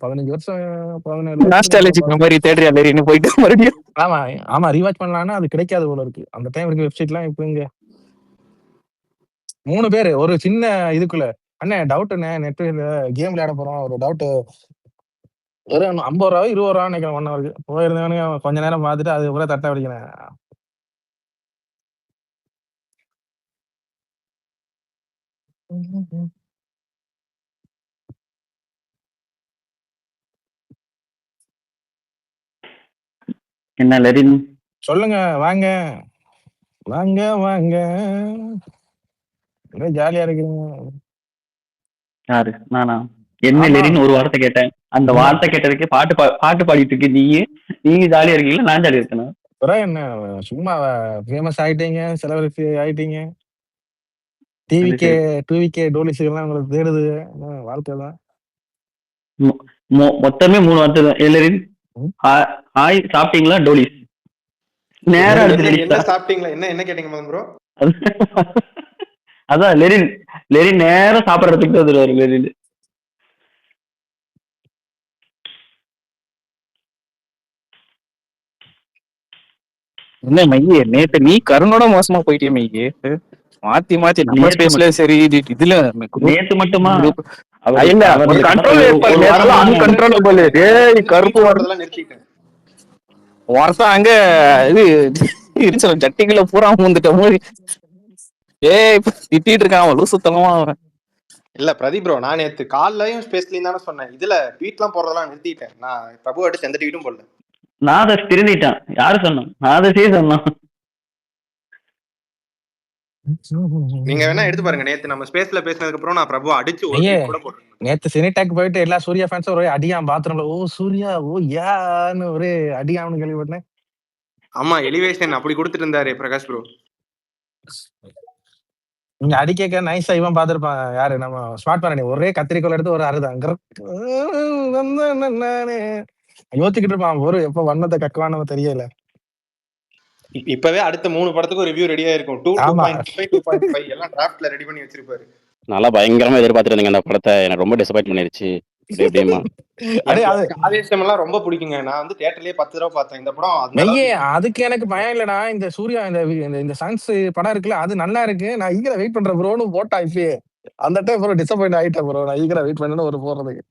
15 வருஷம் 17 நாஸ்டாலஜிக் மெமரி தேடுறியா லெரின் போயிட்டு மறுபடியும்? ஆமா ரீவாட்ச் பண்ணலாம்னா அது கிடைக்காது போல இருக்கு. அந்த டைம் இருக்க வெப்சைட்லாம் இப்போ இங்க 3 பேரு ஒரு சின்ன இதுக்குள்ள அண்ணே டவுட்ண்ணே, நெட்ல கேம் விளையாட போறோம், ஒரு டவுட் ஒரு 50 ரூபா 20 ரூபா நினைக்கிறேன் 1 ஹவருக்கு. போயிருந்தவனே கொஞ்ச நேரம் பார்த்துட்டு அது கூட தட்ட அடிக்கிறேன். என்ன லெரின் சொல்லுங்க. வாங்க வாங்க வாங்க, ஜாலியா இருக்கிறீங்க. யாரு? நானா? என்ன லெரின் ஒரு வார்த்தை கேட்டேன். அந்த வார்த்தை கேட்டதுக்கு பாட்டு பாடிட்டு இருக்கு. நீங்க ஜாலியா இருக்கீங்களா, நான் ஜாலியா இருக்கேன். என்ன சும்மா ஃபேமஸ் ஆயிட்டீங்க, செலிபிரிட்டி ஆயிட்டீங்க. டிவிகே டோலிஸ்லாம் உங்களுக்கு தேடுது. வாழ்க்கை தான். மொத்தமே 3 வார்த்தை தான். லெரின் ஹாய் சாப்பிட்டீங்களா டோலிஸ். நேரா என்ன சாப்பிட்டீங்களா, என்ன கேட்டீங்க ப்ரோ? அதான் லெரின் நேரம் சாப்பிடறதுக்கு வந்துருவாரு லெரின். என்ன மையே நேத்து நீ கருணோட மோசமா போயிட்டிய மையே. மாத்தி மாத்தி நம்ம நேத்து ஸ்பேஸ்ல மட்டும் சரி இதுல நேத்து மட்டுமா குரூப் அவர் இல்ல அவர் ஒரு கண்ட்ரோல் கடந்த இருப்பாரு. ஒரு நேத்தெல்லாம் வாரமா அன்கண்ட்ரோலபிள். டேய் கருப்பு ட்வீட் போடுறதெல்லாம் நிறுத்திட்டேன். வருஷம் அங்க இது இருச்சல ஜட்டிக்குள்ள பூரா வந்துட்ட மாதிரி. ஏய் திட்டிட்டு இருக்கான் அவன் லூசு தனமா அவன். இல்ல பிரதீப் ப்ரோ, நான் நேத்து காலையும் ஸ்பேஸ்லயும் தானே சொன்னேன். இதுல ட்வீட்லாம் போடுறதெல்லாம் நிறுத்திட்டேன். நான் பிரபு அடிச்சு எந்த ட்வீட்டும் போடல. நாதஸ் திருந்திட்டான். யாரு சொன்னோம்? நாதஸே சொன்னோம். நீங்க வேணா எடுத்து பாருங்க. நேத்து நம்ம ஸ்பேஸ்ல பேசினதுக்கு அப்புறம் நான் பிரபு அடிச்சு ஒரு ஐயே ட்வீட் கூட போட்டேன். நேத்து சினிடாக் போயிட்டு எல்லா சூர்யா ஃபேன்ஸும் ஒரே அடியான் பாத்ரூம்ல. ஓ சூர்யா ஓ யான்னு ஒரே அடியான்னு கேள்விப்பட்டேன். ஆமா, எலிவேஷன் அப்படி கொடுத்துட்டு இருந்தாரு பிரகாஷ் ப்ரோ. நீங்க அடி கேட்க நைஸா இவன் பாத்துருப்பான். யாரு நம்ம ஸ்மார்ட் பண்ணி ஒரே கத்திரிக்கோல் எடுத்து ஒரு அறுதான் யோசிச்சுக்கிட்டு இருப்பான். ஒரு எப்ப வண்ணத்தை கக்குவானோ தெரியல. இப்பவே அடுத்த 3 படத்துக்கு ரிவ்யூ ரெடியா இருக்கும். 2, ஆமா 2.5, 2.5 எல்லாம் டிராஃப்ட்ல ரெடி பண்ணி வச்சிருப்பாரு. நல்லா பயங்கரமா எதிர்பார்த்துருந்தீங்க அந்த படத்தை. எனக்கு ரொம்ப டிசப்பாயிண்ட் பண்ணிருச்சு. எப்படியுமா அடே அது எனக்கு ஆவேசம் எல்லாம் ரொம்ப பிடிக்குங்க. நான் வந்து தியேட்டர்லயே 10 தடவை பார்த்தேன் இந்த படம். அந்த மெய்யே அளவுக்கு அதுக்கு எனக்கு பயம் இல்லடா. இந்த சூர்யா இந்த சன்ஸ் படம் இருக்குல்ல, அது நல்லா இருக்கு. நான் ஈகரா வெயிட் பண்றேன் ப்ரோன்னு போட்டா இப்பயே. அந்த டைம் ப்ரோ டிசப்பாயிண்ட் ஆயிட்டேன் ப்ரோ. நான் ஈகரா வெயிட் பண்ணேன்னு ஒரு போறதுக்கு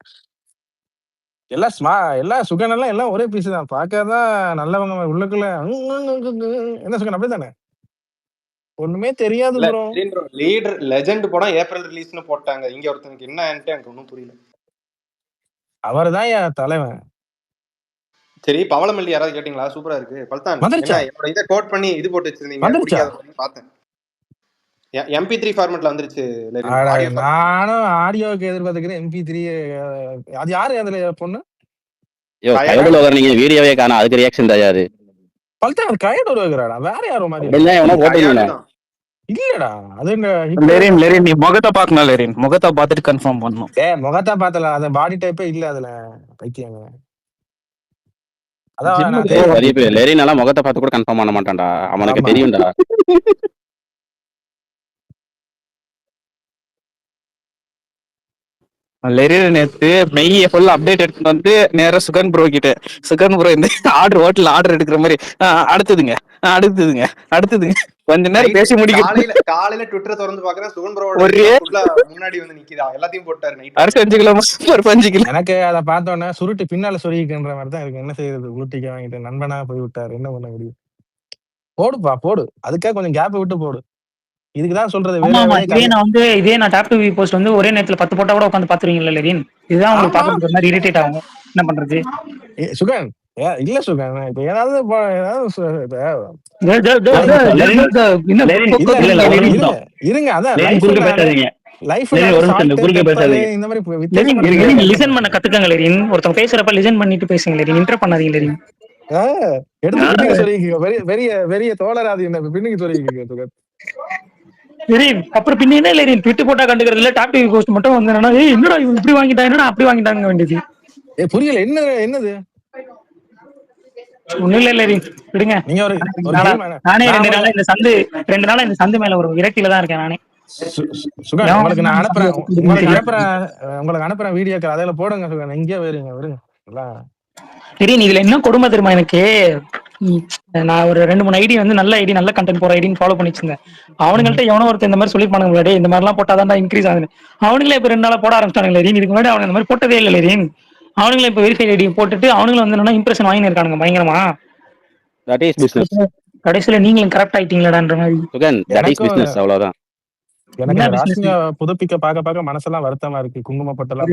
எல்லாம் சுகன் எல்லாம் ஒரே பீஸ் தான். பார்க்கதான் நல்லவங்க உள்ளுக்குள்ள என்ன சுகன் அப்படித்தானே ஒண்ணுமே தெரியாது இல்ல ப்ரோ. லீடர் லெஜெண்ட் படம் ஏப்ரல் ரிலீஸ்னு போட்டாங்க. இங்க ஒருத்தனுக்கு என்னன்ட்டு எனக்கு ஒன்றும் புரியல. அவர் தான் என் தலைவன். சரி, பவளமல்லி யாராவது கேட்டீங்களா? சூப்பரா இருக்கு. பல்தான் வந்துருச்சா என்ன என்னோட இதை கோட் பண்ணி இது போட்டு வச்சிருந்தீங்க, வந்துருச்சா பிடிக்காத பார்த்தேன். MP3 ஃபார்மெட்ல வந்துருச்சு. நானும் ஆடியோக்கு எதிர்பார்த்துக்கிறேன். MP3 அது யாரு அதுல பொண்ணு? ஐயோ கையோட நீங்க வீடியோவே காணோம். அதுக்கு ரியாக்ஷன் தயாரு பல்தான் கையோட வருகிறாடா. வேற யாரோ மாதிரி அப்படின்னா எவனோ போட்டீங்களா? இல்லடா. அது லெரின் லெரின் நீ முகத்தை பார்க்கணும். லெரின் முகத்தை பார்த்துட்டு கன்ஃபார்ம் பண்ணணும். முகத்தா பார்த்தல. அது பாடி டைப்பே இல்ல அதுல. பைத்தியங்க. அதான் லெரினால முகத்தை பார்த்து கூட கன்ஃபார்ம் பண்ண மாட்டான்டா. அவனுக்கு தெரியும்டா. லெரின் நேத்து மெய்ய ஃபுல்லா அப்டேட் எடுத்துட்டு வந்து நேரா சுகன் ப்ரோ கிட்ட, சுகன் ப்ரோ இந்த ஆர்டர் ஹோட்டல் ஆர்டர் எடுக்கிற மாதிரி அடுத்ததுங்க அடுத்ததுங்க கொஞ்ச நேரம் பேசி முடிக்க காலையில ட்விட்டர் திறந்து பாக்குறேன். சுகன் ப்ரோட முன்னாடி வந்து நிக்குதா. எல்லாத்தையும் போட்டாரு. Night 5 kilo. எனக்கு அதை பார்த்தோன்னே சுருட்டு பின்னால சொருகிக்கின்ற மாதிரி தான் இருக்கு. என்ன செய்யறது? ஊட்டிக்க வாங்கிட்டு நண்பனா போய் விட்டாரு. என்ன பண்ண முடியும்? போடுப்பா போடு. அதுக்காக கொஞ்சம் கேப் விட்டு போடு. இதுக்குதான் சொல்றது. இதே நான் டாப் 2 போஸ்ட் வந்து ஒரே நேரத்துல 10 போட்டா கூட உட்காந்து பாத்துருவீங்கல்ல லெரின். இதுதான் உங்களுக்கு பாக்குறது மாதிரி இரிட்டேட் ஆகும். என்ன பண்றது? சுகன் இல்ல சுகன் இப்ப ஏதாவது இருங்க. அதான் லிசன் பண்ண கத்துக்கங்க லெரின். ஒருத்தவங்க பேசுறப்ப லிசன் பண்ணிட்டு பேசுங்க லெரின். இன்டர் பண்ணாதீங்க லெரின். எடுத்து சொல்லிக்கீங்க. பெரிய பெரிய தோழராது என்ன பின்னுக்கு சொல்லிக்கீங்க சுகன். லெரின் அப்புறம் பின்ன என்ன லெரின் ட்விட் போட்டா கண்டுக்கிறது இல்ல. டாப் 2 போஸ்ட் மட்டும் வந்தேன்னா என்னடா இவன் இப்படி வாங்கிட்டா, என்னடா அப்படி வாங்கிட்டாங்க வேண்டியது. புரியல என்னது? ஒண்ணும் இல்ல லெரின் விடுங்க. நானே 2 நாளா இந்த சந்து மேல ஒரு விரக்தியில தான் இருக்கேன் நானே. சுகன் உங்களுக்கு நான் அனுப்புறேன் வீடியோக்கு. அதில போடுங்க சுகன். எங்கேயோ வருங்க. லெரின் இதுல என்ன கொடுமை தெரியுமா எனக்கு? நான் ஒரு 2-3 ஐடி வந்து நல்ல ஐடி, நல்ல கண்டென்ட் போற ஐடின்னு ஃபாலோ பண்ணி வச்சிருந்தேன். அவனுங்கள்ட்ட எவனோ ஒருத்தர் இந்த மாதிரி சொல்லிருப்பானுங்க முன்னாடி, இந்த மாதிரி எல்லாம் போட்டாதான் இன்க்ரீஸ் ஆகுது. அவனுங்களே இப்ப 2 நாளா போட ஆரம்பிச்சிட்டாங்க லெரின். இதுக்கு முன்னாடி அவனுங்க இந்த மாதிரி போட்டதே இல்ல லெரின். அவனுங்களே இப்ப வெரிஃபை ஐடி போட்டுட்டு அவனுங்களும் வந்து என்னன்னா இம்ப்ரெஷன் வாங்கி இருக்கானுங்க பயங்கரமா. கடைசியில நீங்களும் கரெக்ட் ஆயிட்டீங்களான்ற மாதிரி. அவ்வளவுதான். எனக்கு ராசியா புதுப்பிக்க பார்க்க மனசெல்லாம் வருத்தமா இருக்கு. குங்குமப்பட்டெல்லாம்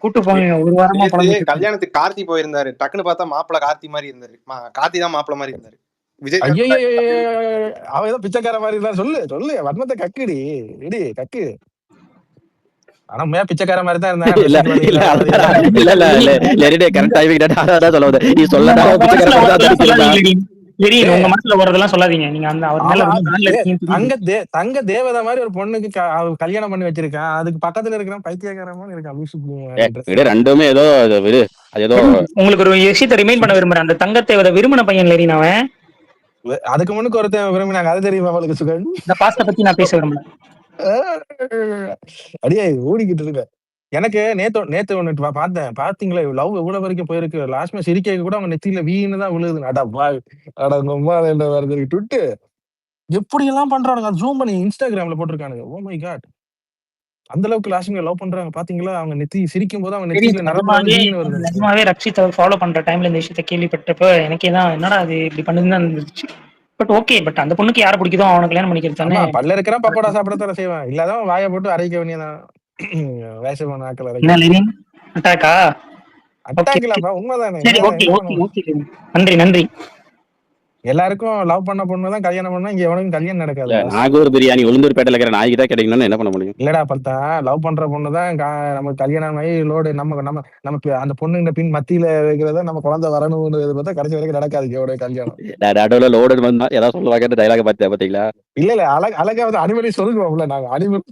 கூட்டு போங்க. ஒரு வாரமா கல்யாணத்துக்கு கார்த்தி போயிருந்தாரு. டக்குன்னு பார்த்தா மாப்பிள்ள கார்த்தி மாதிரி இருந்தாரு. கார்த்தி தான் மாப்பிள்ள மாதிரி இருந்தாரு. விஜய் அவ ஏதோ பிச்சைக்கார மாதிரி இருந்தா. சொல்லு வர்ணத்தை கக்குடி இடி கக்கு. ஆனா பிச்சைக்கார மாதிரி தான் இருந்தா. உங்க மனசுல வரதெல்லாம் சொல்லாதீங்க. நீங்க அந்த அவர் மேல தங்க தேவதை மாதிரி ஒரு பொண்ணுக்கு கல்யாணம் பண்ணி வச்சிருக்கேன். அதுக்கு பக்கத்துல இருக்கிற பைத்தியக்காரமா இருக்கு. ரெண்டுமே ஏதோ உங்களுக்கு ஒரு விஷயத்தை ரிமைண்ட் பண்ண விரும்புறேன். அந்த தங்க தேவதை விரும்பின பையன் லெரின். அவன் அதுக்கு முன்னுக்கு ஒருத்தன் விரும்பினாங்க. அது தெரியுமா அவளுக்கு சுகன்? இந்த பாஸ்ட பத்தி நான் பேச விரும்புறேன். அடியே ஓடிக்கிட்டு இருக்க. எனக்கு நேத்து ஒண்ணு பார்த்தேன். பாத்தீங்களா லவ் இவ்வளவு வரைக்கும் போயிருக்கு. லாஸ்ட்ல சிரிக்க கூட அவங்க நெத்தியில வீன்னு தான் விழுகுது. அட பாவி, அட உம்மா வருது ட்விட்டு. எப்படி எல்லாம் பண்றானுங்க. ஜூம் பண்ணி இன்ஸ்டாகிராம்ல போட்டிருக்கானுங்க. Oh my God. அந்த அளவுக்கு லாஸ்ட்ல லவ் பண்றாங்க பாத்தீங்களா? அவங்க நெத்தி சிரிக்கும் போது அவங்க நெத்தியில நரம்புல இருந்து வீன்னு வருது. நிஜமாவே ரக்ஷித் ஃபாலோ பண்ற டைம்ல இந்த விஷயத்த கேள்விப்பட்டப்ப எனக்கே தான் என்னடா அது இப்படி பண்ணுதுன்னு தான் இருந்துச்சு. பட் ஓகே, பட் அந்த பொண்ணுக்கு யாரை பிடிக்குதோ அவனை கல்யாணம் பண்ணிக்கிறது தானே. ஆமா, பல்ல இருக்கிறான் பக்கோடா சாப்பிடத்தானே செய்வான். இல்லாதவன் வாயை போட்டு அரைக்க வேண்டியதான். வேஷமான ஆக்கள் என்ன அரைக்க. லெனின் அட்டாக்கா? அட்டாக்கலாப்பா, உண்மைதானே. சரி, ஓகே ஓகே ஓகே, நன்றி நன்றி. எல்லாருக்கும் லவ் பண்ண பொண்ணு தான் கல்யாணம் பண்ணா இங்க எவனுக்கும் கல்யாணம் நடக்காது. நாகூர் பிரியாணி உளுந்தூர்பேட்டையில இருக்கிற நாய்க்கு தான் கிடைக்கணும்னு என்ன பண்ண முடியும்? இல்லடா பார்த்தா லவ் பண்ற பொண்ணு தான் நமக்கு கல்யாணம் ஆகி லோடு நம்ம நம்ம நமக்கு அந்த பொண்ணுங்க பின் மத்தியில வைக்கிறத நம்ம குழந்தை வரணும்ன்றது பார்த்தா கடைசி வரைக்கும் நடக்காது எவ்வளோ கல்யாணம். நடுவில் லோடு வந்தா ஏதாவது சொல்லுவாங்க டைலாக பார்த்து பாத்தீங்களா? இல்ல அழகா வந்து அனிமலி சொல்லுவோம்ல, நாங்க அனிமல்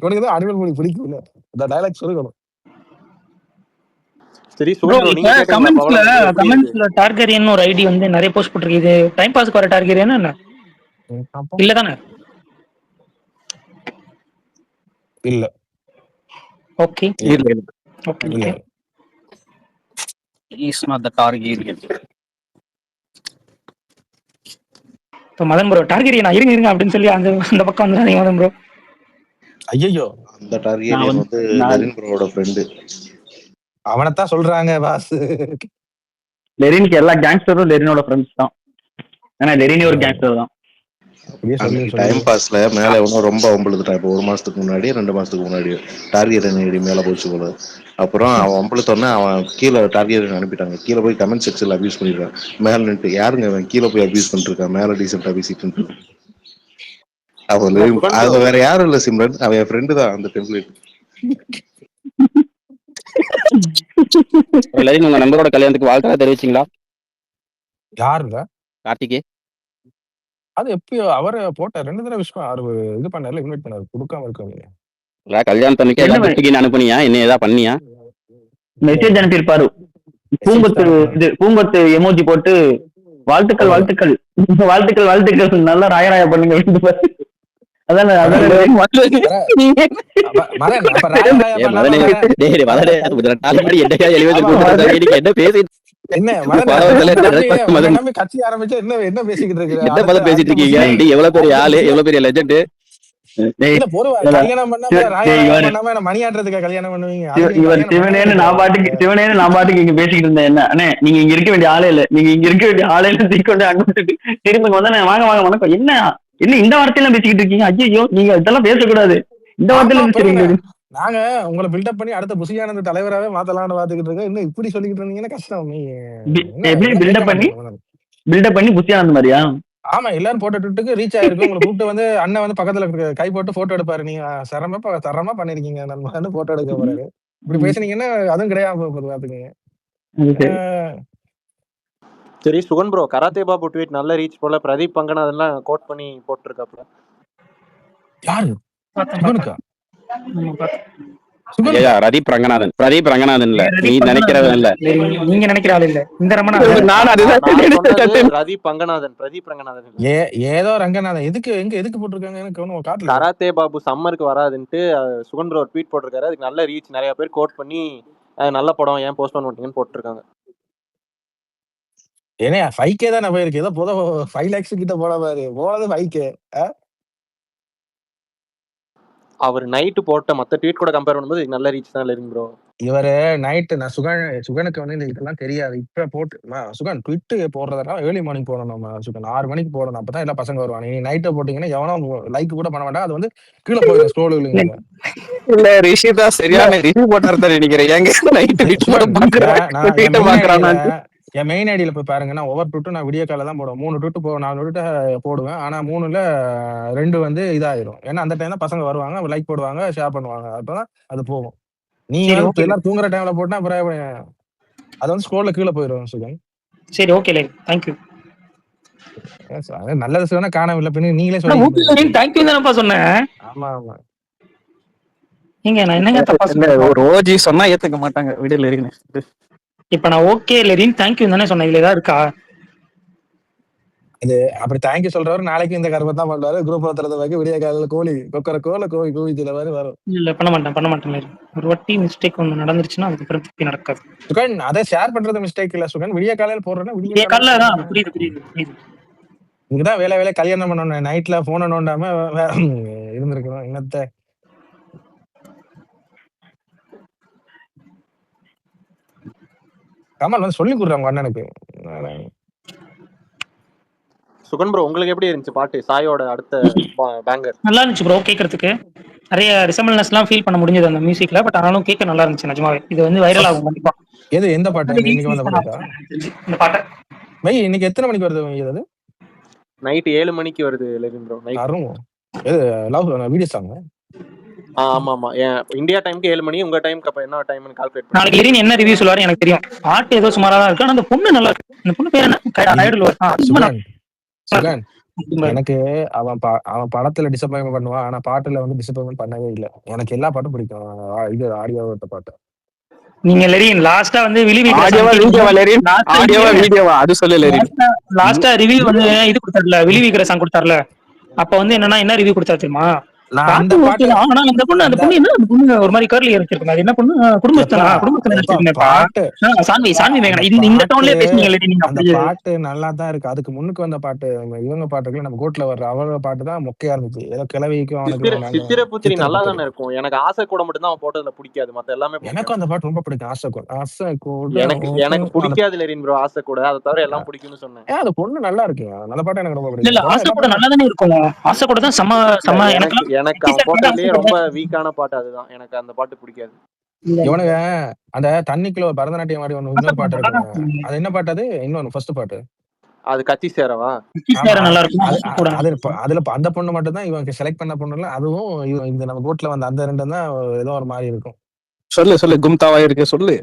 இவனுக்கு தான் அனிமல் மொழி பிடிக்கும்ல, அந்த டைலாக் சொல்லணும். சரி, கமெண்ட்ஸ்ல டார்கெரியன் ஒரு ஐடி வந்து நிறைய போஸ்ட் போட்டுருக்கு. இது டைம் பாஸ்க்கு வர டார்கெரியன் என்ன இல்ல தானே? இல்ல. ஓகே இல்ல ஓகே இல்ல. Is not the Targaryen. இப்போ மதன் ப்ரோ டார்கெரியன் இருங்க அப்படின்னு சொல்லி அந்த பக்கம் வந்து மதன் ப்ரோ. ஐயோ, அந்த டார்கெரியன் வந்து லெரின் ப்ரோவோட ஃப்ரெண்டு. அவனைத்தான் சொல்றாங்க பாஸ். லெரினுக்கு எல்லா கேங்ஸ்டரும் லெரினோட ஃப்ரெண்ட்ஸ் தான். ஏன்னா லெரினே ஒரு கேங்ஸ்டர் தான். டைம் பாஸ்ல மேல எவனோ ரொம்ப வம்பளுத்துட்டான். இப்போ 1 மாசத்துக்கு முன்னாடி 2 மாசத்துக்கு முன்னாடி டார்கெரியன் ஐடி மேல போச்சு போல. அப்புறம் அவன் வம்பளுத்தோடனே அவன் கீழே டார்கெரியன் அனுப்பிட்டாங்க. கீழே போய் கமெண்ட் செக்ஷன்ல அபியூஸ் பண்ணிருக்கான். மேல நின்று யாருங்க அவன் கீழே போய் அபியூஸ் பண்ணிட்டு இருக்கான், மேல டீசென்டா பேசிட்டு இருக்கான். அவன் அது வேற யாரும் இல்ல சிம்ரன், அவன் என் ஃப்ரெண்டு தான். அந்த டெம்ப்ளேட் லெரின் உங்க நண்பரோட கல்யாணத்துக்கு வாழ்க்கை தெரிவிச்சிங்களா? யாருங்க? கார்த்திகே. அது எப்பயோ அவரை போட்ட 2 தடவை விஷயம் அவரு இது பண்ணாரு, இன்வைட் பண்ணாரு, கொடுக்காம இருக்காங்க. கல்யாணத்தன்னைக்கு ஏதாவது அனுப்புனியா? என்ன ஏதாவது பண்ணியா? மெசேஜ் அனுப்பியிருப்பாரு. பூங்கொத்து எமோஜி போட்டு வாழ்த்துக்கள் வாழ்த்துக்கள் வாழ்த்துக்கள் வாழ்த்துக்கள் நல்லா ராயராய பண்ணுங்க. கட்சி ஆரம்பிச்சா என்ன பேசிக்கிட்டு இருக்கு? பேசிட்டு இருக்கீங்க? எவ்வளவு பெரிய ஆளு, எவ்வளவு பெரிய லெஜெண்ட். கல்யாணம் பண்ணாம மணியாட்டுறதுக்கு கல்யாணம் பண்ணுவீங்க? இவர் சிவனேன்னு நான் பாட்டுக்கு இங்க பேசிக்கிட்டு இருந்தேன். என்ன அண்ணே, நீங்க இங்க இருக்க வேண்டிய ஆளே இல்ல, நீங்க இங்க இருக்க வேண்டிய ஆளே இல்ல, தீக்கொண்டு அங்கிட்டு திரும்ப வந்தா வாங்க வாங்க வணக்கம். என்ன இந்த வார்த்தையெல்லாம் பேசிக்கிட்டு இருக்கீங்க? ஐயோ, நீங்க இதெல்லாம் பேசக்கூடாது, இந்த வார்த்தையில பேசுறீங்க. நாங்க உங்களை பில்டப் பண்ணி அடுத்த புசியானந்த தலைவராகவே மாத்தலாம்னு பாத்துக்கிட்டு இருக்கோம். இன்னும் இப்படி சொல்லிக்கிட்டு இருந்தீங்கன்னா கஷ்டம். எப்படி பில்டப் பண்ணி புசியானந்த மாதிரியா? ஆமா, எல்லாரும் போட்டோட்டுக்கு ரீச் ஆயிருக்கு. உங்களை கூப்பிட்டு வந்து அண்ணன் வந்து பக்கத்துல கை போட்டு போட்டோ எடுப்பாரு. நீங்க தரமா பண்ணிருக்கீங்க, நம்ம போட்டோ எடுக்க போறாரு. இப்படி பேசுனீங்கன்னா அதுவும் கிடையாது பாத்துக்கீங்க. சரி Sugan bro, karate Babu tweet நல்ல ரீச் போல. பிரதீப் பங்கனா அதெல்லாம் கோட் பண்ணி போட்டிருக்காப்ல. யாரு? பிரதீப் ரங்கநாதன் இல்ல, நீ நினைக்கிறது இல்ல, நீங்க நினைக்கிற ஆள் இல்ல. இந்த பிரதீப் ரங்கநாதன் ஏதோ ரங்கநாதன். எதுக்கு போட்டிருக்காங்க எனக்கு ஒன்னும் காட்டல. கராத்தே பாபு சம்மருக்கு வராதுன்ட்டு சுகன் ப்ரோ ட்வீட் போட்டிருக்காரு. அதுக்கு நல்ல ரீச், நிறைய பேர் கோட் பண்ணி நல்ல படம் ஏன் போஸ்ட் பண்ண மாட்டீங்கன்னு போட்டிருக்காங்க. ஏன்னா 5K தானே போயிருக்கு. ஏதோ 5 lakhs கிட்ட போட பாரு, போனது 5K. அவர் நைட்டு போட்ட மத்த ட்வீட் கூட கம்பேர் பண்ணும்போது நல்ல ரீச் தான் லெரின் ப்ரோ. இவரு நைட்டு நான் சுகனுக்கு வந்து இதெல்லாம் தெரியாது. இப்ப போட்டு சுகன் ட்விட் போடுறதா ஏர்லி மார்னிங் போடணும். சுகன் 6 மணிக்கு போடணும். அப்பதான் எல்லா பசங்க வருவாங்க. நீ நைட்டை போட்டீங்கன்னா எவனும் லைக் கூட பண்ண மாட்டான். அது வந்து கீழே போயிடும் ஸ்க்ரோலுங்க. இல்ல ரிஷி தான் சரியான ரிவ்யூ போட்டாரு நினைக்கிறேன். எங்க நைட் என் மெயின் ஐடியில போய் பாருங்க. நான் ஒவ்வொரு ட்விட்டும் நான் வீடியோ கால தான் போடுவேன். 3 ட்விட் 4 ட்விட் போடுவேன். ஆனா 3ல 2 வந்து இதாயிரும். ஏன்னா அந்த டைம் தான் பசங்க வருவாங்க, லைக் போடுவாங்க, ஷேர் பண்ணுவாங்க. அப்பதான் அது போகும். நீங்க எல்லாரும் தூங்குற டைம்ல போட்டா அப்புறம் அது வந்து ஸ்க்ரோல்ல கீழே போயிடும் சுகன். சரி, ஓகே லைக், தேங்க் யூ. நல்லது சொன்னா காணவில்லை, பின்ன நீங்களே சொல்லுங்க. தேங்க் யூ தானப்பா சொன்னேன். ஆமா ஆமா, நீங்க நான் என்னங்க தப்பா சொன்னேன்? ஒரு ஓஜி சொன்னா ஏத்துக்க மாட்டாங்க வீடியோல இருக்கு. இப்ப நான் ஓகே லெரின் தேங்க் யூ தானே சொன்னேன். இதுல ஏதாவது இருக்கா? இது அப்படி தேங்க்யூ சொல்றவர் நாளைக்கு இந்த கருமை தான் பண்ணுவாரு. குரூப் ஒருத்தரது விடிய காலையில கோழி கொக்கர கோல கோழி கூவிச்சில மாதிரி வரும். இல்ல பண்ண மாட்டேன் லேரி. ஒரு வாட்டி மிஸ்டேக் ஒண்ணு நடந்துருச்சுன்னா அதுக்கப்புறம் திருப்பி நடக்காது. சுகன் அதை ஷேர் பண்றது மிஸ்டேக் இல்ல சுகன். விடிய காலையில போடுறேன்னா விடிய காலைல தான். புரியுது. இதுதான் வேலை கல்யாணம் பண்ணணும். நைட்ல போன நோண்டாம இருந்திருக்கணும். என்னத்த கமல் வந்து சொல்லி கொடுறாங்க அண்ணனுக்கு. சுகன் ப்ரோ உங்களுக்கு எப்படி இருந்துச்சு பாட்டு சாயோட அடுத்த பேங்கர்? நல்லா இருந்துச்சு ப்ரோ கேட்கறதுக்கு. நிறைய ரிசம்பிள்னஸ்லாம் ஃபீல் பண்ண முடிஞ்சது அந்த மியூசிக்ல. பட் ஆனாலும் கேட்க நல்லா இருந்துச்சு நிஜமாவே. இது வந்து வைரல் ஆகும் கண்டிப்பா. எது எந்த பாட்டு இன்னைக்கு வந்த பாட்டா? இந்த பாட்டு வை இன்னைக்கு எத்தனை மணிக்கு வருது? அது நைட் 7 மணிக்கு வருது லெவின் ப்ரோ. நைட் அரும் எது லவ் வீடியோ சாங்? ஆமா இந்தியா டைம்க்கு 7 மணி. உங்க டைம்க்கு அப்ப என்ன டைம்னு கால்குலேட் நாளைக்கு லெரின் என்ன ரிவ்யூ சொல்லுவாரு எனக்கு தெரியும். பாட்டு ஏதோ சுமாரா தான் இருக்கு. ஆனா அந்த பொண்ணு நல்லா இருக்கு. அந்த பொண்ணு பேர் என்ன? சுகன் எனக்கு அவன் படத்துல டிசப்பாயின்மெண்ட் பண்ணுவான். ஆனா பாட்டுல வந்து டிசப்பாயின்மெண்ட் பண்ணவே இல்லை. எனக்கு எல்லா பாட்டும் பிடிக்கும். இது ஆடியோ பாட்டு. நீங்க லெரின் லாஸ்டா வந்து லாஸ்டா ரிவ்யூ வந்து இது கொடுத்தாருல, விழிவிக்கிற சாங் கொடுத்தாருல. அப்ப வந்து என்ன ரிவ்யூ கொடுத்தாரு தெரியுமா? அந்த பாட்டு ஆனா அந்த பொண்ணு ஒரு மாதிரி கர்லி இருக்கு. அது என்ன பொண்ணு? குடும்பத்துல சான்வி மேகனா. இந்த டோன்லயே பேசுனீங்க நீங்க. அந்த பாட்டு நல்லா தான் இருக்கு. அதுக்கு முன்னுக்கு வந்த பாட்டு இவங்க பாட்டுக்குள்ள நம்ம கோட்ல வர்ற அவரோட பாட்டு தான் மொக்கையா இருந்துச்சு. ஏதோ கிளவிக்கும் அவனுக்கு சித்திரபுத்திரி நல்லா தானே இருக்கும். எனக்கு ஆசை கூட மட்டும் தான் அவன் போட்டதுல பிடிக்காது. மத்த எல்லாமே எனக்கும் அந்த பாட்டு ரொம்ப பிடிக்கும். ஆசை கூட எனக்கு பிடிக்காது லெரின் ப்ரோ. ஆசை கூட அதை தவிர எல்லாம் பிடிக்கும்னு சொன்னேன். அந்த பொண்ணு நல்லா இருக்கு. நல்ல பாட்டு எனக்கு ரொம்ப பிடிக்கும். இல்ல ஆசை கூட நல்லா தானே இருக்கும். ஆசை கூட தான் செம எனக்கு அவன் போட்டதுலயே ரொம்ப வீக்கான பாட்டு அதுதான். எனக்கு அந்த பாட்டு பிடிக்காது. இவனுங்க அந்த தண்ணிக்குள்ள பரதநாட்டியம் ஆடி இன்னொரு பாட்டு இருக்கு. அது என்ன பாட்டு? அது இன்னொன்னு ஃபர்ஸ்ட் பாட்டு. அது கத்தி சேரவா? நல்லா இருக்கும். அதுல அந்த பொண்ணு மட்டும் தான் இவங்க செலக்ட் பண்ண பொண்ணுல. அதுவும் இந்த நம்ம கோட்ல வந்த அந்த ரெண்டும் தான் ஏதோ ஒரு மாதிரி இருக்கும். சொல்லு கும்தாவா இருக்கு. சொல்லு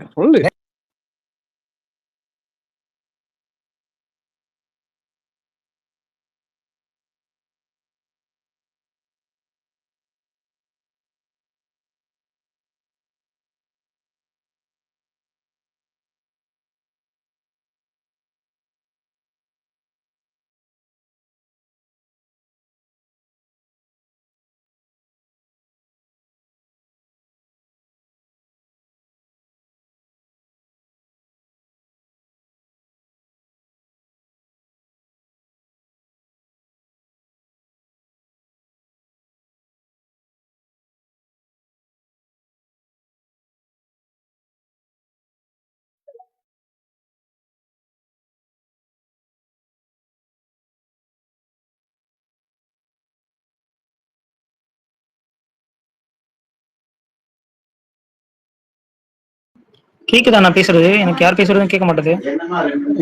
கேக்குதா நான் பேசுறது? எனக்கு யார் பேசுறதுன்னு கேட்க மாட்டேது.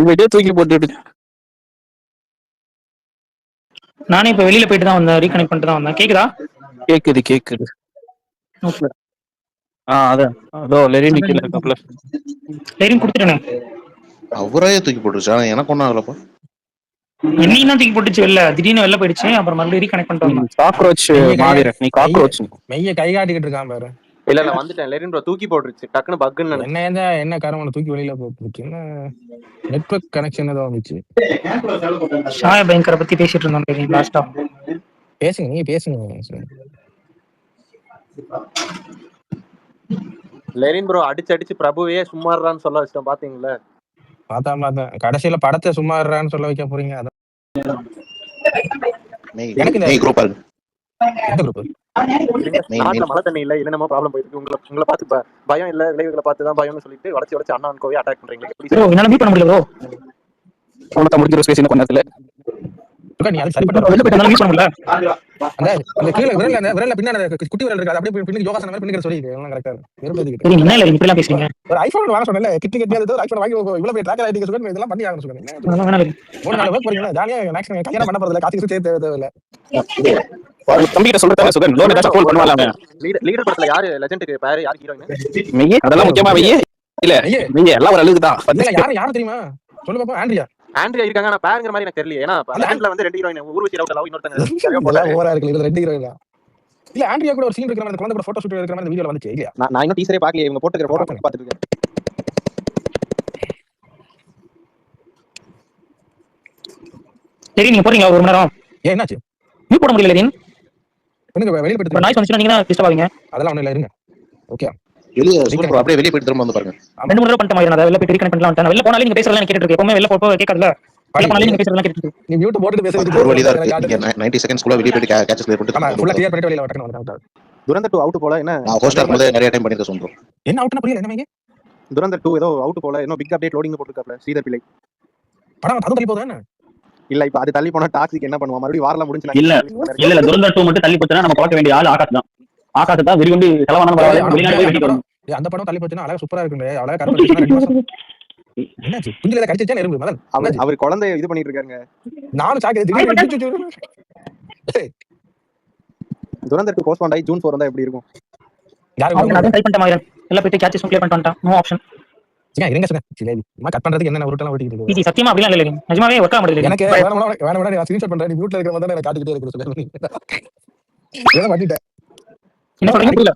வீடியோ தூக்கி போட்டுட்டு நானே இப்ப வெளியில போயிட்டு தான் வந்தேன். ரீகனெக்ட் பண்ணிட்டு தான் வந்தேன். கேக்குதா? கேக்குது. அதான் அதோ லெரின் நிக்கல இருக்காப்ல. லெரின் கொடுத்துட்டேன். அவரே தூக்கி போட்டுருச்சு. ஆனா எனக்கு ஒன்றும் ஆகலப்பா. என்னையும் தான் தூக்கி போட்டுச்சு வெளில. திடீர்னு வெளில போயிடுச்சு. அப்புறம் மறுபடியும் ரீகனெக்ட் பண்ணிட்டு வந்தேன். காக்ரோச் மாதிரி நீ காக்ரோச் மெய்ய கை காட்டிக்கிட்டு இருக்கான் பாரு. இல்ல வந்துட்டேன். லெரின் ப்ரோ தூக்கி போட்டுருச்சு. டக்குன்னு பக்குன்னு என்ன காரணம் தூக்கி வெளியில போட்டுருச்சு? நெட்வொர்க் கனெக்ஷன் ஏதோ வந்துச்சு. ஷாய பயங்கர பத்தி பேசிட்டு இருந்தோம் லாஸ்டா. நீங்க பேசுங்க. லெரின் ப்ரோ அடிச்சு பிரபுவே சும்மாறான்னு சொல்ல வச்சிட்டோம். பாத்தீங்களா? பார்த்தேன். கடைசியில படத்தை சும்மாறான்னு சொல்ல வைக்க போறீங்க. அதான் எனக்கு இந்த குரூப் பாருங்க. எந்த குரூப்? நாட்டுல மழை தண்ணி இல்ல, என்னென்னமோ ப்ராப்ளம் போயிருக்கு. உங்களை பார்த்து பயம் இல்ல, விளைவுகளை பார்த்து தான் பயம்னு சொல்லிட்டு உடச்சு அண்ணா கோவை அட்டாக் பண்றீங்க. என்னால மீட் பண்ண முடியல ப்ரோ. முடிக்கிற ஸ்பேஸ் இன்னும் கொஞ்ச நேரத்துல நீ அது சரி பண்ண மீட் பண்ண முடியல. அந்த கீழ விரல்ல பின்னாடி குட்டி விரல் இருக்கு. அது அப்படியே பின்னுக்கு யோகாசனம் மாதிரி பின்னுக்கு சொல்லி எல்லாம் கரெக்ட்டா இருக்கு. சரி என்ன இல்ல இப்படி எல்லாம் பேசுறீங்க. ஒரு ஐபோன் வாங்க சொன்னேன்ல. கிட்டி அது ஐபோன் வாங்கி இவ்வளவு பெரிய ட்ராக்கர் ஐடி சொல்லுங்க. இதெல்லாம் பண்ணி ஆகணும் சொல்லுங்க. ஒரு நாள் வர்க் போறீங்களா? ஜாலியா மேக்ஸிமம் கல்யாணம் பண்ண போறதுல காசு தேவையில்ல. தம்பி கிட்ட சொல்றதா சுகன் லோன் ஏதாச்சும் கால் பண்ணுவாங்க. லீடர் படத்துல யாரு லெஜெண்டுக்கு பேரு, யார் ஹீரோயின்? மெய்யே அதெல்லாம் முக்கியமா மெய்யே இல்ல மெய்யே எல்லாம் ஒரு அளவுக்கு தான். இல்ல யாரு தெரியுமா? சொல்லு பாப்போம். ஆண்ட்ரியா இருக்காங்க. ஆனா பேருங்கிற மாதிரி எனக்கு தெரியல. ஏன்னா லெஜெண்ட்ல வந்து ரெண்டு ஹீரோயின் ஊர்வசி ரவுட் லவ் இன்னொருத்தங்க ஓவரா இருக்கு. இதுல ரெண்டு ஹீரோயின் தான். இல்ல ஆண்ட்ரியா கூட ஒரு சீன் இருக்கிற மாதிரி, குழந்தை கூட போட்டோ ஷூட் எடுக்கிற மாதிரி வீடியோல வந்துச்சு இல்லையா? நான் இன்னும் டீசரே பார்க்கல. இவங்க போட்டுக்கிற போட்டோ பார்த்துட்டு இருக்கேன். சரி நீங்க போறீங்களா ஒரு மணி நேரம்? ஏன் என்னாச்சு? மியூட் போட முடியல லெரின். வெளியில போயிட்டு ஒரு நாய்ஸ் வந்துச்சுன்னா நீங்க தான் டிஸ்டர்ப் ஆவீங்க. அதெல்லாம் ஒண்ணும் இல்ல, இருங்க. ஓகே, வெளியே சுகன் ப்ரோ அப்படியே வெளியே போயிட்டு திரும்ப வந்து பாருங்க. 2 3 தடவை பண்ணிட்ட மாதிரி நான் வெளில போய் ரீகனெக்ட் பண்ணலாம் வந்துட்டேன். வெளில போனாலே நீங்க பேசுறதெல்லாம் எனக்கு கேட்டுட்டு இருக்கு. எப்பவுமே வெளில போறப்போ கேட்காதுல. வெளில போனாலே நீங்க பேசுறதெல்லாம் கேட்டுட்டு இருக்கு. நீ மியூட் போட்டுட்டு பேசுறது ஒரு வழி தான் இருக்கு. நீங்க 90 செகண்ட்ஸ்க்குள்ள வெளியே போயிட்டு கேட்சஸ் ப்ளே பண்ணிட்டு ஆமா, திரும்ப ஃபுல்லா வந்து கிளியர் பண்ணிட்டு வெளியில டக்குனு வந்துட்டேன். துரந்தர் 2 அவுட் போல என்ன நான் ஹோஸ்டா இருக்கும்போது நிறைய டைம் பண்ணிருக்க சொல்றோம். என்ன அவுட்னா புரியல, என்ன வைங்க? துரந்தர் 2 ஏதோ அவுட் போல இன்னும் பிக் அப்டேட் லோடிங் போட்டுருக்காப்ல ஸ்ரீதர் பிள்ளை. படம் அதுவும் தள்ளி போகுதா என்ன? இல்ல இப்ப அது தள்ளி போனா டாக்ஸிக் என்ன பண்ணுவான், மறுபடியும் வாரலாம் முடிஞ்சு இல்ல துரந்தர் 2 மட்டும் தள்ளி போச்சுன்னா நம்ம பார்க்க வேண்டிய ஆள் ஆகாஷ் தான். ஆகாஷ் தான் விரும்பி செலவான வெளிநாடு போய் வெட்டிட்டு வரணும். அந்த படம் தள்ளி போச்சுன்னா அழகா சூப்பரா இருக்குங்க. அழகா கரெக்ட் 2 மாசம். என்னாச்சு? குஞ்சில கடிச்சிச்சா எறும்பு மதன்? அவர் குழந்தை இது பண்ணிட்டு இருக்காங்க. நானும் சாக்கே திடீர்னு துரந்தர் 2 போஸ்ட்போன் ஆகி ஜூன் 4 வந்தா எப்படி இருக்கும்? யாருக்கு நான் ட்ரை பண்ணிட்ட மாதிரி எல்லாம் போயிட்டு கேட்சஸ் ப்ளே பண்ணிட்டு வந்துட்டேன். No option. இருங்க சார். சரி அம்மா கட் பண்றதுக்கு என்ன உருட்டலாம் ஓட்டிட்டு இருக்கு. பிசி சத்தியமா அப்படிலாம் இல்ல லெரின். நிஜமாவே ஒர்க் ஆக முடியல. எனக்கு வேணாம் நான் ஸ்கிரீன்ஷாட் பண்றேன். நீ மியூட்ல இருக்கிற மாதிரி நான் காட்டிக்கிட்டே இருக்கு சொல்லு. ஏதோ பண்ணிட்டேன். என்ன சொல்றீங்க புரியல.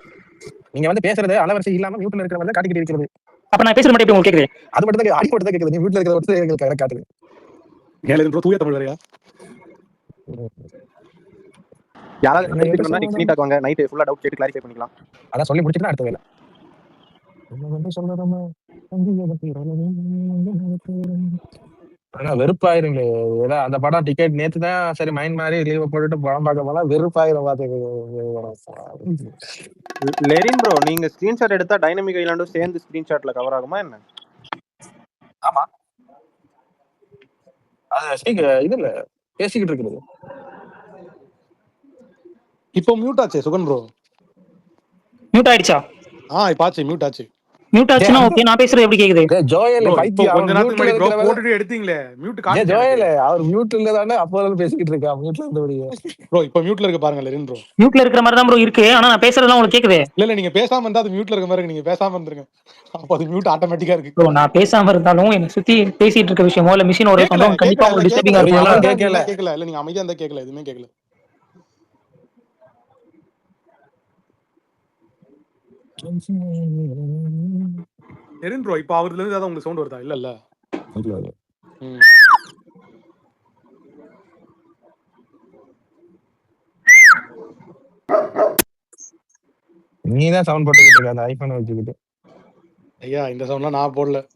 நீங்க வந்து பேசுறது அலவரிசை இல்லாம மியூட்ல இருக்கிற மாதிரி காட்டிக்கிட்டே இருக்கிறது. அப்ப நான் பேசுற மட்டும் எப்படி உங்களுக்கு கேக்குது? அது மட்டும் தான் ஆடி போட்டு தான் கேக்குது. நீ மியூட்ல இருக்கிறத வச்சு எங்களுக்கு கரெக்ட் காட்டுது. ஏல ப்ரோ தூய தமிழ் வரையா? யாராவது கேட்கணும்னா நெக்ஸ்ட் மீட் ஆக்குவாங்க. நைட் ஃபுல்லா டவுட் கேட்டு கிளாரிஃபை பண்ணிக்கலாம். அத சொல்லி முடிச்சிட்டா அடுத்த வேலை. என்ன சொல்றோமா? ஆனா வெறுப்பாயிருங்க. ஏதா அந்த படம் டிக்கெட் நேத்து தான் சரி மைண்ட் மாதிரி லீவ் போட்டுட்டு படம் பார்க்க போனா வெறுப்பாயிரும் பாத்துக்க. லெரின் ப்ரோ நீங்க ஸ்கிரீன்ஷாட் எடுத்தா டைனமிக் ஐலாண்டும் சேர்ந்து ஸ்கிரீன்ஷாட்ல கவர் ஆகுமா என்ன? ஆமா. அது இதுல பேசிக்கிட்டு இருக்குது. இப்போ மியூட் ஆச்சு சுகன் ப்ரோ. மியூட் ஆயிடுச்சா? இப்ப ஆச்சு, மியூட் ஆச்சு. மியூட் ஆச்சுனா ஓகே. நான் பேசுறது எப்படி கேக்குது? ஜோயல் பைத்தியம் கொஞ்ச நேரத்துக்கு முன்னாடி ப்ரோ போட்டுட்டு எடுத்தீங்களே மியூட் காணல. ஜோயல் அவர் மியூட்ல தானே அப்போல பேசிக்கிட்டு இருக்கா. மியூட்ல இருந்தபடியே ப்ரோ இப்போ மியூட்ல இருக்க பாருங்க லெரின் ப்ரோ. மியூட்ல இருக்கிற மாதிரி தான் ப்ரோ இருக்கு. ஆனா நான் பேசுறதெல்லாம் உங்களுக்கு கேக்குது. இல்ல நீங்க பேசாம இருந்தா அது மியூட்ல இருக்க மாதிரி இருக்கு. நீங்க பேசாம இருந்துருங்க. அப்ப அது மியூட் ஆட்டோமேட்டிக்கா இருக்கு. ப்ரோ நான் பேசாம இருந்தாலும் என்ன சுத்தி பேசிட்டு இருக்க விஷயமோ இல்ல மிஷின் ஒரே சொந்தம் கண்டிப்பா உங்களுக்கு டிஸ்டர்பிங்கா இருக்கும். கேக்கல. இல்ல நீங்க அமைதியா இருந்தா கேக்கல. எதுமே கேக்கல. லெரின் ப்ரோ இப்போ அவர்ல இருந்து உங்களுக்கு சவுண்ட் வருதா? இல்ல இல்ல. நீதான் சவுண்ட் போட்டுக்கிட்டு இருக்க அந்த ஐபோன் வச்சுக்கிட்டு. ஐயா இந்த சவுண்ட்லாம் நான் போடல.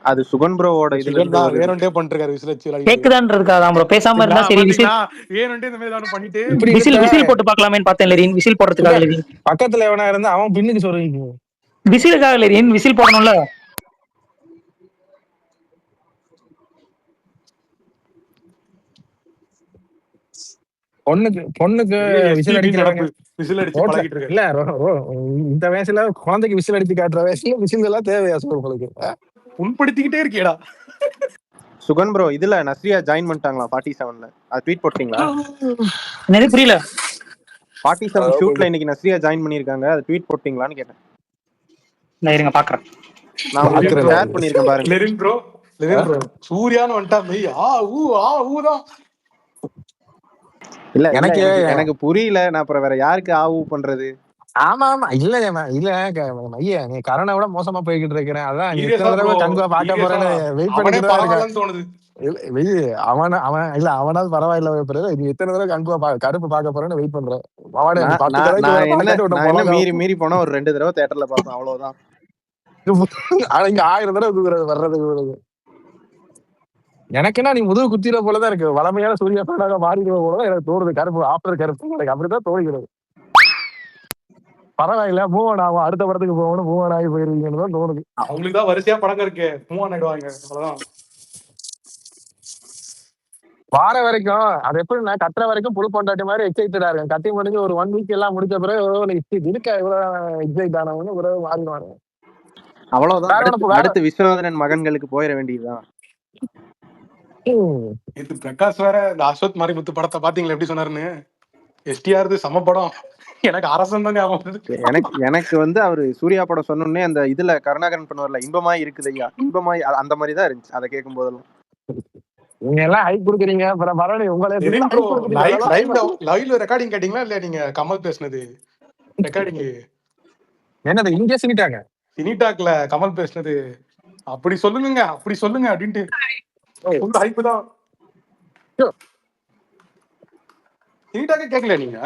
அது சுகன் ப்ரோவோட இதுல இருந்து வேறொண்டே பண்ணிட்டு விசில் வச்சு கேக்குதான்றதுக்காக தான் ப்ரோ பேசாம இருந்தா சரி. விசில் வேறொண்டே இந்த மாதிரி தான் பண்ணிட்டு விசில் போட்டு பார்க்கலாமேன்னு பார்த்தேன் லெரின். விசில் போடுறதுக்காக லெரின் பக்கத்துல எவனா இருந்தா அவன் பின்னுக்கு சொல்றீங்க. விசிலுக்காக லெரின் விசில் போடணும்ல. பொண்ணுக்கு விசில் அடிச்சு பழகிட்டு இருக்கு. இல்ல இந்த வயசுல குழந்தைக்கு விசில் அடிச்சு காட்டுற வயசுல விசில் எல்லாம் தேவையா சார் உங்களுக்கு? உண்படுத்திக்கிட்டே இருக்கேடா. சுகன் ப்ரோ இதுல நஸ்ரியா ஜாயின் பண்ணிட்டாங்களா 47ல? அது ட்வீட் போட்டீங்களா? எனக்கு புரியல. 47 ஷூட்ல இன்னைக்கு நஸ்ரியா ஜாயின் பண்ணிருக்காங்க. அது ட்வீட் போட்டீங்களான்னு கேட்டேன். நான் இருங்க பாக்குறேன். நான் உங்களுக்கு ஷேர் பண்ணிருக்கேன் பாருங்க. லெரின் ப்ரோ சூர்யான்னு வந்துட்டா மெய் தான். இல்ல எனக்கு புரியல. நான் அப்புறம் வேற யாருக்கு ஆவு பண்றது? ஆமா இல்ல ஐயா நீ கரோனா விட மோசமா போய்கிட்டு இருக்கிறேன். அதான் கண்கா பாக்க போறேன்னு வெயிட் பண்ணிட்டு தோணுது. அவன் இல்ல அவனாவது பரவாயில்ல. நீ எத்தனை தடவை கண்கா கருப்பு பாக்க போறேன்னு வெயிட் பண்றேன். மீறி போனா ஒரு 2 தடவை தியேட்டர்ல பாப்பேன் அவ்வளவுதான். ஆனா இங்க 1000 தடவை வர்றது எனக்கு என்ன நீ முதுகு குத்திர போலதான் இருக்கு. வளமையான சூரிய பேனாக மாறிடுவ போலதான் எனக்கு தோணுது. கருப்பு ஆஃப்டர் கருப்பு எனக்கு அப்படிதான் தோணுகிறது. பரவாயில்ல மூவன் ஆகும். அடுத்த படத்துக்கு போகணும் மூவன் ஆகி போயிருவீங்கன்னு தான் தோணுது. அவங்களுக்கு தான் வரிசையா படம் இருக்கு. மூவ் ஆயிடுவாங்க அவ்வளவுதான். வார வரைக்கும் அது எப்படி நான் கட்டுற வரைக்கும் புல் பொண்டாட்டி மாதிரி எக்ஸைட்டடா இருக்கேன். கட்டி முடிஞ்சு ஒரு 1 வீக் எல்லாம் முடிச்ச பிறகு இதுக்கு இவ்வளவு எக்ஸைட் ஆனவங்க பிறகு மாறிடுவாங்க. அவ்வளவுதான். அடுத்து விஸ்வநாதன் மகன்களுக்கு போயிட வேண்டியதுதான். இது பிரகாஷ் வேற இந்த அஸ்வத் மாரிமுத்து படத்தை பாத்தீங்களா எப்படி சொன்னாருன்னு? எஸ்டிஆர் சம படம். எனக்கு அரசன் தான் ஞாபகம். எனக்கு வந்து அவரு சூர்யா படம் சொன்னோடனே அந்த இதுல கருணாகரன் பண்ணுவார்ல இன்பமாய் இருக்குது ஐயா இன்பமாய் அந்த மாதிரி தான் இருந்துச்சு. அதை கேட்கும் போதெல்லாம் நீங்க எல்லாம் ஹைப் கொடுக்குறீங்க. லைவ்ல ரெக்கார்டிங் கேட்டீங்களா இல்ல? நீங்க கமல் பேசுனது ரெக்கார்டிங் என்னது இங்கே சினிட்டாங்க சினிடாக்ல கமல் பேசுனது அப்படி சொல்லுங்க அப்படின்ட்டு ஃபுல் ஹைப் தான். நீட்டாக கேட்கல நீங்க.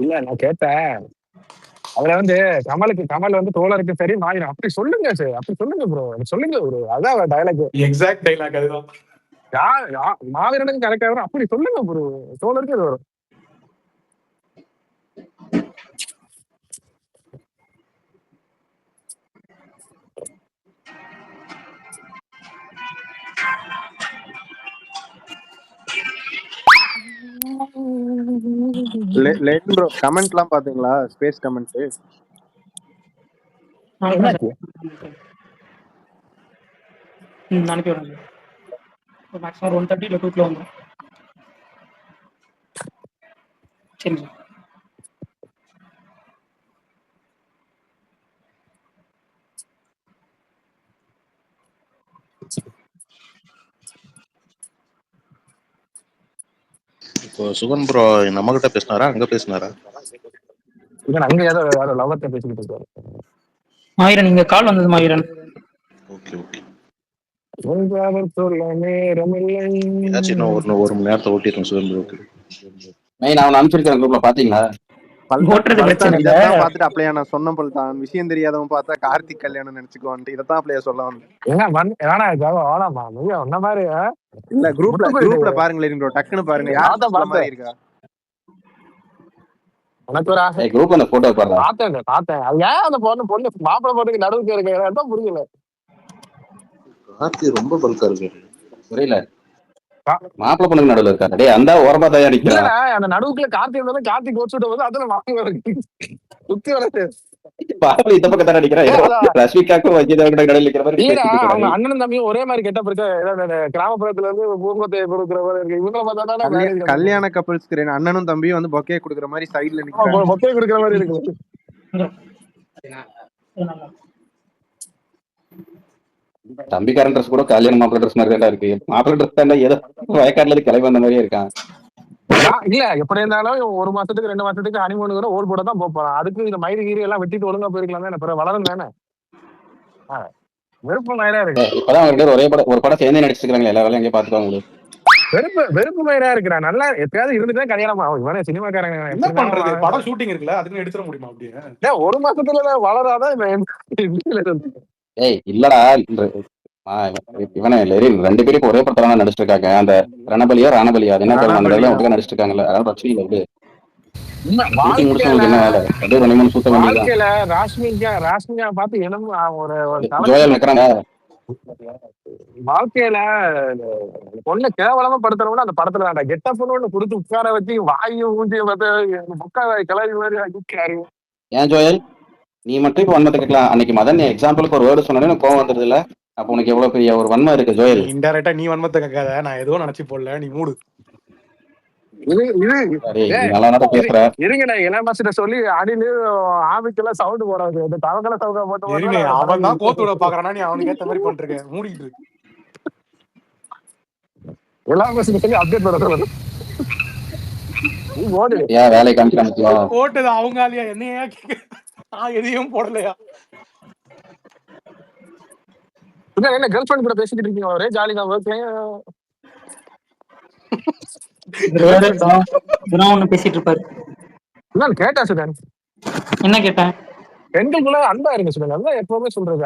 இல்ல நான் கேட்டேன். அதுல வந்து கமல் வந்து தோழருக்கு சரி மாயிரம் அப்படி சொல்லுங்க சார், அப்படி சொல்லுங்க ப்ரோ, சொல்லுங்க ப்ரோ, அதான் டைலாக். எக்ஸாக்ட் டைலாக் அதுதான். மாவீரனுக்கு கரெக்டா வரும், அப்படி சொல்லுங்க ப்ரோ, தோழருக்கு அது வரும். லெனின் ப்ரோ கமெண்ட்லாம் பாத்தீங்களா? ஸ்பேஸ் கமெண்ட் அனுப்பி விடுங்க. மேக்ஸிமம் 1:30 இல்லை 2 வந்துடும். சரி சார். இப்போ சுகன் ப்ரோ நம்ம கிட்ட பேசினாரா அங்க பேசினாரா? அங்க ஏதோ லவர்ட்ட பேசிக்கிட்டு இருக்காரு. மாவீரன் நீங்க கால் வந்தது மாவீரன். Okay okay. ஏதாச்சும் இன்னும் ஒரு மணி நேரத்தை ஓட்டிடும் சுகன் ப்ரோக்கு. நான் அனுப்பிச்சிருக்கேன் குரூப்ல பாத்தீங்களா? இதான் பாத்துட்டு அப்படியே நான் சொன்ன பல்தான் விஷயம் தெரியாதவன் பார்த்தா கார்த்திக் கல்யாணம் நினைச்சுக்குவான்ட்டு இதைத்தான் அப்படியே சொல்ல வந்தேன். இல்ல குரூப்ல பாருங்களேன் ப்ரோ, டக்குன்னு பாருங்க யார் மாதிரி இருக்கா. எனக்கு ஒரு ஆசை குரூப் அந்த போட்டோ பாருங்க. பார்த்தேன் அது ஏன் அந்த பொண்ணு மாப்பிள்ளை பொண்ணுக்கு நடுவுக்கு இருக்க புரியல. கார்த்தி ரொம்ப பல்கா இருக்கு. புரியல மாப்பிள்ளை பொண்ணுக்கு நடுவில் இருக்காரு. டேய் அந்த ஓரமா தயாரிக்கிறா. அந்த நடுவுக்குள்ள கார்த்திக் இருந்தாலும் கார்த்திக் கோச்சுட்டு போது அதுல மாப்பிள்ளை சுத்தி வரது இந்த பக்கம் தான் அடிக்கிறா. ரஷ்மிகாக்கும் வஜிதாவுக்கு நடுவில் இருக்கிற மாதிரி அவங்க அண்ணனும் தம்பியும் ஒரே மாதிரி கெட்ட பிடிச்ச கிராமப்புறத்துல இருந்து பூங்கொத்தையை கொடுக்குற மாதிரி இருக்கு. இவங்களை பார்த்தா கல்யாண கப்பல்ஸ்க்கு அண்ணனும் தம்பியும் வந்து பொக்கே கொடுக்குற மாதிரி சைடுல நிக்கிறாங்க. பொக்கே கொடுக்குற மாதிரி இருக்கு. தம்பிக்காரன் ட்ரெஸ் கூட கல்யாண மாப்பிள்ளை ட்ரெஸ் மாதிரி தான் இருக்கு. மாப்பிள்ளை ட்ரெஸ் தான் ஏதோ வயக்காட்டுல இருந்து கிளம்பி வந்த மாதிரியே இருக்கான். இல்ல எப்படி இருந்தாலும் 1 மாசத்துக்கு 2 மாசத்துக்கு ஹனிமூன் கூட ஓல் போட தான் போறான். அதுக்கு இந்த மயிறு கீரி எல்லாம் வெட்டிட்டு ஒழுங்கா போயிருக்கலாம் தானே, வளரும் தானே. வெறுப்பு மயிரா இருக்கு. இப்பதான் ஒரே படம் ஒரு படம் சேர்ந்து நடிச்சிருக்காங்க. எல்லா வேலையும் எங்கே பாத்துக்கோங்க. வெறுப்பு மயிரா இருக்கிறான். நல்லா எப்பயாவது இருந்துட்டு கல்யாணம் ஆகும். இவனே சினிமாக்காரங்க என்ன பண்றது, படம் ஷூட்டிங் இருக்குல்ல அதுக்கு எடுத்துட முடியுமா? அப்படியே 1 மாசத்துல வளராதான். இல்லடா இவனே லெரின் 2 பேரும் ஒரே படத்துல நடிச்சிட்டு இருக்காங்க. அந்த ரணபலியா ராணபலியா அது என்ன ஒட்டுக்கா நடிச்சிட்டு இருக்காங்கல்ல, அதாவது பிரச்சனை இல்லை. வாழ்க்கையில ராஷ்மிகா பார்த்து வாழ்க்கையில பொண்ணு கேவலமா படுத்துறவங்க அந்த படத்துல வேண்டாம். கெட்ட பொண்ணு கொடுத்து உட்கார வச்சு வாயு ஊஞ்சிய பார்த்து கிளறி மாதிரி. ஏன் ஜோயல் நீ மட்டும் இப்ப வன்மத்தை கேட்கலாம். அன்னைக்கு மதன் எக்ஸாம்பிளுக்கு ஒரு வேர்டு சொன்னே கோவம் வந்துருது இல்ல. அப்ப உனக்கு எவ்வளவு பெரிய ஒரு வன்மம் இருக்கு ஜோயல். இன்டைரக்டா நீ வன்மத்தை கேட்காத, நான் ஏதோ நினைச்சு போடல, நீ மூடு. இருங்க இளமாசிட்ட சொல்லி அடியில ஆமிக்கெல்லாம் சவுண்ட் போடாது. இந்த தவக்கல சவுண்டா போட்டு அவன் தான் கோத்து விட பாக்குறானா, நீ அவனுக்கு ஏத்த மாதிரி பண்ணிருக்க. மூடிட்டு இளமாசிட்ட சொல்லி அப்டேட் பண்ண வேலை காமிச்சு போட்டது அவங்க ஆலியா என்னையா நான் எதையும் போடலையா. என்ன கேர்ள் ஃபிரெண்ட் கூட பேசிக்கிட்டு இருக்கீங்க ஒரே ஜாலியா ஒண்ணு பேசிட்டு இருப்பாரு. கேட்டா சுகன் என்ன கேட்டேன்? பெண்களுக்குள்ள அன்பா இருங்க சுகன். அதான் எப்பவுமே சொல்றது.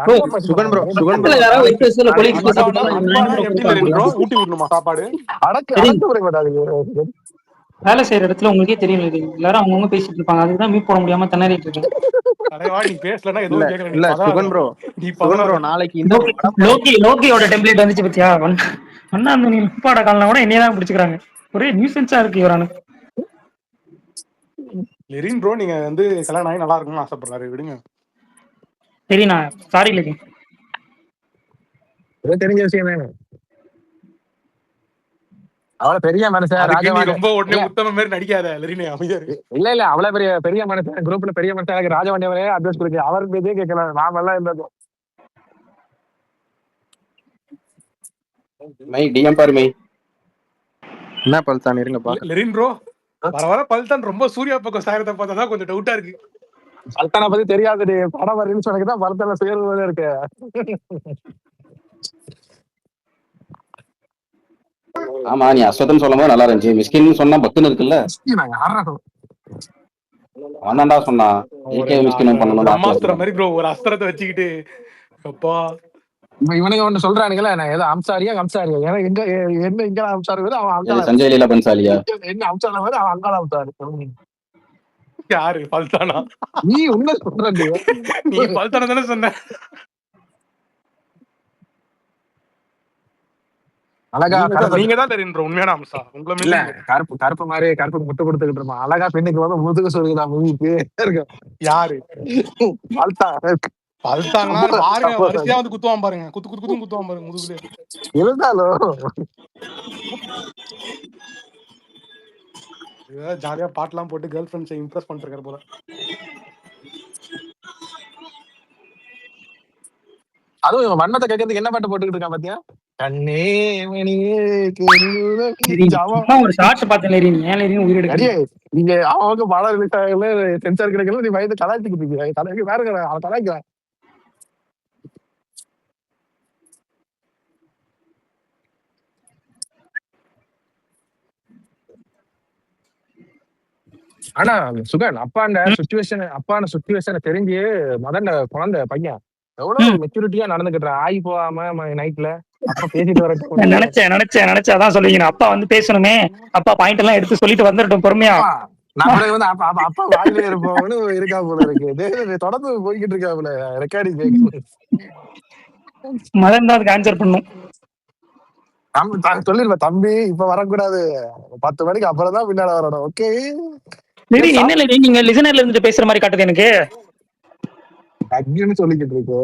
ஊட்டி விடணுமா சாப்பாடு? அடக்கு விடக்கூடாது. வேலை செய்யற இடத்துல உங்களுக்கே தெரியும், எல்லாரும் அவங்கவுங்க பேசிட்டு இருப்பாங்க. அதுதான் மீட் போட முடியாம திணறிட்டு இருக்கேன். லோகியோட டெம்ப்ளேட் வந்துச்சு பத்தியா? அண்ணா அந்த நீ முப்பாட காலனா கூட என்னையதான் பிடிச்சுக்கிறாங்க. ஒரே நியூசன்ஸா இருக்கு இவரானு. லெரின் ப்ரோ நீங்க வந்து கல்யாணம் ஆகி நல்லா இருக்கும்னு ஆசைப்படுறாரு, விடுங்க. சரிண்ணா, சாரி லெரின். தெரிஞ்ச விஷயம் வேணும். அவள பெரிய மனுஷன் ரொம்ப உடனே உத்தம மாதிரி நடிக்காத லெரினே, அமைதியா இரு. இல்ல அவள பெரிய மனுஷன் குரூப்ல பெரிய மனுஷன் எனக்கு ராஜவண்டியவரே அட்வைஸ் கொடுக்கு. அவருக்கு இதே கேட்கல, நாம எல்லாம் இருந்தோம். டிஎம் பாருமே என்ன பல்தான் இருங்க பாக்க. லெரின் ப்ரோ வர வர பல்தான் ரொம்ப சூர்யா பக்கம் சாயறத பார்த்தா தான் கொஞ்சம் டவுட்டா இருக்கு. பல்தானை பத்தி தெரியாது, படம் ரிலீஸ் பண்ணிக்கிட்டா பல்தான சேர்வு இருக்கு. ஆமா, நீ அஸ்வத்தன் சொல்லும் போது நல்லா இருந்துச்சு. மிஸ்கின் சொன்னா பக்குன்னு இருக்குல்ல. அவன் தான்டா சொன்னான் ஏகே மிஸ்கின் பண்ணணும் பிரம்மாஸ்திரம் மாதிரி ப்ரோ, ஒரு அஸ்திரத்தை வச்சுக்கிட்டு அப்பா இவனுங்க ஒண்ணு சொல்றானுங்களா, நான் ஏதோ அம்சாரியா ஏன்னா எங்க என்ன இங்க அம்சாரி வருது, அவன் அங்காள சஞ்சய் லீலா பன்சாலியா என்ன அம்சாரி வருது, அவன் அங்காள அம்சாரி. யாரு பல்தானா? நீ உண்மை சொல்ற, நீ பல்தானா தானே சொன்ன? அழகா நீங்க தான் தெரியும் ப்ரோ உண்மையான அம்சா. உங்களை இல்ல கருப்பு கருப்பு மாதிரி கருப்புக்கு முட்டை கொடுத்துக்கிட்டு இருப்பான். அழகா பெண்ணுக்கு வந்து முதுகு சொல்லுதான் மூவிக்கு இருக்கு. யாரு பல்தானா பாருங்க, வரிசையா வந்து குத்துவான் பாருங்க, குத்து குத்து குத்து குத்துவான் பாருங்க முதுகுல. இருந்தாலும் ஜாலியா பாட்டுலாம் போட்டு கேர்ள் ஃப்ரெண்ட்ஸை இம்ப்ரெஸ் பண்ணிட்டு இருக்காரு போல. அதுவும் இவன் வண்ணத்தை கேட்கறதுக்கு என்ன பாட்டு போட்டுக்கிட்டு இருக்கான் பாத்தியா? கண்ணே மணியே ஒரு ஷார்ட்ஸ் பார்த்தேன் உயிரிழக்க. நீங்க அவங்க படம் ரிலீஸ் ஆகல, சென்சார் கிடைக்கல, நீ வயது கலாய்ச்சிக்கிட்டு இருக்கீங்க. தலைக்கு வேற அவன் கலாய்க்கிறான். ஆனா சுகன் அப்பான சுச்சுவேஷனை தெரிஞ்சு மதன் குழந்தை பையன் எவ்வளவு மெச்சூரிட்டியா நடந்துக்கிட்டான். ஆகி போகாம நைட்ல அப்பா பேசிட்டு வரட்டும் நினைச்சேன் அதான் சொல்லுவீங்க. அப்பா வந்து பேசணுமே, அப்பா பாயிண்ட் எல்லாம் எடுத்து சொல்லிட்டு வந்துடட்டும் பொறுமையா. நான் வந்து அப்பா வாயிலே இருப்போம்னு இருக்கா போல இருக்கு. தொடர்ந்து போய்கிட்டு இருக்கா போல ரெக்கார்டிங் கேட்கணும். மதன் தான் அதுக்கு ஆன்சர் பண்ணும். சொல்லிருப்பேன், தம்பி இப்ப வரக்கூடாது, 10 மணிக்கு அப்புறம் தான் பின்னால வரணும். ஓகே என்ன நீங்க லிசனர்ல இருந்து பேசுற மாதிரி காட்டுது எனக்கு அக்னி சொல்லிக்கிட்டு இருக்கு.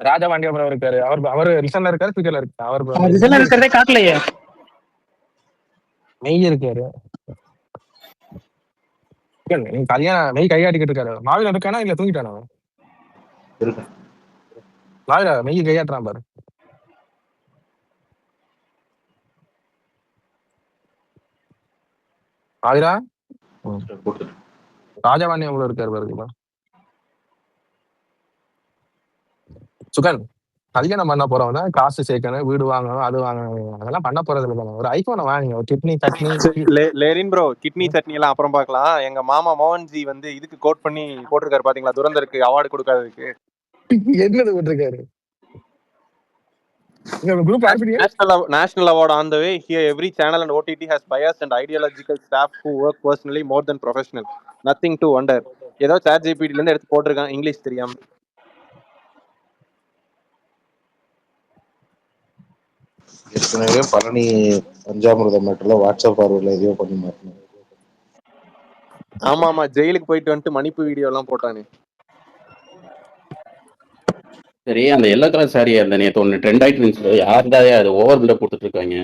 ராஜா பாண்டியபுரம் இருக்காரு, அவரு லிசன்ல இருக்காரு, ஸ்பீக்கர்ல இருக்காரு. அவர் லிசன்ல இருக்கிறதே காட்டலையே, மெய் இருக்காரு. நீங்க கல்யாணம் மெய் கையாட்டிக்கிட்டு இருக்காரு. மாவில இருக்கானா இல்ல தூங்கிட்டானா? மாவில மெய் கையாட்டுறான் பாரு. மாவிரா ராஜபாண்டியம் இருக்காரு பாருங்களா. சுகன் கல்யாணம் பண்ண போறவங்க காசு சேர்க்கணும், வீடு வாங்கணும், அது வாங்கணும், அதெல்லாம் பண்ண போறது இல்லை. ஒரு ஐபோனை வாங்க, ஒரு kidney chutney. Lerin bro, kidney chutney எல்லாம் அப்புறம் பார்க்கலாம். எங்க மாமா மோகன்ஜி வந்து இதுக்கு கோட் பண்ணி போட்டிருக்காரு பாத்தீங்களா, துரந்தருக்கு அவார்டு கொடுக்காததுக்கு. என்னது போட்டிருக்காரு? National award on the way. Here every channel and OTT has biased and ideological staff who work personally more than professional. Nothing to wonder. ஏதோ ChatGPT ல இருந்து எடுத்து போட்டிருக்கான், இங்கிலீஷ் தெரியாம. ஏற்கனவே பழனி பஞ்சாமிரத மேட்டர்ல வாட்ஸ்அப் பார்வையில் எதையோ பண்ணி மாட்டேன். ஆமா ஜெயிலுக்கு போயிட்டு வந்துட்டு மன்னிப்பு வீடியோ எல்லாம் போட்டானே. சரி, அந்த எல்லோ கலர் சாரி அந்த நேத்து ஒன்னு ட்ரெண்ட் ஆயிட்டு இருந்துச்சு, யாருதாவே அது ஓவர் பில்டப் போட்டுட்டு இருக்காங்க.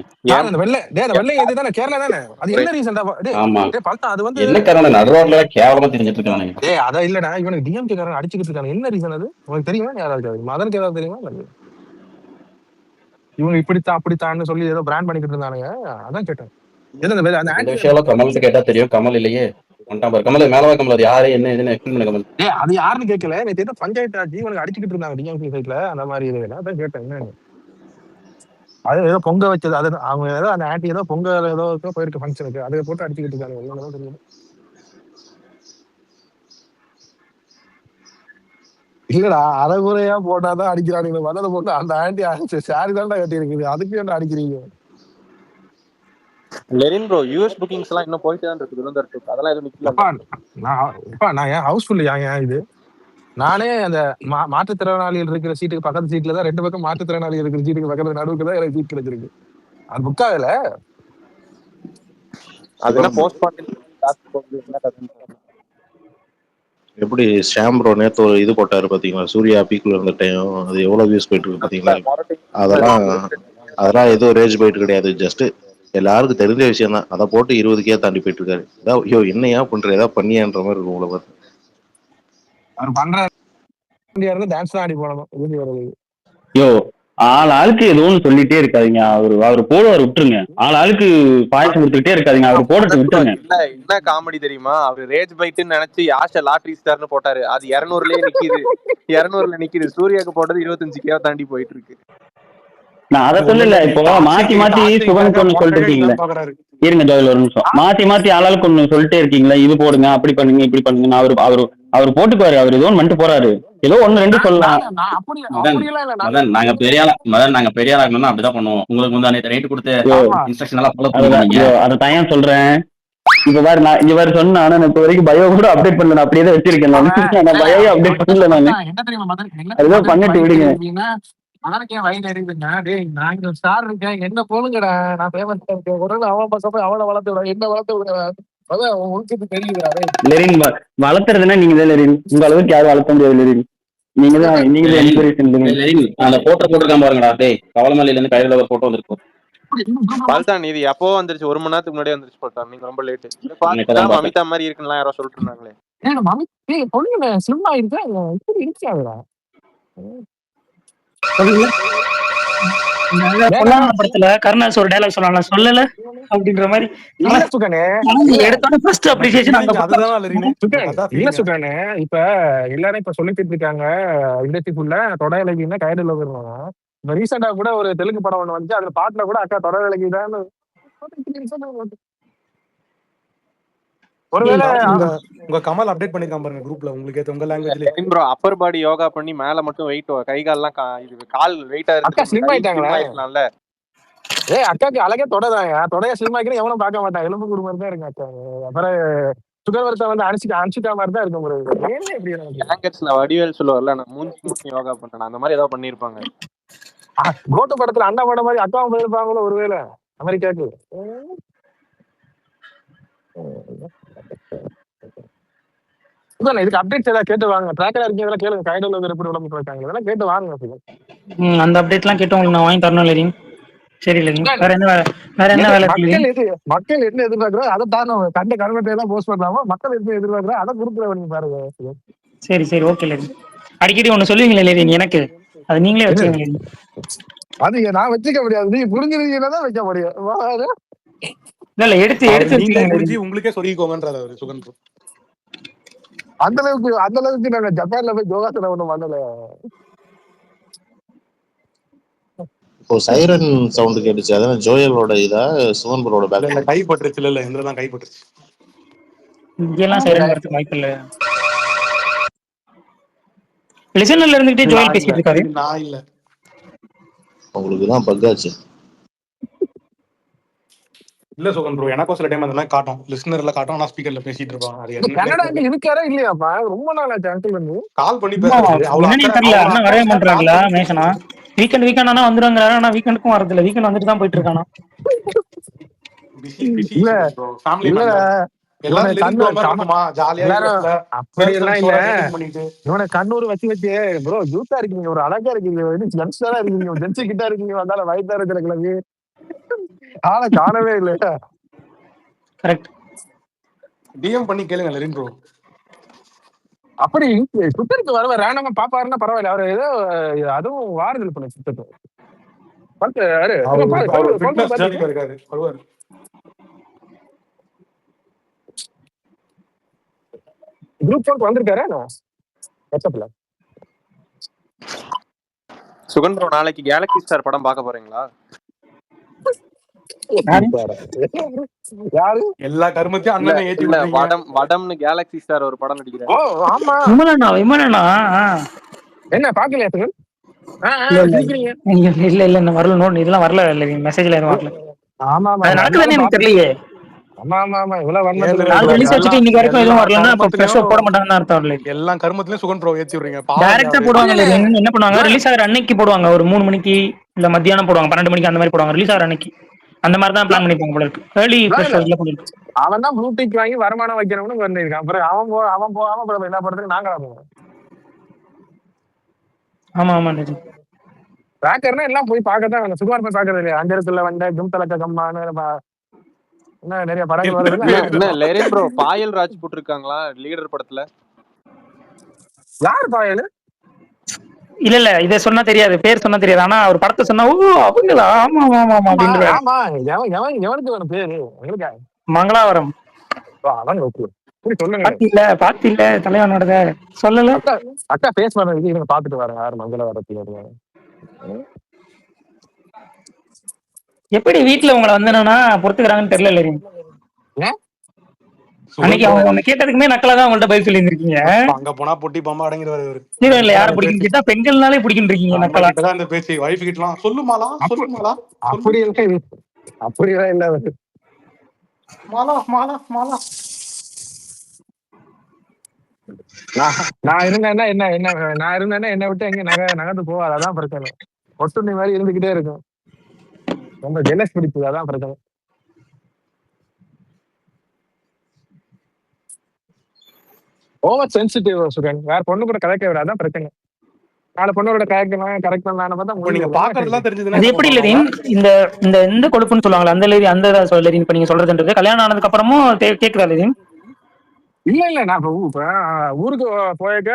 கேரளா தானே? அது என்ன ரீசன்? ஆமா, அது வந்து என்ன காரணம்? நடு ரோட்ல கேவலமா தெரிஞ்சிட்டு இருக்காங்க. அதான் இல்லடா, இவனுக்கு டிஎம்கே காரன் அடிச்சுக்கிட்டு இருக்காங்க. என்ன ரீசன் அது உனக்கு தெரியுமா? யாராவது மதனுக்கு ஏதாவது தெரியுமா? இவங்க இப்படித்தான் அப்படித்தான்னு சொல்லி ஏதோ பிராண்ட் பண்ணிக்கிட்டு இருந்தானுங்க. அதான் கேட்டேன். இந்த விஷயம் கமல்கிட்ட கேட்டா தெரியும். கமல் இல்லையே, கமல் மேலவா கமல் யாரு என்ன இதுன்னு எக்ஸ்பிளைன் பண்ண. கமல் அது யாருன்னு கேட்கல, நேற்று ஏதோ பஞ்சாயத்து ஆட்சி இவனுக்கு அடிச்சுக்கிட்டு இருந்தாங்க டிஎம்கே சைட்ல, அந்த மாதிரி இதுல அதான் கேட்டேன். என்ன அது ஏதோ பொங்க வச்சது, அது அவங்க ஏதோ அந்த ஆண்டி ஏதோ பொங்கல் ஏதோ போயிருக்கு ஃபங்க்ஷனுக்கு, அதை போட்டு அடிச்சுக்கிட்டு இருக்காங்க. என்னதான் தெரியும் இல்லடா, அரைகுறையா போட்டாதான் அடிக்கிறானுங்க. வந்ததை போட்டு அந்த ஆண்டி சாரி தான்டா கட்டி இருக்குது, அதுக்கு என்ன அடிக்கிறீங்க? லெரின் ப்ரோ, யூஎஸ் புக்கிங்ஸ் எல்லாம் இன்னும் போயிட்டு தான் இருக்கு துரந்தருக்கு. அதெல்லாம் எதுவும் நிக்கல. நான் ஏன் ஹவுஸ்ஃபுல் ஏன் இது? நானே அந்த மாற்றுத்திறனாளிகள் இருக்கிற சீட்டுக்கு பக்கத்து சீட்ல தான், 2 பக்கம் மாற்றுத்திறனாளிகள் இருக்கிற சீட்டுக்கு பக்கத்துல நடுவுக்கு தான் எனக்கு சீட் கிடைச்சிருக்கு. அது புக் ஆகல. அதெல்லாம் போஸ்ட் பண்ணி எப்படி ஷாம் ப்ரோ நேத்து ஒரு இது போட்டாரு பாத்தீங்களா, சூர்யா பீக்குள்ள இருந்த டைம், அது எவ்வளவு வியூஸ் போயிட்டு இருக்கு பாத்தீங்களா? அதெல்லாம் எதுவும் ரேஜ் போயிட்டு கிடையாது, ஜஸ்ட் எல்லாருக்கும் தெரிஞ்ச விஷயம் தான். அதை போட்டு 20K தாண்டி போயிட்டு இருக்காரு. ஏதாவது ஐயோ என்னையா பண்ற, ஏதாவது பண்ணியான்ற மாதிரி இருக்கும் உங்களை பார்த்து. அவர் பண்ற டான்ஸ் தான் ஆடி போனோம். யோ ஆள் ஆளுக்கு ஏதோ ஒன்று சொல்லிட்டே இருக்காதீங்க. அவர் போடுவார், விட்டுருங்க. ஆள் ஆளுக்கு பாயசம் கொடுத்துக்கிட்டே இருக்காதீங்க. அவர் போடட்டும், விட்டுருங்க. என்ன காமெடி தெரியுமா, அவரு ரேஜ் பைட்னு நினைச்சு யாஷ லாட்ரி ஸ்டார்னு போட்டாரு, அது 200லயே நிக்குது. 200ல நிக்குது. சூர்யாக்கு போட்டது 25K தாண்டி போயிட்டு இருக்கு. நான் அதை சொல்லல. இப்போ மாத்தி மாத்தி சுகனுக்கு ஒண்ணு சொல்லிட்டு இருக்கீங்களே. இருங்க ஜோயில் ஒரு நிமிஷம். மாத்தி மாத்தி ஆளாளுக்கு ஒண்ணு சொல்லிட்டே இருக்கீங்களா, இது போடுங்க, அப்படி பண்ணுங்க, இப்படி பண்ணுங்க. அவர் போட்டுக்குவாரு. அவர் ஏதோ ஒன்று பண்ணிட்டு போறாரு. ஏதோ ஒன்னு ரெண்டு சொல்லலாம். நாங்க பெரிய ஆளா இருக்கணும்னா அப்படிதான் பண்ணுவோம். உங்களுக்கு வந்து நேற்று நைட்டு கொடுத்த இன்ஸ்ட்ரக்ஷன் எல்லாம் ஃபாலோ பண்ணுவீங்க. அதை தான் சொல்றேன். இப்ப பாரு, நான் இங்க பாரு சொன்னா இப்போ வரைக்கும் பயோ கூட அப்டேட் பண்ணல. நான் அப்படியே தான் வச்சிருக்கேன். நான் பயோ அப்டேட் பண்ணல. நான் அதுதான் பண்ணிட்டு விடுங்க. அவனுக்கு வயது எறியுதுங்க. டேய், நான் இங்க ஸ்டார் இருக்கேன், என்ன போலுங்கடா, நான் ஃபேமஸ் இருக்கேன். உடனே அவன் பசங்க அவனை வளர்த்து விட, என்ன வளர்த்து விட, அதான் உங்களுக்கு தெரியுதுடா. லெரின் வளர்த்துறதுன்னா நீங்க தான் லெரின். உங்க அளவுக்கு யாரும் வளர்த்த முடியாது லெரின். நீங்க தான் இன்ஸ்பிரேஷன். அந்த போட்டோ போட்டுருக்கான் பாருங்கடா. டேய், கவலமலையில இருந்து கையில ஒரு போட்டோ வந்துருக்கு. பல்தான் இது எப்போ வந்துருச்சு, 1 மணி நேரத்துக்கு முன்னாடியே வந்துருச்சு. பல்தான் நீங்க ரொம்ப லேட்டு. அமிதா மாதிரி இருக்குன்னு யாரோ சொல்லிட்டு இருந்தாங்களே. பொண்ணுங்க ஸ்லிம்மா இருக்கா, இப்படி இருக்காதுடா. படத்துல கருணாஸ் ஒரு டைலாக் சொல்லலாம், சொல்லல அப்படின்ற மாதிரி எடுத்தாலும் ஃபர்ஸ்ட் அப்ரிசியேஷன் சுகானே. இப்ப எல்லாரும் இப்ப சொல்லிட்டு இருக்காங்க இண்டஸ்ட்ரிக்குள்ள தொடை இலக்கியம் கைடுல வருவாங்க. இப்ப ரீசெண்டா கூட ஒரு தெலுங்கு படம் ஒண்ணு வந்து அதுல பாட்டுல கூட அக்கா தொடை இலக்கியம் ஒருவேளை உங்க கமல் அப்டேட் பண்ணிருக்கான் பாருங்க குரூப்ல, உங்களுக்கு ஏத்த உங்க லாங்குவேஜ்ல. ப்ரோ அப்பர் பாடி யோகா பண்ணி மேல மட்டும் வெயிட், கை கால்லாம் இது கால் வெயிட்டா இருக்கு. அக்கா ஸ்லிம் ஆயிட்டாங்களா? அக்காக்கு அழகே தொடைய ஸ்லிம் ஆகிக்கிறேன் எவனும் பார்க்க மாட்டான். எலும்பு கூடு மாதிரி தான் இருக்கு அக்கா. அப்புறம் சுகர்வரத்தை வந்து அனுப்பிச்சிட்டா மாதிரி தான் இருக்கும். வடிவேல் சொல்லுவார்ல, நான் மூஞ்சி யோகா பண்ணேன், அந்த மாதிரி ஏதாவது பண்ணிருப்பாங்க. கோட்டு படத்துல அண்ணா படம் மாதிரி அக்காவும் போயிருப்பாங்களோ ஒருவேளை அமெரிக்காவுக்கு. இதுக்கு அப்டேட்ஸ் ஏதாவது கேட்டு வாங்க. ட்ராக்கரா இருக்கீங்க கேளுங்க. கைடுல எப்படி உடம்பு போயிருக்காங்க இதெல்லாம் கேட்டு வாங்க. அந்த அப்டேட்லாம் கேட்டு உங்களுக்கு நான் வாங்கி தரணும் லெரின். சரி லெரின், வேற என்ன வேலை? மக்கள் என்ன எதிர்பார்க்கிறோம் அதை தானும் கண்ட கருமத்தை எல்லாம் போஸ்ட் பண்ணாம மக்கள் என்ன எதிர்பார்க்கிறோம் அதை கொடுக்குற நீங்க பாருங்க. சரி ஓகே லெரின். அடிக்கடி ஒண்ணு சொல்லுவீங்களே லெரின், எனக்கு அது நீங்களே வச்சுக்கோங்க. அது நான் வச்சுக்க முடியாது, நீங்க புரிஞ்சிருக்கீங்கன்னா தான் வைக்க முடியும். இல்ல எடுத்து உங்களுக்கே சொல்லிக்கோங்கன்றாரு சுகன். அந்த அளவுக்கு நாங்க ஜப்பான்ல போய் யோகாசனம் ஒண்ணும் பண்ணல. இப்போ சைரன் சவுண்ட் கேட்டுச்சு, அதான் ஜோயலோட இதா சுகன் ப்ரோட பேக் கை பட்டுருச்சு. இல்ல இந்த தான் கை பட்டுருச்சு. இங்கெல்லாம் சைரன் வரதுக்கு வாய்ப்பு இல்ல. லிசனர்ல இருந்துட்டே ஜோயல் பேசிட்டு இருக்காரு. நான் இல்ல, உங்களுக்கு தான் பக்காச்சு. இல்ல சுகன் ப்ரோ, எனக்கும் சில டைம் அதெல்லாம் காட்டும், லிசனர்ல காட்டும், ஆனா ஸ்பீக்கர்ல பேசிட்டு இருப்பாங்க. அது கனடாக்கு இருக்காரா இல்லையாப்பா? ரொம்ப நாள் ஆச்சு அங்கிள் வந்து கால் பண்ணி பேசுறது. என்னன்னு தெரியல, அண்ணா வரவே மாட்டாங்களா மேஷனா? வீக்கெண்ட் ஆனா வந்துருவாங்க. ஆனா வீக்கெண்டுக்கும் வரது இல்ல, வீக்கெண்ட் வந்துட்டு தான் போயிட்டு இருக்கானா. இல்ல ஃபேமிலி மேன் இவனை கண்ணூர் வச்சு ப்ரோ ஜூத்தா இருக்கீங்க, ஒரு அழகா இருக்கீங்க, ஜென்ஸ்டா இருக்கீங்க, ஜென்ஸ் கிட்டா இருக்கீங்க, வந்தால வயதா இருக்கிற கிளம்பி ஆளை காணவே இல்ல. கரெக்ட். டிஎம் பண்ணி கேளுங்க லெரின் ப்ரோ. அப்படி சுத்தருக்கு வர ரேண்டமா பாப்பாருன்னா பரவாயில்ல. அவரு ஏதோ அதுவும் வாரதில் பண்ண சுத்தத்து குரூப் போட்டு வந்திருக்காரு. சுகன் ப்ரோ நாளைக்கு கேலக்ஸி ஸ்டார் படம் பார்க்க போறீங்களா? எல்லா கருமத்தையும் அண்ணனை ஏத்தி வடம்னு கேலக்ஸி ஸ்டார் ஒரு படம் நடிக்கிறாரு. ஆமா விமலனா என்ன பாக்கலையா சுகன்? இல்ல என்ன வரல, நோட் இதெல்லாம் வரல, மெசேஜ்ல எதுவும் வரல. ஆமா அது நடக்குதுன்னு எனக்கு தெரியலையே. ஆமா இவ்வளவு ரிலீஸ் வச்சிட்டு இன்னைக்கு வரைக்கும் எதுவும் வரலன்னா அப்ப ஃப்ரெஷ் போட மாட்டாங்கன்னு அர்த்தம் இல்ல. எல்லா கருமத்திலயும் சுகன் ப்ரோ ஏத்தி விடுறீங்க. டைரக்டா போடுவாங்க. என்ன பண்ணுவாங்க, ரிலீஸ் ஆகிற அன்னைக்கு போடுவாங்க, ஒரு 3 மணிக்கு இல்ல மத்தியானம் போடுவாங்க, 12 மணிக்கு அந்த மாதிரி போடுவாங்க. ரிலீஸ் ஆகிற அன்னைக்கு அந்த மாதிரி தான் பிளான் பண்ணிப்பாங்க போல இருக்கு. ஏர்லி ஃப்ரெஷ் பண்ணிட்டு அவன் தான் ப்ளூ டிக் வாங்கி வருமானம் வைக்கிறவனு பண்ணிருக்கான். அப்புறம் அவன் போகாம எல்லா படத்துக்கும் நாங்க போவோம். ஆமா ட்ராக்கர்னா எல்லாம் போய் பார்க்கத்தான் சுகுமார் போய் பார்க்கறது இல்லையா? அஞ்சரத்துல வந்த கும் தலக்க கம்மான்னு நிறைய படங்கள் வருது. ப்ரோ பாயல் ராஜ் போட்டிருக்காங்களா லீடர் படத்துல? யார் பாயல்? இல்ல இல்ல இதை சொன்னா தெரியாது, பேர் சொன்னா தெரியாது. ஆனா அவர் படத்தை சொன்னா ஓ அவங்களா, ஆமா ஆமா ஆமா ஆமா ஆமா அப்படின்றாரு. ஆமா எவனுக்கு வேணும் பேரு எங்களுக்கு மங்களாவரம் அதான் ஓகே. சரி சொல்லுங்க. பாத்தில தலைவனோட சொல்லல. அக்கா அக்கா பேஸ் பண்ணதுக்கு இவங்க பாத்துட்டு வரேன் யாரு மங்கள வரத்துல எப்படி வீட்டுல உங்களை வந்தனா பொறுத்துக்கிறாங்கன்னு தெரியல லெரின். சுகன் அன்னைக்கு ப்ரோ அவங்க ஒண்ணு கேட்டதுக்குமே நக்கலா தான் உங்கள்ட்ட பதில் சொல்லியிருந்திருக்கீங்க. அங்க போனா பொட்டி பாம்பா அடங்கிடுவாரு இவரு. ஹீரோயின்ல அண்ணா யாரை கிட்ட தான் இந்த பிடிக்குன்னு பேச்சு, கேட்டா பெண்கள்னாலே பிடிக்குன்னு இருக்கீங்க அண்ணா நக்கலா. கிட்டதான் இந்த பேச்சு. வைஃப் கிட்டலாம் சொல்லுமாலா சொல்லுமாலா சொல்லு அப்படி இல்ல அப்படிதான் இல்ல மாலா மாலா மாலா. நான் இருந்தேன்னா என்ன என்ன நான் இருந்தேன்னா என்னை விட்டு எங்க நகர்ந்து போவாது. அதான் பிரச்சனை. ஒட்டுண்ணி மாதிரி இருந்துகிட்டே இருக்கும். ரொம்ப ஜெலஸ் பிடிச்சது, அதான் பிரச்சனை. Over sensitive Sugan. வேற பொண்ணு கூட கதைக்க விட, அதான் பிரச்சனை. நாலு பொண்ணோட கரெக்ட் கரெக்ட் பண்ணலான்னு பார்த்தா இப்போ நீங்க முடியல. பாக்குறதுலாம் தெரிஞ்சதுன்னா அது என்ன எப்படி பண்ணுவாங்க அவங்க? லெரின் இந்த இந்த இந்த கொழுப்புன்னு சொல்லுவாங்களா அந்த லெரி அந்த லெரின் இப்ப நீங்க சொல்றதுன்றது கல்யாணம் ஆனதுக்கு அப்புறமும் கேக்குதா லெரின்? இல்ல இல்ல நான் இப்ப ஊருக்கு போயிருக்க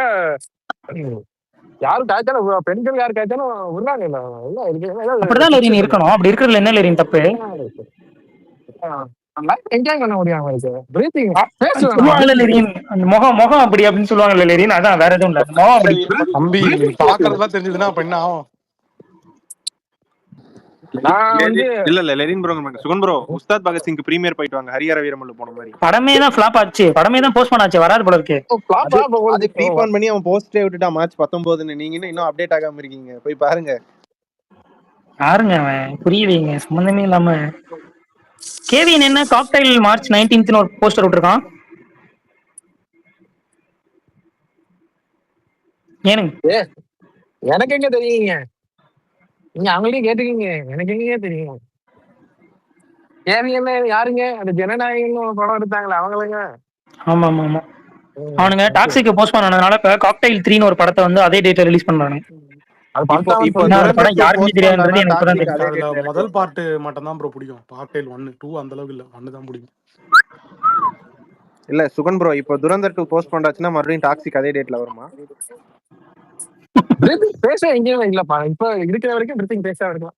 யாரும் காய்ச்சாலும் பெண்கள் யாரு காய்ச்சாலும் விடுறாங்க. இல்ல இல்ல அப்படிதான் லெரின் இருக்கணும். அப்படி இருக்கிறதுல என்ன லெரின் தப்பு? என்ஜாய் பண்ண முடியும் அவங்களுக்கு. பிரீத்திங் சொல்லுவாங்கல்ல லெரின், அந்த முகம் முகம் அப்படி அப்படின்னு சொல்லுவாங்கல்ல லெரின். அதான் வேற எதுவும் இல்ல, அந்த முகம் அப்படி. தம்பி பாக்குறதுலாம் தெரிஞ்சதுன்னா அப்ப என்ன ஆகும்? நான் வந்து இல்ல இல்ல லெரின் ப்ரோ, சுகன் ப்ரோ உஸ்தாத் பகத்சிங்க்கு பிரீமியர் போயிட்டு வாங்க, ஹரிஹர வீரமல்லு போன மாதிரி. படமே தான் ஃபிளாப் ஆச்சு, படமே தான் போஸ்ட் பண்ண ஆச்சு, வராது போல இருக்கு. அது ப்ரீபான் பண்ணி அவன் போஸ்டே விட்டுட்டா மார்ச் 19. நீங்க இன்னும் அப்டேட் ஆகாம இருக்கீங்க, போய் பாருங்க. யாருங்க அவன் புரியலைங்க, சம்பந்தமே இல்லாம. கேவின் என்ன காக்டைல் மார்ச் 19 ஒரு போஸ்டர் விட்டுருக்கான். ஏனுங்க எனக்கு எங்க தெரியுங்க, நீங்க அவங்களையும் கேட்டுக்கீங்க, எனக்கு எங்க தெரியும். கேவியன் யாருங்க? அந்த ஜனநாயகன் படம் எடுத்தாங்களே அவங்களுங்க. ஆமா ஆமா ஆமா, அவனுங்க டாக்ஸிக்கு போஸ்ட் பண்ணதுனால இப்ப காக்டைல் 3 ஒரு படத்தை வந்து அதே டேட்ல ரிலீஸ் பண்றானு. இப்போ படம் யாருக்குமே தெரியாதுன்றது எனக்கு இப்பதான் தெரியும். அதுல முதல் பார்ட் மட்டும் தான் ப்ரோ பிடிக்கும். காக்டைல் 1 2 அந்த அளவுக்கு இல்ல, 1 தான் பிடிக்கும். இல்ல சுகன் ப்ரோ, இப்போ துரந்தர் 2 போஸ்ட் பண்ணாச்சுன்னா மறுபடியும் டாக்ஸிக் அதே டேட்ல வருமா? பேச எங்கேயும் இல்லப்பா, இப்ப இருக்கிற வரைக்கும் பிரீத்திங் பேச இருக்கலாம்.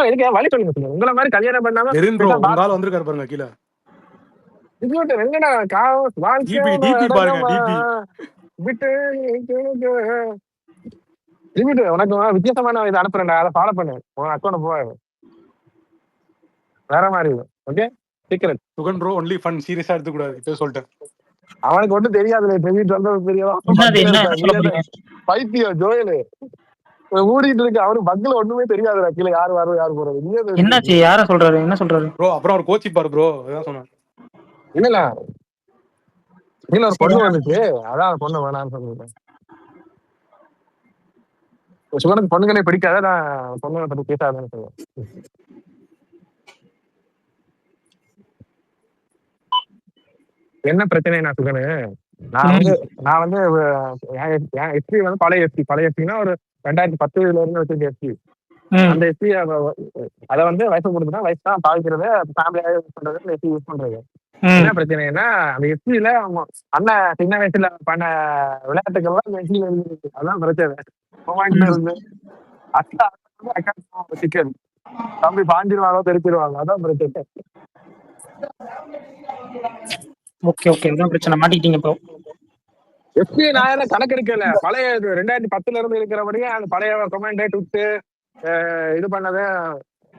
எனக்கு வழி சொல்லுங்க சொல்லுங்க. உங்களை மாதிரி கல்யாணம் பண்ணாம லெரின் ப்ரோ உங்க ஆள் வந்திருக்காரு பாருங்க கீழ. என்னடா டிபி பாருங்க டிபி. விட்டு உனக்கு வித்தியாசமான இதை அனுப்புறேன்டா, அதை ஃபாலோ பண்ணு, உன் அக்கௌண்ட் போ வேற மாதிரி. ஓகே சீக்கிரம். சுகன் ப்ரோ ஒன்லி ஃபன், சீரியஸா எடுத்து கூடாது, இப்போ சொல்லிட்டேன். அவனுக்கு ஒன்றும் தெரியாதுல, பைத்தியம் ஜோயலு ஊடிட்டு இருக்கு. அவனுக்கு பக்கல ஒண்ணுமே தெரியாதுடா, கீழே யாரு வரும் யாரு போறது. என்னாச்சு, யார சொல்றாரு, என்ன சொல்றாரு ப்ரோ? அப்புறம் அவர் கோச்சிப்பாரு ப்ரோ, அதான் சொன்னேன். இல்ல இல்ல ஒரு பொண்ணு வந்துச்சு, அதான் பொண்ணு வேணான்னு சொல்லிட்டேன். சுகனுக்கு பொண்ணுங்களே பிடிக்காத, நான் பொண்ணுங்களை பத்தி பேசாதுன்னு சொல்லுவேன். என்ன பிரச்சனை நான் சுகனு, நான் வந்து என் எஸ்பி வந்து பழைய எஸ்பினா ஒரு 2010 இருந்து வச்சிருக்க எஸ்பி. அந்த எஸ்பி அதை வந்து வயசு கொடுத்துட்டா, வயசு தான் பாவிக்கிறது, ஃபேமிலியாக யூஸ் பண்றது, எஸ்பி யூஸ் பண்றது. என்ன பிரச்சனைன்னா அந்த எஸ்பியில அவங்க அண்ணன் சின்ன வயசுல பண்ண விளையாட்டுகள்லாம் எஸ்பியில இருக்கு. அதான் பிரச்சனை. இருந்து அக்கா சிக்கன் தம்பி பாஞ்சிருவாங்க தெரிச்சிருவாங்க, அதான் பிரச்சனை. ஓகே ஓகே, இதான் பிரச்சனை, மாட்டிக்கிட்டீங்க இப்போ. எஸ்பி நான் என்ன கணக்கெடுக்கல, பழைய 2010 இருந்து இருக்கிறபடியே அந்த பழைய கமெண்ட் ட்விட்டு இது பண்ணது.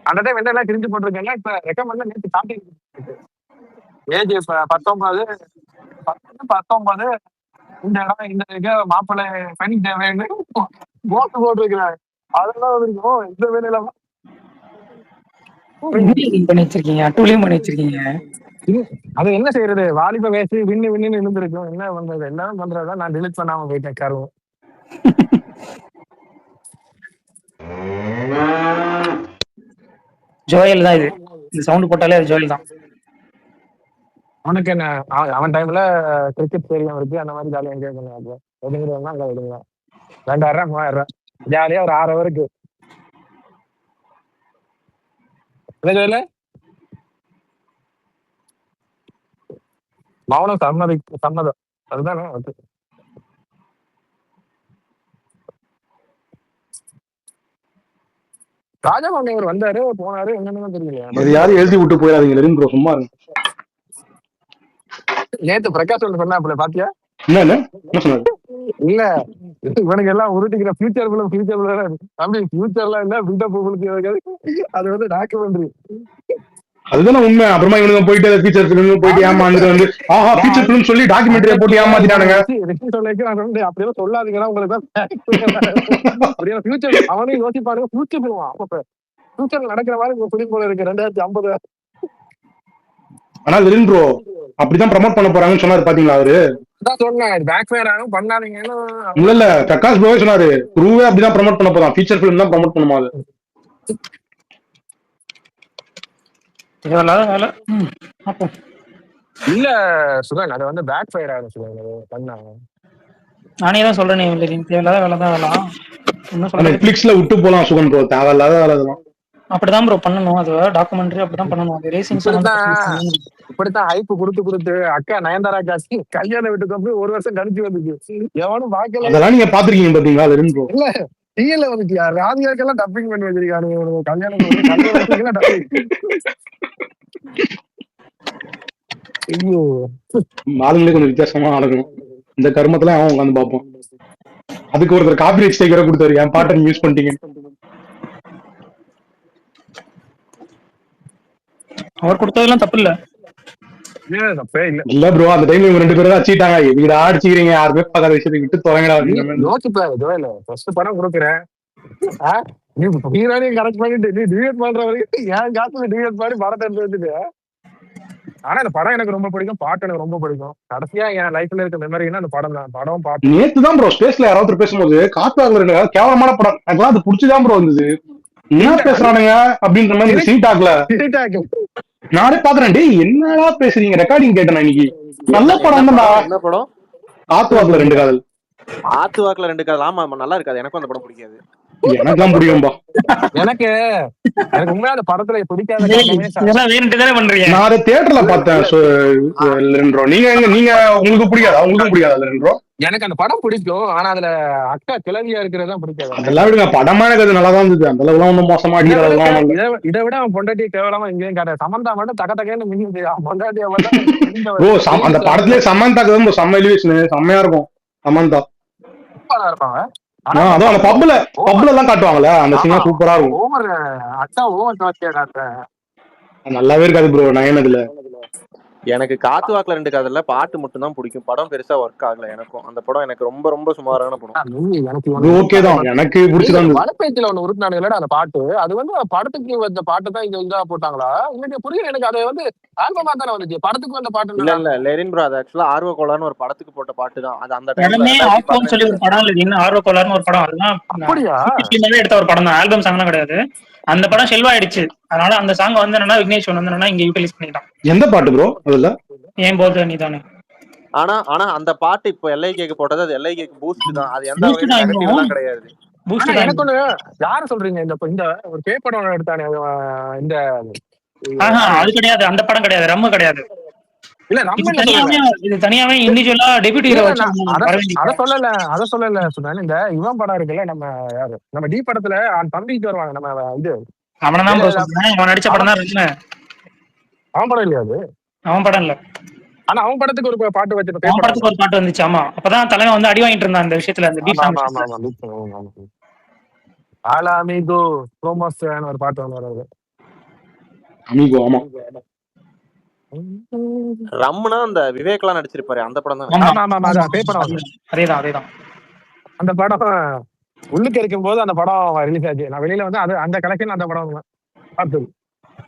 அந்த டைம் என்ன எல்லாம் கிரிஞ்சு போட்டிருக்கேன்னா, இப்ப ரெக்கமெண்ட் நேற்று ஸ்டார்டிங் ஏஜ் இப்ப 19 இந்த இடம் இந்த இதுக்கு மாப்பிள்ளை பெண் தேவைன்னு போட்டு போட்டிருக்கிறாங்க. அதெல்லாம் இருக்கும் இந்த வேலையில பண்ணி வச்சிருக்கீங்க, அட்டூழியம் பண்ணி வச்சிருக்கீங்க. அது என்ன செய்யறது, வாலிப வயசு விண்ணு இருந்திருக்கும், என்ன பண்றது, எல்லாரும் பண்றதுதான். நான் டிலீட் பண்ணாம போயிட்டேன் கருவும். ஜோயல் தான் இது, இந்த சவுண்ட் போட்டாலே அது ஜோயல் தான். அவனுக்கு என்ன, அவன் டைம்ல கிரிக்கெட் ஸ்டேடியம் இருக்கு, அந்த மாதிரி ஜாலியா என்ஜாய் பண்ணுவாங்க. ஒதுங்குறவங்க அங்க ஒதுங்க, 2000 3000 ஜாலியா ஒரு 6 ஹவருக்கு. மௌனம் சம்மதம் அதுதானே. ராஜாமணி அவர் வந்தாரு போனாரு என்னன்னு தெரியல. எதையாவது எழுதி விட்டு போயிடாதீங்க லெரின் ப்ரோ, சும்மா இருங்க. நேத்து பிரகாஷ் ஒன்று சொன்னாப்புல பாத்தியா? என்ன சொன்னாரு? இல்ல இவனுக்கு எல்லாம் உருட்டிக்கிற ஃபியூச்சர் தம்பி ஃபியூச்சர்லாம் இல்ல பில்டப் அது வந்து டாக்குமெண்ட்ரி. அதுதானே உண்மை. அப்புறமா இவனுங்க போயிட்டு ஃபீச்சர் ஃபிலிம் போயிட்டு ஏமாந்துட்டு வந்து ஃபீச்சர் ஃபிலிம் சொல்லி டாக்குமெண்ட்ரியை போட்டு ஏமாத்திட்டானுங்க. அப்படியே சொல்லாதீங்கன்னா உங்களுக்கு ஃபியூச்சர் அவனும் யோசிப்பானுங்க. ஃபியூச்சர் பண்ணுவான் அப்ப ஃபியூச்சர்ல நடக்கிற மாதிரி ஃபிலிம் போல இருக்கு 2050. ஆனா லெரின் ப்ரோ அப்படிதான் ப்ரமோட் பண்ண போறாங்கன்னு சொன்னாரு பாத்தீங்களா அவரு? சொன்னேன் பேக் ஃபயர் ஆகும் பண்ணாதீங்கன்னு. இல்ல பிரகாஷ் ப்ரோவே சொன்னாரு ப்ரூவே அப்படிதான் ப்ரமோட் பண்ண போறான், ஃபீச்சர் ஃபிலிம் தான் ப்ரமோட் பண்ணுமா அது. இல்ல சுகன் அது வந்து பேக் ஃபயர் ஆகும் சுகன் பண்ணாங்க. நானே தான் சொல்றேன் தேவையில்லாத வேலை தான் வேலாம். நெட்ஃபிளிக்ஸ்ல விட்டு போலாம் சுகன் ப்ரோ, தேவையில்லாத வேலை தான். அப்படிதான் ப்ரோ பண்ணணும். அது டாக்குமெண்ட்ரி அப்படிதான் பண்ணணும். அது ரேசிங் இப்படித்தான் ஹைப் கொடுத்து அக்கா நயன்தாரா காசி கல்யாணம் வீட்டுக்கு வந்து 1 வருஷம் கழிச்சு வந்துச்சு. எவனும் பாக்கல. அதெல்லாம் நீங்க பாத்துருக்கீங்க பாத்தீங்களா லெரின் ப்ரோ? இல்ல டிஎல்ல வந்துச்சு ராதிகாக்கெல்லாம் டப்பிங் பண்ணி வச்சிருக்கானுங்க. கல்யாணம் ஐயோ ஆளுங்களே கொஞ்சம் வித்தியாசமா நடக்கணும். இந்த கர்மத்துல அவன் உட்காந்து பார்ப்போம். அதுக்கு ஒருத்தர் காப்பிரைட் ஸ்டிக்கரை கொடுத்தாரு, என் பாட்டை யூஸ் பண்ணிட்டீங்க. அவர் கொடுத்ததெல்லாம் தப்பு இல்ல. இல்ல ப்ரோ அந்த டைம்ல இவங்க 2 பேரும் அடிச்சிட்டாங்க. எதுடா அடிச்சுக்கிறீங்க, யாருமே பார்க்காத விஷயத்தை விட்டு தொலைங்கடா. யோசிப்பா படம் கொடுக்குறேன் கரெக்ட் பண்ணிட்டு நீ டிவேட் பண்ற வரைக்கும் என் காத்துல டிவேட் பண்ணி படத்தை எடுத்து வச்சுட்டு. ஆனா இந்த படம் எனக்கு ரொம்ப பிடிக்கும், பாட்டு எனக்கு ரொம்ப பிடிக்கும். கடைசியா என் லைஃப்ல இருக்க மெமரினா அந்த படம் தான். படம் பாட்டு. நேத்து தான் ப்ரோ ஸ்பேஸ்ல யாராவது பேசும்போது காத்துவாங்க கேவலமான படம், எனக்குலாம் அது புடிச்சுதான் ப்ரோ இருந்தது. என்ன பேசுறானுங்க அப்படின்ற மாதிரி சீட்டாக்ல நானே பாக்குறேன். டேய் என்னடா பேசுறீங்க, ரெக்கார்டிங் கேட்டேன் இன்னைக்கு. நல்ல படம் தான். என்ன படம்? ஆத்துவாக்குல 2 காதல். ஆத்துவாக்குல 2 காதல். ஆமா நல்லா இருக்காது, எனக்கும் அந்த படம் பிடிக்காது. எனக்குலாம் பிடிக்கும்பா. எனக்கு உண்மையா அந்த படத்துல பிடிக்காத நான் அதை தியேட்டர்ல பார்த்தேன். நீங்க உங்களுக்கு பிடிக்காதா? உங்களுக்கு பிடிக்காதா ப்ரோ? எனக்கு அந்த படம் பிடிக்கும், ஆனா அதுல அக்கா கிளவியா இருக்கிறதா பிடிக்காது. அதெல்லாம் விடுங்க, படமா எனக்கு அது நல்லா தான் இருந்தது. அந்த அளவுக்கு ஒன்றும் மோசமா அடிக்கிறதெல்லாம். இதை விட அவன் பொண்டாட்டி கேவலமா எங்கேயும் காட்ட. சமந்தா மட்டும் தக்க தக்கன்னு மிஞ்சி பொண்டாட்டிய அந்த படத்துலயே சமந்தாக்கு தான் செம்ம எலிவேஷன், செம்மையா இருக்கும். சமந்தா இருப்பாங்க. அதான் அந்த பப்ல எல்லாம் காட்டுவாங்கல்ல, அந்த சீன் சூப்பரா இருக்கும். அக்கா ஓவர் காட்சியா காட்டுறேன், நல்லாவே இருக்காது ப்ரோ நயனதுல. எனக்கு காத்துவாக்குல 2 காதல்ல பாட்டு மட்டும் தான் பிடிக்கும். படம் பெருசா ஒர்க் ஆகல எனக்கும். அந்த படம் எனக்கு ரொம்ப ரொம்ப சுமாரான படம். ஓகே தான், எனக்கு பிடிச்சதான். வலைப்பேச்சில ஒண்ணு உருட்டினானுங்களா அந்த பாட்டு, அது வந்து படத்துக்கு வந்த பாட்டு தான் இதா போட்டாங்களா எனக்கு புரியல. எனக்கு அது வந்து ஆல்பமா தானே வந்துச்சு, படத்துக்கு வந்த பாட்டு இல்ல இல்ல லெரின் ப்ரோ, அது ஆக்சுவலா ஆர்வ கோளாறுன்னு ஒரு படத்துக்கு போட்ட பாட்டு தான். அது அந்த டைம்ல சொல்லி ஒரு படம் இல்ல, இன்னும் ஆர்வ கோளாறுன்னு ஒரு படம். அதுதான் அப்படியா எடுத்த ஒரு படம் தான், ஆல்பம் சாங்லாம் கிடையாது. அந்த படம் ஷெல்வ் ஆயிடுச்சு. அதனால அந்த சாங் வந்து என்னன்னா விக்னேஷ் வந்து என்னன்னா இங்க யூட்டிலைஸ் பண்ணிட்டான். எந்த பாட்டு ப்ரோ அதுல? ஏன் போது நீதானே. ஆனா அந்த பாட்டு இப்போ எல்ஐகேக்கு போட்டது, அது எல்ஐகேக்கு பூஸ்ட் தான். அது எந்த நெகட்டிவ்லாம் கிடையாது. எனக்கு ஒண்ணு யாரு சொல்றீங்க, இந்த ஒரு பே படம் எடுத்தானே இந்த அது கிடையாது, அந்த படம் கிடையாது, ரம்மு கிடையாது. இல்ல இது தனியாவே இண்டிவிஜுவலா டெபியூட்டி ஹீரோ அத சொல்லல சொன்னேன். இந்த இவன் படம் இருக்குல்ல, நம்ம யாரு நம்ம டி படத்துல அந்த தம்பிக்கு வருவாங்க, நம்ம இது அவனதான் சொல்றேன். அவன் நடிச்ச படம் தான் இருக்குன்னு. அவன் படம் இல்லையா அது? அவன் படம் இல்ல, ஆனா அவன் படத்துக்கு ஒரு பாட்டு வச்சிருக்க. அவன் படத்துக்கு ஒரு பாட்டு வந்துச்சு. ஆமா, அப்பதான் தலைவன் வந்து அடி வாங்கிட்டு இருந்தான் அந்த விஷயத்துல. அந்த பீட் ஆலாமிகோ ப்ரோமோஸ் ஒரு பாட்டு வந்தாரு அமிகோ. ஆமா, ரம்னா அந்த விவேக்லாம் நடிச்சிருப்பாரு, அந்த படம் தான். அதேதான். அந்த படம் உள்ளுக்கு இருக்கும் போது அந்த படம் ரிலீஸ் ஆச்சு. நான் வெளியில வந்து அந்த கலெக்ஷன் அந்த படம் பார்த்தது.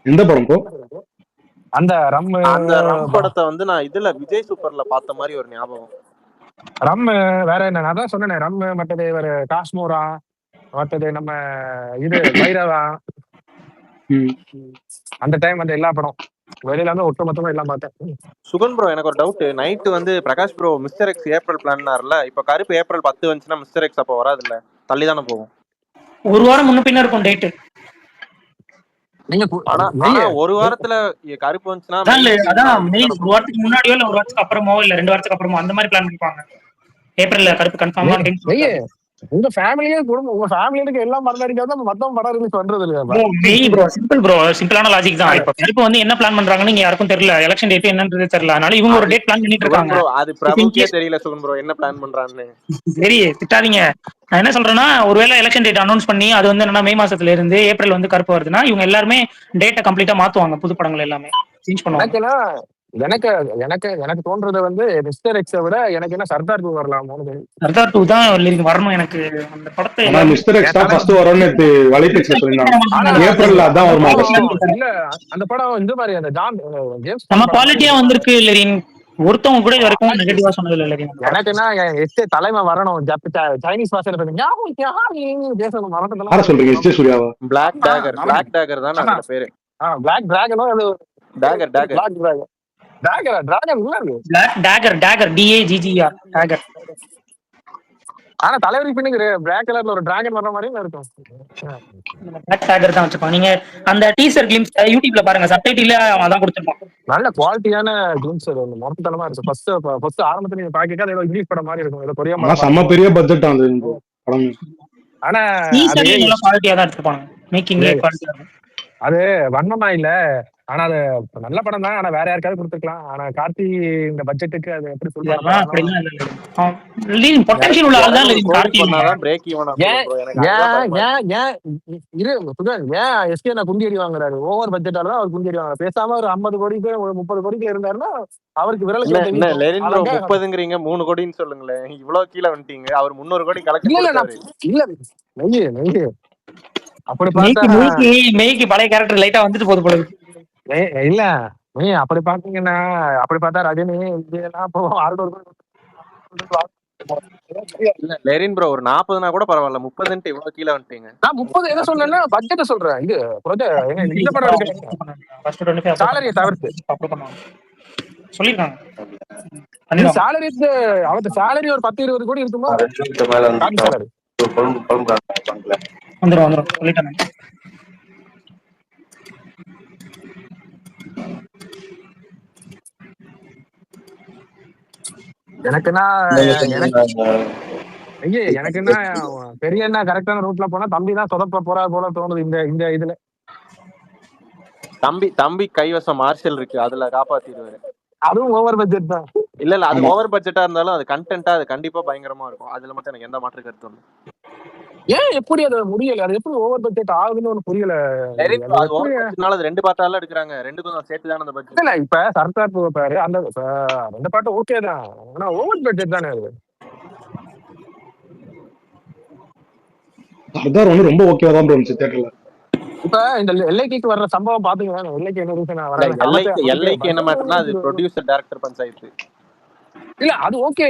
எந்த படம் ப்ரோ? அந்த ரம் படத்தை வந்து நான் இதுல விஜய் சூப்பர்ல பார்த்த மாதிரி ஒரு ஞாபகம். ரம் வேற என்ன, நான் தான் சொன்னேன். ரம் மற்றது வேற காஷ்மோரா, மற்றது நம்ம இது பைரவா. அந்த டைம் வந்து எல்லா படம் வெளியில வந்து ஒட்டு மொத்தமா எல்லாம் பார்த்தேன். சுகன் ப்ரோ, எனக்கு ஒரு டவுட். நைட்டு வந்து Prakash bro Mister X April பிளான்னார்ல, இப்ப கருப்பு ஏப்ரல் 10 வந்துச்சுன்னா மிஸ்டர் எக்ஸ் அப்ப வராது இல்ல, தள்ளி தானே போகும். ஒரு வாரம் முன்ன பின்ன இருக்கும் டேட். ஆனா ஒரு வாரத்துல கருப்பு வந்துச்சுன்னா ஒரு வாரத்துக்கு முன்னாடியோ இல்ல ஒரு வாரத்துக்கு அப்புறமோ இல்ல 2 வாரத்துக்கு அப்புறமோ அந்த மாதிரி பிளான் பண்ணிப்பாங்க. ஏப்ரல்ல கருப்பு கன்ஃபார்மா. உங்க ஃபேமிலியே குடும்பம், உங்க ஃபேமிலிக்கு எல்லாம் படம் நடிக்காத மத்தவங்க படம் ரிலீஸ் பண்றது இல்லையாப்பா? ப்ரோ சிம்பிள் ப்ரோ, சிம்பிளான லாஜிக் தான். இப்ப கருப்பு வந்து என்ன பிளான் பண்றாங்கன்னு இங்க யாருக்கும் தெரியல, எலெக்ஷன் டேட் என்னன்றது தெரியல, அதனால இவங்க ஒரு அது டேட் பிளான் பண்ணிட்டு சுகன் இருக்காங்க. ப்ரோ, அது பிரபுக்கே தெரியல சுகன் ப்ரோ என்ன பிளான் பண்றான்னு. சரி திட்டாதீங்க. நான் என்ன சொல்றேன்னா, ஒருவேளை எலெக்ஷன் டேட் அனௌன்ஸ் பண்ணி அது வந்து என்னன்னா மே மாசத்துல இருந்து ஏப்ரல் வந்து கருப்பு வருதுன்னா, இவங்க எல்லாருமே டேட்டை கம்ப்ளீட்டா மாத்துவாங்க, புது படங்கள் எல்லாமே சேஞ்ச் பண்ணுவாங்க. எனக்குன்னா எனக்கு எனக்கு எனக்கு தோன்றது வந்து மிஸ்டர் எக்ஸை விட எனக்கு என்ன சர்தார் 2 வரலாம். சர்தார் 2 தான் வரணும் எனக்கு. அந்த படத்தை ஆனா எல்லாரும் மிஸ்டர் எக்ஸ் தான் என் ஃபர்ஸ்ட் வரும்னு வலைபேச்சில் சொல்லியிருந்தாங்க. ஆனா ஏப்ரல்ல அதான் வருமா ஃபர்ஸ்ட். இல்ல அந்த படம் இந்த மாதிரி அந்த ஜேம்ஸ் நம்ம பாண்ட் படம் மாதிரி குவாலிட்டியா வந்திருக்கு லெரின். ஒருத்தவங்க கூட இது வரைக்கும் நெகட்டிவா சொன்னது இல்ல லெரின். எனக்குன்னா எஸ்டே தலைமை வரணும். சைனீஸ் பாஷையில பேசணும். மறந்துட்டலாம். யார சொல்றீங்க? எஸ் ஜே சூர்யாவா? பிளாக் டேகர் தான் அதோட பேரு. பிளாக் டிராகனோ அது டேகர் பிளாக் டிராகன் டிராகன் இல்ல அது பிளாக் டேகர் DAGGR டேகர். ஆனா தலைவரி பின்னுக்கு பிளாக் கலர்ல ஒரு டிராகன் வர்ற மாதிரியும் இருக்கும். பிளாக் டேகர் தான் வச்சிருப்பான். நீங்க அந்த டீசர் கிளிம்ஸ் யூடியூப்ல பாருங்க, சப்டைட்டில்ல அதான் கொடுத்திருப்பான். நல்ல குவாலிட்டியான கிளிம்ஸ் அது மொத்தத்தனமா இருக்கு. ஃபர்ஸ்ட் ஆரம்பத்துல நீங்க பாக்க அது இங்கிலீஷ் படம் மாதிரி இருக்கும், ஏதோ கொரியா ஆனா படம். செம்ம பெரிய பட்ஜெட் அந்த படம். ஆனா டீசர்ல நல்ல குவாலிட்டியா தான் எடுத்துப்பாங்க, மேக்கிங்ல குவாலிட்டியா இருக்கும். அது வன்மமா இல்ல, ஆனா அது நல்ல படம் தான். ஆனா வேற யாருக்காவது கொடுத்துக்கலாம். ஆனா கார்த்தி இந்த பட்ஜெட்டுக்கு அது எப்படி சொல்றாங்க? அப்படிலாம் இல்ல, பொட்டன்ஷியல் உள்ள ஆள் தான் லெரின் கார்த்தி. பண்ணாதான் பிரேக் ஈவன் ஆகும் ப்ரோ. எனக்கு அதுதான் பயமா இருக்கு. எஸ்கே நான் குண்டி அடி வாங்குறாரு. ஓவர் பட்ஜெட்டால தான் அவர் குண்டி அடி வாங்குறாரு. பேசாம ஒரு 50 கோடிக்கு ஒரு 30 கோடிக்கு இருந்தாருன்னா அவருக்கு விரலுக்கு என்ன லெரின் ப்ரோ 30ங்கிறீங்க, 3 கோடின்னு சொல்லுங்களேன். இவ்வளவு கீழே வந்துட்டீங்க. அவர் 300 கோடி கலெக்ட் பண்ணாரு. இல்ல நெய்யே அப்படி பார்த்தா மேய்க்கு பழைய கேரக்டர் லைட்டா வந்துட்டு போகுது போல இருக்கு. இல்ல அப்படி பாத்தீங்கன்னா, அப்படி பார்த்தா ரஜினி இதெல்லாம் இப்போ 600 இல்ல லெரின் ப்ரோ ஒரு 40னா கூட பரவாயில்ல, 30ன்ட்டு இவ்வளவு கீழே வந்துட்டீங்க. நான் 30 என்ன சொன்னேன்னா பட்ஜெட்டை சொல்றேன். இது இந்த படம் எடுக்க சாலரியை தவிர்த்து சொல்லிருக்காங்க. சாலரி அவருக்கு சாலரி ஒரு 10-20 கோடி இருக்குமா? சாலரி வந்துரும் சொல்லிட்டாங்க. எனக்குன்னா பெரிய என்ன கரெக்டான ரூட்ல போனா தம்பி தான் சொதப்ப போறா போல தோணுது இந்த இதுல. தம்பி கைவசம் மார்ஷல் இருக்கு, அதுல காப்பாத்திடுவாரு. அதுவும் ஓவர் பட்ஜெட் தான். இல்ல அது ஓவர் பட்ஜெட்டா இருந்தாலும் அது கண்டென்ட்டா அது கண்டிப்பா பயங்கரமா இருக்கும். அதுல மட்டும் எனக்கு எந்த மாற்று கருத்து இல்லை. ஏன் எப்படி அது முடியல? அது எப்படி ஓவர் பட்ஜெட் ஆகுதுன்னு ஒண்ணு புரியல. அது 2 பார்ட்டால எடுக்கிறாங்க, 2க்கும் சேர்த்து தான் அந்த பட்ஜெட். இல்ல இப்ப சர்தார் பாரு, அந்த 2 பாட்டு ஓகே தான், ஆனா ஓவர் பட்ஜெட் தானே அது. சர்தார் வந்து ரொம்ப ஓகேவா தான் இருந்துச்சு தியேட்டர்ல. இப்ப இந்த எல்லைக்கு வர்ற சம்பவம் பாத்தீங்கன்னா, எல்லைக்கு என்ன ரீசன் எல்லைக்கு என்ன மாட்டேன்னா அது ப்ரொடியூசர் டைரக்டர் பஞ்சாயத்து. இல்ல அது ஓகே.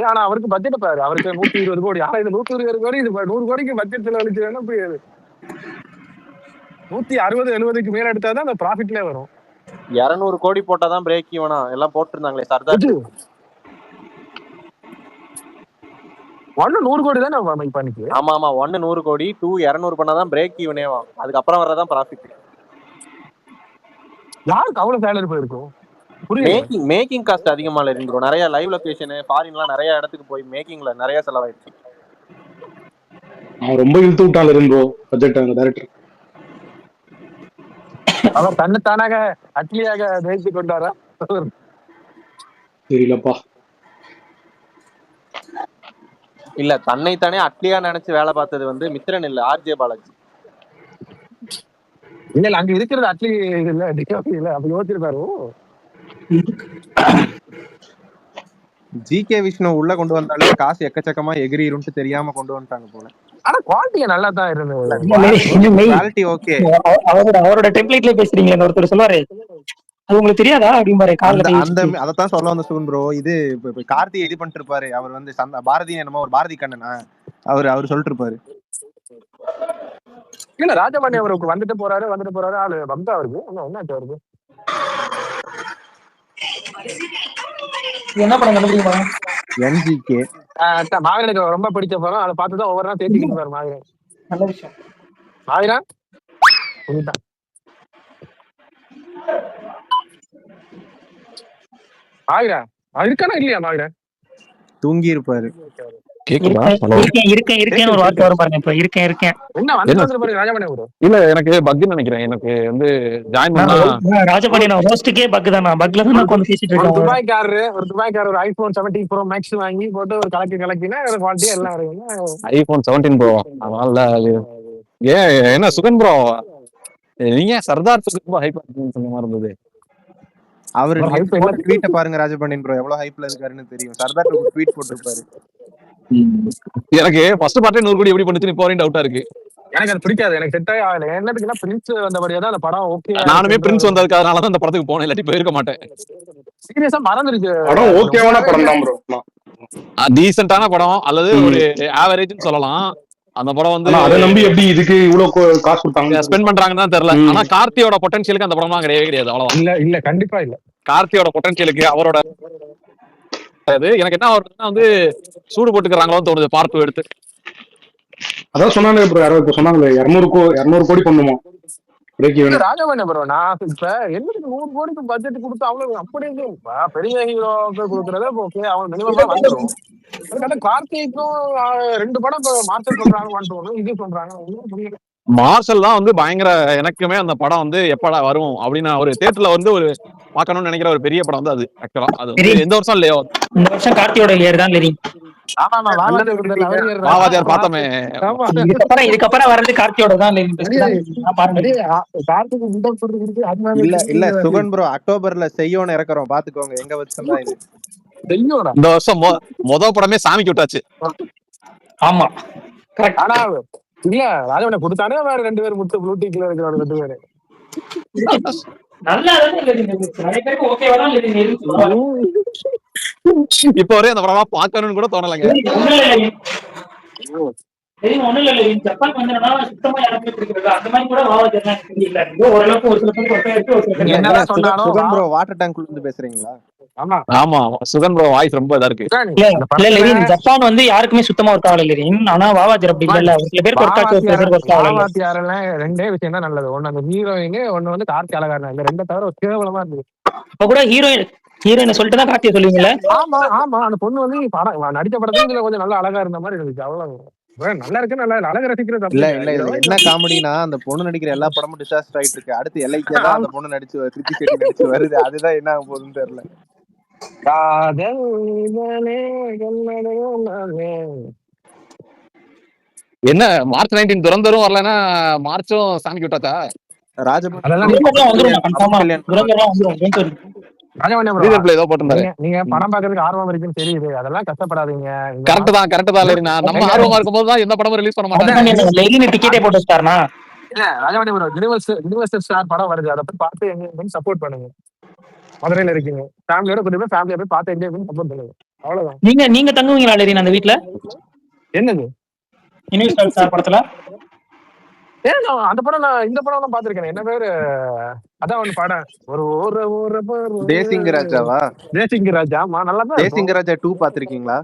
ஆனா அவருக்கு பட்ஜெட் பாரு, அவருக்கு 120 கோடி. ஆனா இது 120 கோடி, இது 100 கோடிக்கு பட்ஜெட் செலவழிச்சுன்னா புரியாது. 160-70க்கு மேல எடுத்தாதான் அந்த ப்ராஃபிட்ல வரும். 200 கோடி போட்டாதான் பிரேக் ஈவனா எல்லாம் போட்டிருந்தாங்களே சர்தார். 100 கோடி தானே பண்ணிக்கு. ஆமா 100 கோடி 200 பண்ணாதான் பிரேக் ஈவனேவா, அதுக்கப்புறம் வர்றதான் ப்ராஃபிட். யாருக்கு அவ்வளவு சேலரி போயிருக்கும்? மேக்கிங் காஸ்ட் அதிகமா இருக்கும். நிறைய லைவ் லொகேஷன் ஃபாரின்லாம் நிறைய இடத்துக்கு போய் மேக்கிங்ல நிறைய செலவாயிடுச்சு. அவன் ரொம்ப இழுத்து விட்டால இருந்தோ பட்ஜெட் அந்த டைரக்டர். அவர் தன்னைத்தானாக அட்லியாக நினைத்து கொண்டாரா தெரியலப்பா. இல்ல தன்னைத்தானே அட்லியா நினைச்சு வேலை பார்த்தது வந்து மித்ரன் இல்ல, RJ பாலாஜி. இல்ல அங்க இருக்கிறது அட்லி இல்ல, இல்ல அப்ப யோசிச்சிருப்பாரு. GK விஷ்ணு உள்ள கொண்டு வந்தாலே காசு எக்கச்சக்கமா எகிரிரும்னு தெரியாம கொண்டு வந்துட்டாங்க போல. ஆனா குவாலிட்டி நல்லா தான் இருந்தது. Quality okay. அவரோட டெம்ப்ளேட்ல பேசுறீங்க. ஒருத்தர் சொல்லுவாரு, அது உங்களுக்கு தெரியாதா அப்படிம்பாரு. அந்த அதத்தான் சொல்ல வந்த சுகன் ப்ரோ. இது கார்த்தி இது பண்ணிட்டு இருப்பாரு. அவர் வந்து பாரதி என்னமோ ஒரு பாரதி கண்ணனா அவர் சொல்லிட்டு இருப்பாரு. இல்ல ராஜபாண்டி அவருக்கு வந்துட்டு போறாரு ஆளு வந்தா அவருக்கு என்னாச்சு அவருக்கு என்ன படம் கண்டுபிடிங்க. NGK மாவீரனுக்கு ரொம்ப பிடிச்ச படம். அதை பார்த்துதான் ஒவ்வொரு நாள் தேடிக்கிட்டு இருப்பாரு மாவீரன். நல்ல விஷயம். மாவீரன் மாவீரன் இருக்கானா இல்லையா? மாவீரன் தூங்கி இருப்பாரு. கேக்குதா? இருக்கேன் ஹலோ இருக்கேன் இருக்கேன் இருக்கேன்னு ஒரு வார்த்தை வரும் பாருங்க. இப்ப இருக்கேன் இருக்கேன். என்ன வந்து பாருங்க ராஜபாண்டியன் ப்ரோ. இல்ல எனக்கு பக்னு நினைக்கிறேன். எனக்கு வந்து ஜாயின் பண்ணா ராஜபாண்டியன் ஹோஸ்டுக்கே பக் தானா? பக்ல தான் உட்காந்து பேசிட்டு ஒரு இருக்காங்க. துபாய்க்காரர் ஒரு ஐபோன் 17 ப்ரோ மேக்ஸ் வாங்கி போட்டு ஒரு கலக்கினா குவாலிட்டியா எல்லாம் இருக்கும். ஐபோன் 17 ப்ரோ அதனால ஏன் என்ன சுகன் ப்ரோ நீங்க சர்தார் ரொம்ப ஹைப் சொன்ன மாதிரி இருந்தது. அவரு ட்வீட்டை பாருங்க ராஜபாண்டியன் ப்ரோ எவ்வளவு ஹைப்ல இருக்காருன்னு தெரியும். சர்தார் ஒரு ட்வீட் போட்டிருப்பாரு. எனக்கு ஃபர்ஸ்ட் பார்ட்டே 100 கோடி எப்படி பண்ணுச்சு இப்போ வரையும் டவுட்டா இருக்கு. எனக்கு அது பிடிக்காது. எனக்கு செட் ஆகல. என்னதுக்குன்னா பிரின்ஸ் வந்தபடியா தான் அந்த படம் ஓகே. நானுமே பிரின்ஸ் வந்ததுக்கு அதனால தான் அந்த படத்துக்கு போனேன். இல்லாட்டி போயிருக்க மாட்டேன். சீரியஸா மறந்துருச்சு. படம் ஓகேவான படம் தான் ப்ரோ. டீசென்ட்டான படம் அல்லது ஒரு ஆவரேஜ்னு சொல்லலாம். அந்த படம் வந்து அதை நம்பி எப்படி இதுக்கு இவ்வளவு காசு கொடுத்தாங்க ஸ்பெண்ட் பண்றாங்கன்னு தான் தெரியல. ஆனா கார்த்தியோட பொட்டன்ஷியலுக்கு அந்த படம்லாம் கிடையவே கிடையாது. அவ்வளவு இல்ல கண்டிப்பா இல்ல. கார்த்தியோட பொட்டன்ஷியலுக்கு அவரோட எனக்கு என்ன வந்து சூடு போட்டுக்கிறாங்களோன்னு தோணுது பார்த்து எடுத்து. அதான் சொன்னாங்க ப்ரோ. யாரோ இப்ப சொன்னாங்களே 200 கோடி பண்ணுமா ராஜபாண்டியன் ப்ரோ. நான் இப்ப என்னதுக்கு 100 கோடிக்கு பட்ஜெட் கொடுத்து அவ்வளவு அப்படியே பெரிய ஹீரோக்கு கொடுக்கறத ஓகே அவங்க மினிமமா வந்துடும். கார்த்திக்கும் 2 படம் மார்ஷல் சொல்றாங்க இது சொல்றாங்க. மார்ஷல் தான் வந்து பயங்கர எனக்குமே அந்த படம் வந்து எப்படா வரும் அப்படின்னு ஒரு தியேட்டர்ல வந்து ஒரு பார்க்கணும்னு நினைக்கிற ஒரு பெரிய படம் வந்து அது. ஆக்சுவலா அது எந்த வருஷம் இல்லையோ இந்த வருஷம் கார்த்தியோட இயர் தான் லெரி. வாவாதியார் பார்த்தோமே. இதுக்கப்புறம் வர்றது கார்த்தியோட தான். இல்ல சுகன் ப்ரோ அக்டோபர்ல செய்யோன்னு இறக்குறோம் பாத்துக்கோங்க. எங்க வச்சா இது இந்த வருஷம் மொத படமே சாமிக்கு விட்டாச்சு. ஆமா ஆனா இல்ல ராஜவனை கொடுத்தானே வேற 2 பேர் முத்து ப்ளூ டீக்ல இருக்கிற 2 பேரு இப்ப வரையும் அந்த படமா பாக்கணும்னு கூட தோணலைங்க. சுகன் ப்ரோ வாட்டர் டேங்க்ல இருந்து பேசுறீங்களா? ஆமா சுகன் ப்ரோ வாய்ஸ் ரொம்ப இதா இருக்கு. ஜப்பான் வந்து யாருக்குமே சுத்தமா ஒர்க் ஆகல இல்ல. ஆனா வாவாஜர் அப்படி இல்ல. சில பேருக்கு ஒர்க் ஆச்சு, சில பேருக்கு ஒர்க் ஆகல. வாவாஜியாரெல்லாம் 2 விஷயம் தான் நல்லது. ஒண்ணு அந்த ஹீரோயின், ஒண்ணு வந்து கார்த்தி அழகான. இந்த 2 தவிர கேவலமா இருந்தது. இப்ப கூட ஹீரோயினை சொல்லிட்டு தான் கார்த்தியை சொல்லுவீங்களா? ஆமா அந்த பொண்ணு வந்து படம் நடிச்ச படத்துல இதுல கொஞ்சம் நல்லா அழகா இருந்த மாதிரி இருந்துச்சு. அவ்வளவு நல்லா இருக்கு. நல்லா அழகு ரசிக்கிறது இல்ல என்ன காமெடினா அந்த பொண்ணு நடிக்கிற எல்லா படமும் டிசாஸ்டர் ஆயிட்டு இருக்கு. அடுத்து எல்ஐக்கே தான் அந்த பொண்ணு நடிச்சு திருச்சி செட்டி நடிச்சு வருது. அதுதான் என்ன ஆக போகுதுன்னு தெரியல. என்ன மார்ச் 19 துரந்தரும் வரலன்னா மார்ச்சும் சாமிக்கு விட்டாச்சா? நீங்க படம் பாக்குறதுக்கு ஆர்வம் இருக்குன்னு தெரியுது. அதெல்லாம் கஷ்டப்படாதீங்க. கரெக்ட் தான். நம்ம ஆர்வமா இருக்கும்போது தான் எந்த படமும் ரிலீஸ் பண்ண மாட்டாங்க. டிக்கெட்டே போட்டு வச்சாருனா இல்ல ராஜபாண்டியன் ப்ரோ யுனிவர்சல் ஸ்டார் படம் வருது. அதை போய் பார்த்து எங்க சப்போர்ட் பண்ணுங்க. மதுரையில இருக்கீங்க ஃபேமிலியோட கூட்டிட்டு ஃபேமிலியா போய் பார்த்து என்ஜாய் பண்ணி சப்போர்ட் பண்ணுங்க. அவ்வளவுதான். நீங்க தங்குவீங்களா லெரின் அந்த வீட்ல? என்னது யுனிவர்சல் ஸ்டார் படத்துல? அந்த படம் நான் இந்த படம் தான் பாத்திருக்கேன். என்ன பேரு அதான் ஒண்ணு படம் ஒரு தேசிங்க ராஜாவா? தேசிங்க ராஜா நல்லா தான். தேசிங்க ராஜா 2 பாத்திருக்கீங்களா?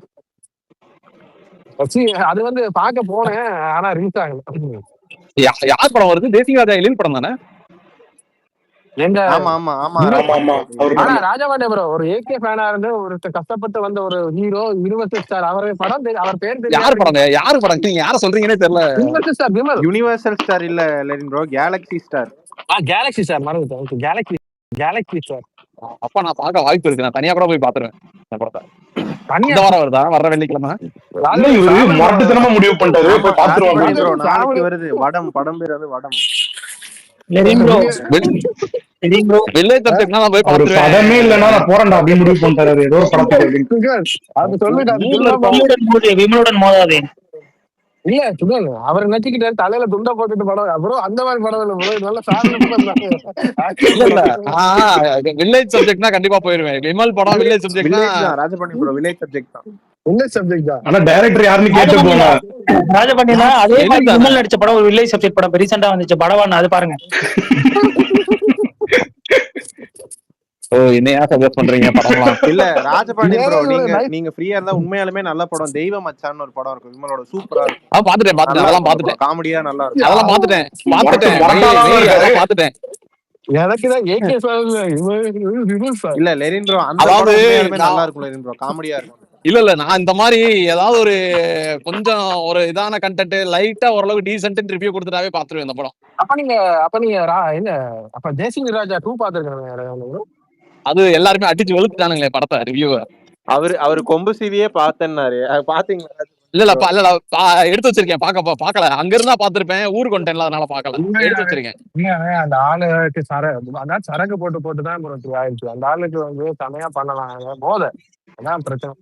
அது வந்து பாக்க போனேன் ஆனா ரீச் ஆகல. யார் படம் வருது? தேசிங்க ராஜா எழில் படம் தானே? ராஜபாண்டிய ப்ரோ ஒரு ஏகே ஃபேனா இருந்து ஒரு கஷ்டப்பட்டு வந்த ஒரு ஹீரோ யுனிவர்சல் ஸ்டார். அவர் படம் அவர் பேர் யாரு படம் நீங்க யார சொல்றீங்கன்னே தெரியல. Universal star Vimal. Universal star இல்ல Lerin bro, galaxy star. Galaxy star மறந்துட்டேன். Galaxy star. அப்ப நான் பார்க்க வாய்ப்பு இருக்கு. நான் தனியா கூட போய் பாத்துருவேன் அந்த படத்தை. தனியா வருதா? வர்ற வெள்ளிக்கிழமை மறந்துத்தனமா முடிவு பண்ணிட்டாரு. போய் பாத்துருவாங்க. நாளைக்கு வருது வடம். படம் பேர் வந்து வடம். படமே இல்லன்னா போறேன்டா அப்படின்னு முடிவு பண்ணிட்டாரு. ஏதோ படத்துக்கு விமலுடன் மோதாதே. இல்ல சுகன் அவர் நச்சுக்கிட்டு தலையில துண்டா போட்டுட்டு படம். அப்புறம் அந்த மாதிரி படம் இல்ல. நல்ல சாதனை. வில்லேஜ் சப்ஜெக்ட்னா கண்டிப்பா போயிருவேன். விமல் படம் வில்லேஜ் சப்ஜெக்ட் தான். ராஜபாண்டியன் ப்ரோ வில்லேஜ் சப்ஜெக்ட் தான். வில்லேஜ் சப்ஜெக்ட் தான். ஆனா டைரக்டர் யாருன்னு கேட்டு போங்க. ராஜபாண்டியனா அதே மாதிரி விமல் நடிச்ச படம் ஒரு வில்லேஜ் சப்ஜெக்ட் படம் ரீசெண்டா வந்துச்சு. படவான் அது பாருங்க. என்னையா சஜஸ்ட் பண்றீங்க படம்லாம்? இல்ல ராஜபாண்டியன் ப்ரோ நீங்க ஃப்ரீயா இருந்தா உண்மையாலுமே நல்ல படம் தெய்வ மச்சான்னு ஒரு படம் இருக்கும். விமலோட சூப்பரா இருக்கும். பாத்துட்டேன். அதெல்லாம் பாத்துட்டேன். காமெடியா நல்லா இருக்கும். அதெல்லாம் பாத்துட்டேன். எனக்குதான் ஏகே இல்ல லெரின் ப்ரோ அந்த அதாவது படம் உண்மையாலுமே நான் நல்லா இருக்கும் லெரின் ப்ரோ, காமெடியா இருக்கும். இல்ல நான் இந்த மாதிரி ஏதாவது ஒரு கொஞ்சம் ஒரு இதான கண்டென்ட் லைட்டா ஓரளவுக்கு டீசென்ட் ரிவ்யூ கொடுத்துட்டாவே பாத்துருவேன் இந்த படம். அப்ப நீங்க என்ன அப்ப ஜெயசிங் ராஜா 2 பாத்துருக்காங்க. அது எல்லாருமே அடிச்சு வெளுத்துட்டானுங்களே படத்தை ரிவ்யூ. அவரு கொம்பு சீவியே பார்த்தேன்னாரு, பாத்தீங்களா? இல்ல எடுத்து வச்சிருக்கேன், பாக்கல. அங்க இருந்தா பாத்திருப்பேன், ஊருக்கு வந்துட்டேன்ல அதனால பாக்கல, எடுத்து வச்சிருக்கேன். அந்த ஆளுக்கு சரக்கு போட்டுதான் ஆயிடுச்சு. அந்த ஆளுக்கு வந்து செமையா பண்ணலாம் போத, அதான் பிரச்சனை.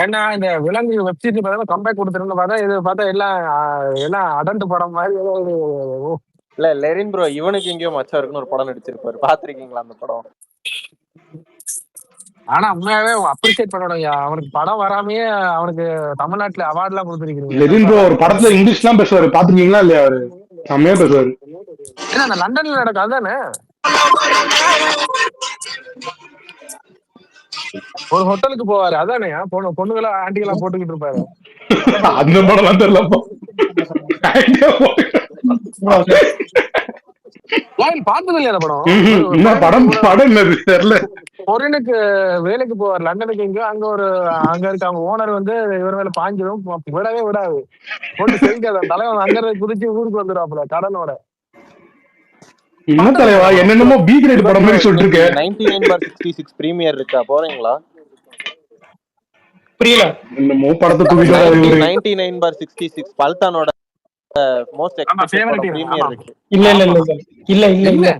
ஏன்னா இந்த விலங்கு வெப்சீட் பார்த்தா கம்பேக் கொடுத்துருந்து பார்த்தா இது பார்த்தா எல்லாம் அடண்டு படம் மாதிரி. இல்ல லெரின் ப்ரோ இவனுக்கு எங்கேயோ மச்சம் இருக்குன்னு ஒரு படம் நடிச்சிருப்பாரு, பாத்திருக்கீங்களா அந்த படம்? ஆனா உண்மையாவே அப்ரிசியேட் பண்ணணும், அவனுக்கு படம் வராமையே அவனுக்கு தமிழ்நாட்டுல அவார்ட் எல்லாம் கொடுத்துருக்கீங்க. லெரின் ப்ரோ ஒரு படத்துல இங்கிலீஷ் எல்லாம் பேசுவாரு, பாத்துருக்கீங்களா இல்லையா? அவரு செம்மையா பேசுவாரு. ஏன்னா அந்த லண்டன்ல நடக்கும் அதானே, ஒரு ஹோட்டலுக்கு போவாரு அதானே, பொண்ணுங்களா ஆண்டிகளா போட்டுக்கிட்டு இருப்பாரு. அந்த படம் தெரியல பார்த்தது இல்லையா அந்த படம்? படம் என்னது தெரியல. பொருளுக்கு வேலைக்கு போவார் லண்டனுக்கு, இங்க அங்க இருக்க அவங்க ஓனர் வந்து இவர் மேல பாஞ்சிடும், விடவே விடாது, போட்டு செஞ்சாத தலைவன் அங்க இருந்து குதிச்சு ஊருக்கு வந்துடுவாப்புல கடனோட. என்ன தலைவா என்னென்னமோ பி கிரேட் படம் மாதிரி சொல்லிட்டு இருக்கு. 99/66 பிரீமியர் இருக்கா, போறீங்களா? புரியல. என்னமோ படத்தை தூக்கிட்டு 99/66 பல்தானோட மோஸ்ட் எக்ஸ்பெக்டட் பிரீமியர் இருக்கு. இல்ல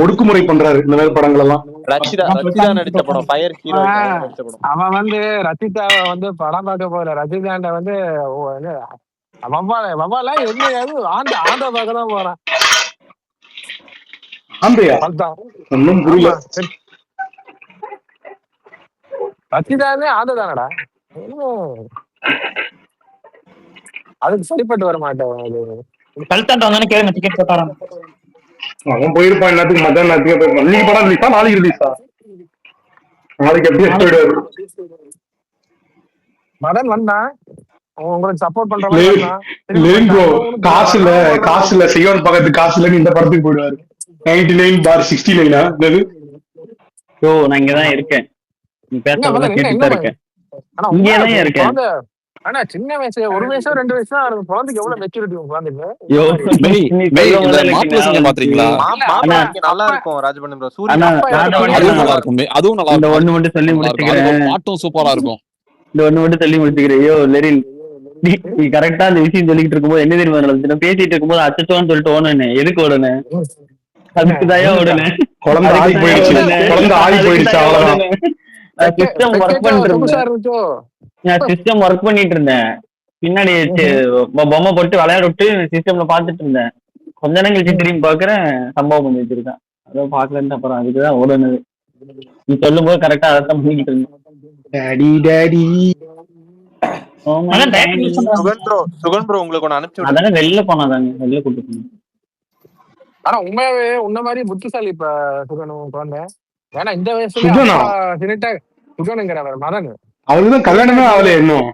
ஒடுக்குமுறை பண்றாரு இந்த மாதிரி படங்கள் எல்லாம். ரச்சிதா நடிச்ச படம், ஃபயர் ஹீரோ நடிச்ச படம். அவன் வந்து ரச்சிதாவை வந்து படம் பார்க்க போற, ரச்சிதாண்ட வந்து வவ்வால என்னையாவது ஆந்த பார்க்க தான் போறான். ஒன்னும் புரியல. ரச்சிதாவே ஆந்ததானடா, அதுக்கு சரிப்பட்டு வர மாட்டேன். கல்தாண்ட வந்தானே கேளுங்க, டிக்கெட் போட்டாராம். அவன் போயிருப்பான் எல்லாத்துக்கும், மத்தியான நேரத்துக்கு போயிருப்பான். இன்னைக்கு படம் ரிலீஸா நாளைக்கு ரிலீஸா? நாளைக்கு எப்படி போயிடுவாரு. மதன் வந்தான் உங்களுக்கு சப்போர்ட் பண்ற காசு இல்ல செய்யோன் பக்கத்து காசு இல்லன்னு இந்த படத்துக்கு போயிடுவாரு. 99/69 நான் இங்கதான் இருக்கேன், நீ பேசுறதெல்லாம் கேட்டுதான் இருக்கேன். இங்கதான் இருக்கேன். ஆனா சின்ன வயசு, 1 வயசோ 2 வயசு தான் குழந்தைக்கு எவ்வளவு மெச்சூரிட்டி குழந்தைக்கு. நல்லா இருக்கும் ராஜபண்ணன் ப்ரோ, அதுவும் நல்லா இந்த ஒண்ணு மட்டும் சொல்லி முடிச்சுக்கிறேன், பாட்டும் சூப்பரா இருக்கும். இந்த ஒண்ணு மட்டும் சொல்லி முடிச்சுக்கிறேன். லெரின் நீ கரெக்டா அந்த விஷயம் சொல்லிட்டு இருக்கும்போது என்ன தெரியுமா பேசிட்டு இருக்கும்போது அச்சோன்னு சொல்லிட்டு ஓடனே, எதுக்கு ஓடனே? அதுக்குதாயா ஓடனே, குழந்தை ஆடி போயிடுச்சு. சிஸ்டம் ஒர்க் பண்ணிட்டு இருந்தேன், பின்னாடி பொம்மை போட்டு விளையாட விட்டு சிஸ்டம்ல பாத்துட்டு இருந்தேன். கொஞ்ச நேரம் கழிச்சு திரும்பி பாக்குறேன், சம்பவம் பண்ணி வச்சிருக்கேன். அதான் பாக்கலன்ட்டு அப்புறம் அதுக்குதான் ஓடுனது. நீ சொல்லும் போது கரெக்டா அதான் பண்ணிக்கிட்டு இருந்தேன். சுகன் ப்ரோ உங்களுக்கு ஒன்னு அனுப்பிச்சு அதானே வெளில போனாதாங்க, வெளில கூட்டு போனேன். ஆனா உண்மையாவே உன்ன மாதிரி புத்திசாலி இப்ப சுகனும் குழந்தை. ஏன்னா இந்த வயசுல சுகனுங்கிற மதன், அவருதான் கல்யாணமே ஆகல இன்னும்.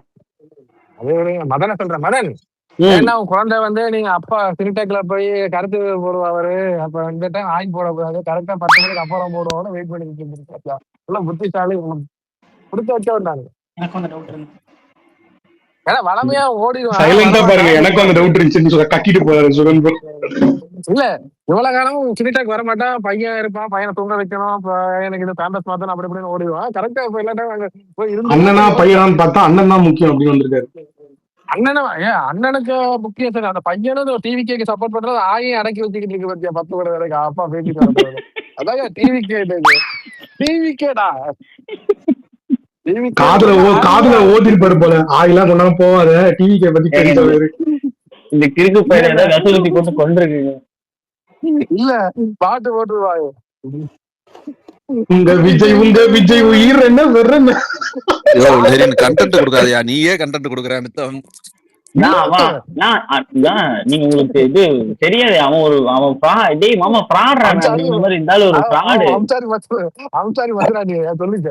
அது மதனை சொல்ற மதன். ஏன்னா குழந்தை வந்து நீங்க அப்பா சினிடெக்ல போய் கருத்து போடுவாரு, அப்ப இந்த டைம் ஆயின் போடக்கூடாது, கரெக்டா 10 மணிக்கு அப்புறம் போடுவாங்க, வெயிட் பண்ணி புத்திசாலி கொடுத்து வச்சா இருந்தாங்க. ஏன்னா வளமையா ஓடிடுவாங்க. எனக்கு அந்த டவுட் இருந்துச்சு, கட்டிட்டு போறாரு சுகன் ப்ரோ. இல்ல இவ்வளவு காலம் சினிடாக் வர மாட்டான், பையன் இருப்பான், பையனை தூங்க வைக்கணும், எனக்கு இது பேம்பஸ் மாத்தணும், அப்படி இப்படின்னு ஓடிடுவான். கரெக்டா இப்ப எல்லா டைம் அண்ணனா பையனான்னு பார்த்தா அண்ணன் தான் முக்கியம் அப்படின்னு வந்திருக்காரு. அண்ணனுக்கு முக்கியம் சார். அந்த பையனும் டிவிகேக்கு சப்போர்ட் பண்றது, ஆயும் அடக்கி வச்சுக்கிட்டு இருக்கு பத்தியா 10 கூட வரைக்கும் அப்பா பேசிட்டு. அதான் டிவிகேடா காதுல ஓதிருப்பாரு போல, ஆயெல்லாம் கொண்டாந்து போவாத டிவிக்கே பத்தி பேசுவாரு. இந்த கிறுக்கு பையன் ரசூலுக்கு போட்டு கொண்டிருக்கீங்க. இல்ல பாட்டு போட்டுருவாங்க, உங்க விஜய் உயிர் என்ன வெறும் கண்டென்ட் கொடுக்காதயா, நீயே கண்டென்ட் கொடுக்குறேன். நீங்க உங்களுக்கு இது தெரியாது, அவன் டேய் மாமா ஃப்ராட் அப்படிங்கிற மாதிரி இருந்தாலும் ஒரு ஃப்ராடு. அம்சாரி மசுராணி சொல்லுங்க.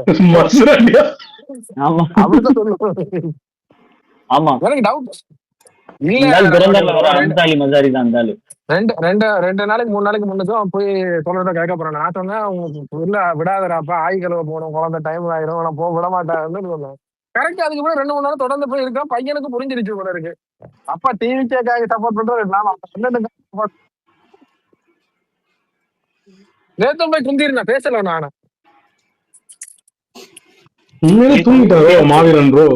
ஆமா அப்படிதான் சொல்லுவாங்க. ஆமா எனக்கு டவுட், இல்ல இருந்தாலும் ராஜமணி துரந்தர்ல ப்ரோ, வர அம்சாலி மசாரி தான் இருந்தாலும். ரெண்டு ரெண்டு 2 நாளைக்கு 3 நாளைக்கு முன்னுக்கும் அவன் போய் சொல்றத கேட்க போறான். நான் சொன்னேன் உங்களுக்கு இல்ல விடாதடாப்பா, ஆய் கழுவ போகணும், குழந்தை டைம் ஆயிரும், நான் போக விட மாட்டேன்னு சொன்னேன். கரெக்ட். அதுக்கு அப்புறம் 2 3 நாள் தொடர்ந்து போய் இருக்கான். பையனுக்கு புரிஞ்சிருச்சு போல இருக்கு. அப்பா டிவிக்கேக்காக சப்போர்ட் பண்றது நான் அண்ணனுக்கு நேத்தும் போய் குந்திருந்தேன், பேசல நானு. உண்மையிலே தூங்கிட்டாரோ மாவீரன் ப்ரோ?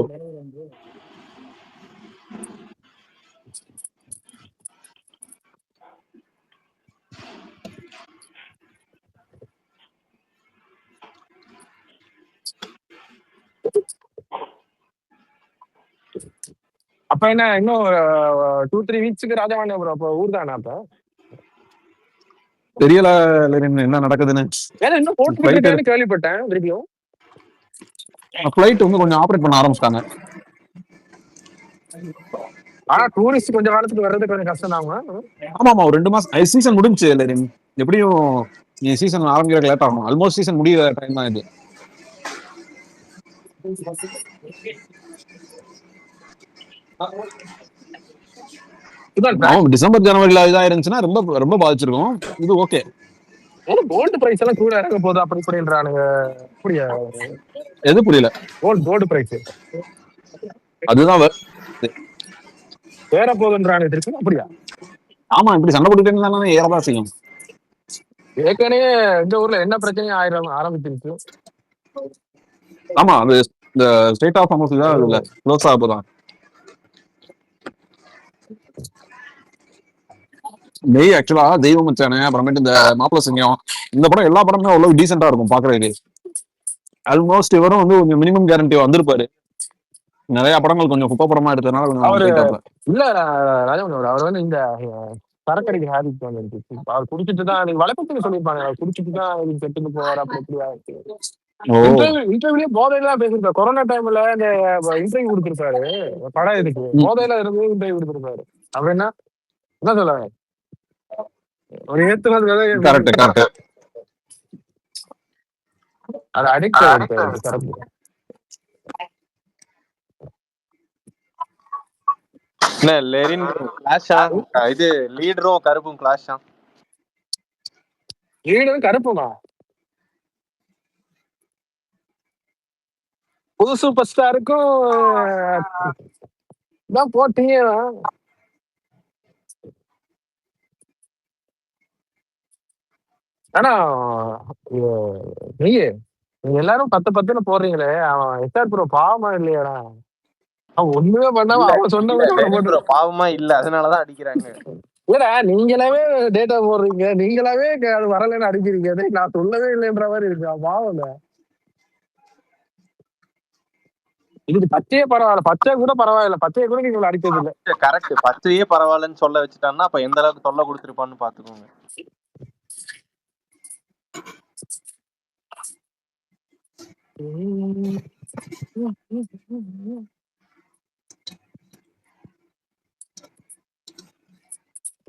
அப்ப என்ன இன்னும் 2 3 வீக்ஸ்க்கு ராஜமாணியம் ப்ரோ அப்ப ஊர் தானே அப்ப? தெரியல லெரின் என்ன நடக்குதுன்னு. ஏன்னா இன்னும் போட்டுக்கிட்டு ஃபிளைட் இருக்கேன்னு கேள்விப்பட்டேன் திருப்பியும். ஃபிளைட் வந்து கொஞ்சம் ஆப்ரேட் பண்ண ஆரம்பிச்சிட்டாங்க. ஆனா டூரிஸ்ட் கொஞ்சம் காலத்துக்கு வர்றது கொஞ்சம் கஷ்டம் தான். ஆமா ஆமா, ஒரு 2 மாசம் சீசன் முடிஞ்சு லெரின். எப்படியும் நீ சீசன் ஆரம்பிக்க லேட் ஆகும். ஆல்மோஸ்ட் சீசன் முடிய டைம் தான் இது. டிசம்பர் ஜனவரில இதா இருந்துச்சுன்னா ரொம்ப ரொம்ப பாதிச்சிருக்கும். இது ஓகே. கோல்டு பிரைஸ் எல்லாம் கூட இறங்க போகுது அப்படி இப்படின்றானுங்க. அப்படியா? எது புரியல? கோல்டு பிரைஸ் அதுதான் ஏற போகுதுன்றானுங்க திருப்பி. அப்படியா? ஆமா, இப்படி சண்டை போட்டுட்டே ஏறதான் செய்யும். ஏற்கனவே இந்த ஊர்ல என்ன பிரச்சனையும் ஆரம்பிச்சிருச்சு. ஆமா, அது இந்த ஸ்டேட் ஆஃப் அமௌண்ட் தான் இதுல க்ளோஸ் ஆக போதான். நெய் ஆக்சுவலா தெய்வம் மச்சானே, அப்புறமேட்டு இந்த மாப்பிள சிங்கம், இந்த படம் எல்லா படமுமே அவ்வளவு டீசெண்டா இருக்கும் பாக்குறதுக்கு. ஆல்மோஸ்ட் இவரும் வந்து கொஞ்சம் மினிமம் கேரண்டி வந்திருப்பாரு. நிறைய படங்கள் கொஞ்சம் குப்பை படமா எடுத்ததுனால கொஞ்சம் இல்ல ராஜமணி அவர் வந்து இந்த சரக்கடிக்கு ஹேபிட் வந்துருக்கு. அவர் குடிச்சிட்டு தான் நீங்க வழக்கத்துக்கு சொல்லியிருப்பாங்க, அவர் குடிச்சிட்டு தான் செட்டுக்கு போவார் அப்படி எப்படியா. இன்டர்வியூலயே போதையில தான் பேசிருக்காரு. கொரோனா டைம்ல இந்த இன்டர்வியூ கொடுத்திருப்பாரு படம் இதுக்கு. போதையில இருந்து இன்டர்வியூ கொடுத்திருப்பாரு. அவர் என்ன சொல்லுவாங்க, ஒரு ஏத்துனது அது அடிக்ட் கரெக்ட். என்ன லெரின் கிளாஷா? இது லீடரும் கருப்பும் கிளாஷா? லீடரும் கருப்புமா? புது சூப்பர் ஸ்டாருக்கும் தான் போட்டீங்க. ஆனா நீங்க எல்லாரும் 10 போடுறீங்களே, அவன் எஸ்ஆர் ப்ரோ பாவமா இல்லையாடா? அவன் ஒண்ணுமே பண்ணாம அவன் சொன்ன பாவமா இல்ல, அதனாலதான் அடிக்கிறாங்க. இல்லடா, நீங்களாவே டேட்டா போடுறீங்க, நீங்களாவே அது வரலன்னு அடிக்கிறீங்க. நான் சொல்லவே இல்லைன்ற மாதிரி இருக்கு. பாவம் இதுக்கு பச்சையே பரவாயில்ல, பச்சை கூட பரவாயில்ல, பச்சையை கூட நீங்க அடிக்கிறது இல்ல. கரெக்ட், பச்சையே பரவாயில்லன்னு சொல்ல வச்சுட்டான்னா அப்ப எந்த அளவுக்கு தொல்லை கொடுத்துருப்பான்னு பாத்துக்கோங்க.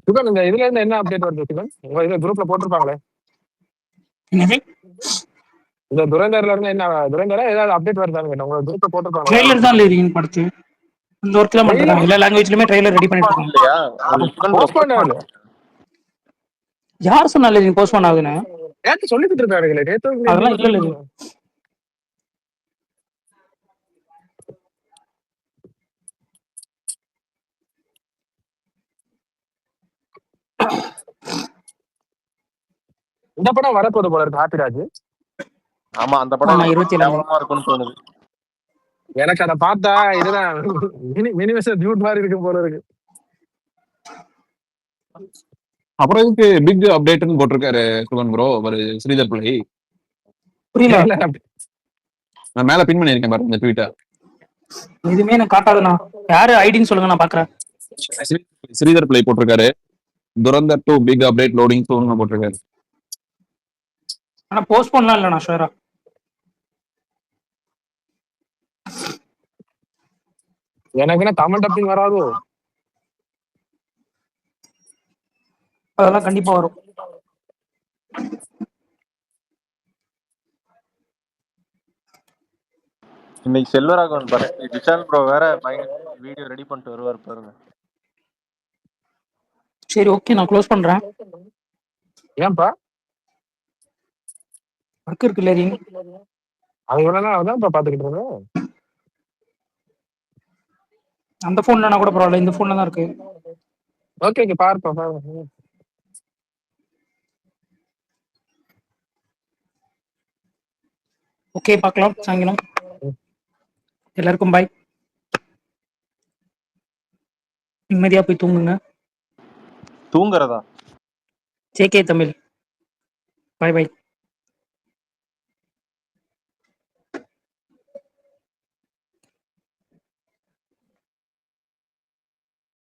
சிவன் இந்த இதுல இருந்து என்ன அப்டேட் வருது சிவன்? உங்க இதுல குரூப்ல போட்டிருப்பாங்களே, இந்த துரந்தர்ல இருந்து என்ன, துரந்தரா ஏதாவது அப்டேட் வருதான்னு உங்க குரூப்ல போட்டிருப்பாங்க. ட்ரெய்லர் தான் லீடிங் படுத்து இந்த ஒர்க்ல பண்றாங்க. எல்லா லாங்குவேஜ்லயுமே ட்ரெய்லர் ரெடி பண்ணிட்டு இருக்காங்க. இல்லையா? போஸ்ட் பண்ணாரு. யார் சொன்னால நீங்க போஸ்ட் பண்ண ஆகுதுன்னு? நேத்து சொல்லிட்டு இருக்காருங்களே. நேத்து அதெல்லாம் இல்ல இல்ல. இந்த படம் வரப்போது போல இருக்கு, ஹாப்பிராஜ். ஆமா, அந்த படம் 27 இருக்கும்னு தோணுது எனக்கு. அதை பார்த்தா இதுதான் மினிமேஷன் டியூட் மாதிரி இருக்கு போல இருக்கு. அப்புறம் இதுக்கு பிக் அப்டேட்னு போட்டிருக்காரு சுகன் ப்ரோ, ஒரு ஸ்ரீதர் பிள்ளை. புரியல, நான் மேல பின் பண்ணிருக்கேன் பாருங்க இந்த ட்வீட்டை. எதுவுமே எனக்கு காட்டாதுண்ணா. யாரு ஐடின்னு சொல்லுங்க, நான் பாக்குறேன். ஸ்ரீதர் பிள்ளை போட்டிருக்காரு, துரந்தர் 2 பிக் அப்டேட் லோடிங் சூன் போட்டிருக்காரு. ஆனா போஸ்ட் பண்ணலாம் இல்ல, நான் ஷூரா. எனக்கு என்ன தமிழ் டப்பிங் வராது? அதெல்லாம் கண்டிப்பா வரும். இன்னைக்கு செல்வராகவன் பாருங்க, விஷால் ப்ரோ வேற பயங்கர வீடியோ ரெடி பண்ணிட்டு வருவார் பாருங்க. சரி ஓகே, நான் க்ளோஸ் பண்றேன். ஏன்பா ஒர்க் இருக்குல்ல ரீன். அது இவ்வளவு நாள் அதான் பாத்துக்கிட்டு இருந்தேன். அந்த ஃபோன்லனா கூட பரவாயில்ல, இந்த ஃபோன்ல தான் இருக்கு. ஓகே ஓகே பாருப்பா பாரு. ஓகே, பார்க்கலாம் சாயங்காலம். எல்லாருக்கும் பாய். நிம்மதியா போய் தூங்குங்க. தூங்குறதா? ஜேகே தமிழ். பாய் பாய்.